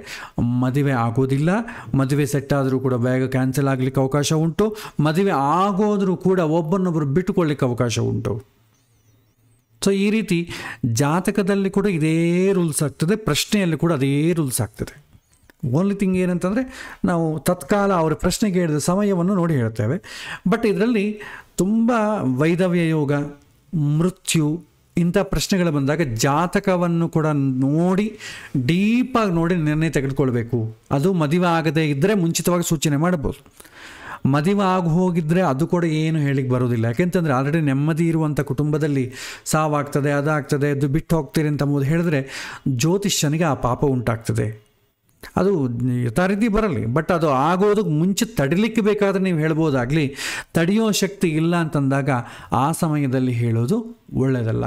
ಮದುವೆ ಆಗೋದಿಲ್ಲ. ಮದುವೆ ಸೆಟ್ ಆದರೂ ಕೂಡ ಬೇಗ ಕ್ಯಾನ್ಸಲ್ ಆಗಲಿಕ್ಕೆ ಅವಕಾಶ ಉಂಟು. ಮದುವೆ ಆಗೋದರೂ ಕೂಡ ಒಬ್ಬರನ್ನೊಬ್ಬರು ಬಿಟ್ಟುಕೊಳ್ಳಿಕ್ಕೆ ಅವಕಾಶ ಉಂಟು. ಸೊ ಈ ರೀತಿ ಜಾತಕದಲ್ಲಿ ಕೂಡ ಇದೇ ರೂಲ್ಸ್ ಆಗ್ತದೆ, ಪ್ರಶ್ನೆಯಲ್ಲಿ ಕೂಡ ಅದೇ ರೂಲ್ಸ್ ಆಗ್ತದೆ. ಓನ್ಲಿ ಥಿಂಗ್ ಏನಂತಂದರೆ ನಾವು ತತ್ಕಾಲ ಅವರ ಪ್ರಶ್ನೆಗೆ ಹೇಳಿದ ಸಮಯವನ್ನು ನೋಡಿ ಹೇಳ್ತೇವೆ. ಬಟ್ ಇದರಲ್ಲಿ ತುಂಬ ವೈಧವ್ಯ ಯೋಗ, ಮೃತ್ಯು, ಇಂಥ ಪ್ರಶ್ನೆಗಳು ಬಂದಾಗ ಜಾತಕವನ್ನು ಕೂಡ ನೋಡಿ ಡೀಪಾಗಿ ನೋಡಿ ನಿರ್ಣಯ ತೆಗೆದುಕೊಳ್ಬೇಕು. ಅದು ಮದುವೆ ಆಗದೇ ಇದ್ದರೆ ಮುಂಚಿತವಾಗಿ ಸೂಚನೆ ಮಾಡ್ಬೋದು. ಮದುವೆ ಆಗಿ ಹೋಗಿದ್ದರೆ ಅದು ಕೂಡ ಏನು ಹೇಳಿಕ್ಕೆ ಬರೋದಿಲ್ಲ. ಯಾಕೆಂತಂದರೆ ಆಲ್ರೆಡಿ ನೆಮ್ಮದಿ ಇರುವಂಥ ಕುಟುಂಬದಲ್ಲಿ ಸಾವಾಗ್ತದೆ, ಅದಾಗ್ತದೆ, ಅದು ಬಿಟ್ಟು ಹೋಗ್ತೀರಿ ಅಂತ ಹೇಳಿದ್ರೆ ಜ್ಯೋತಿಷ್ಯನಿಗೆ ಆ ಪಾಪ ಉಂಟಾಗ್ತದೆ. ಅದು ಯಥಾರೀತಿ ಬರಲಿ, ಬಟ್ ಅದು ಆಗೋದಕ್ಕೆ ಮುಂಚೆ ತಡಿಲಿಕ್ಕೆ ಬೇಕಾದರೆ ನೀವು ಹೇಳ್ಬೋದಾಗಲಿ. ತಡೆಯೋ ಶಕ್ತಿ ಇಲ್ಲ ಅಂತಂದಾಗ ಆ ಸಮಯದಲ್ಲಿ ಹೇಳೋದು ಒಳ್ಳೆಯದಲ್ಲ.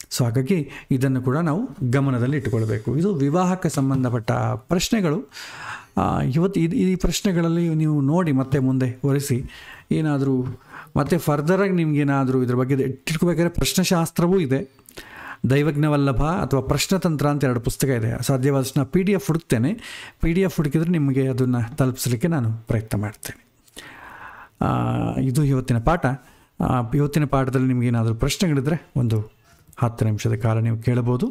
ಸೊ ಹಾಗಾಗಿ ಇದನ್ನು ಕೂಡ ನಾವು ಗಮನದಲ್ಲಿ ಇಟ್ಟುಕೊಳ್ಬೇಕು. ಇದು ವಿವಾಹಕ್ಕೆ ಸಂಬಂಧಪಟ್ಟ ಪ್ರಶ್ನೆಗಳು. ಇವತ್ತು ಈ ಪ್ರಶ್ನೆಗಳಲ್ಲಿ ನೀವು ನೋಡಿ ಮತ್ತೆ ಮುಂದೆ ಒರೆಸಿ ಏನಾದರೂ ಮತ್ತೆ ಫರ್ದರಾಗಿ ನಿಮಗೇನಾದರೂ ಇದ್ರ ಬಗ್ಗೆ ತಿಳ್ಕೊಬೇಕಾದ್ರೆ ಪ್ರಶ್ನೆಶಾಸ್ತ್ರವೂ ಇದೆ. ದೈವಜ್ಞವಲ್ಲಭ ಅಥವಾ ಪ್ರಶ್ನತಂತ್ರ ಅಂತ 2 ಪುಸ್ತಕ ಇದೆ. ಸಾಧ್ಯವಾದಷ್ಟು PDF ಹುಡುಕ್ತೇನೆ. PDF ಹುಡುಕಿದ್ರೆ ನಿಮಗೆ ಅದನ್ನು ತಲುಪಿಸಲಿಕ್ಕೆ ನಾನು ಪ್ರಯತ್ನ ಮಾಡ್ತೇನೆ. ಇದು ಇವತ್ತಿನ ಪಾಠ. ಇವತ್ತಿನ ಪಾಠದಲ್ಲಿ ನಿಮಗೇನಾದರೂ ಪ್ರಶ್ನೆಗಳಿದ್ದರೆ ಒಂದು 10 ನಿಮಿಷದ ಕಾಲ ನೀವು ಕೇಳಬಹುದು.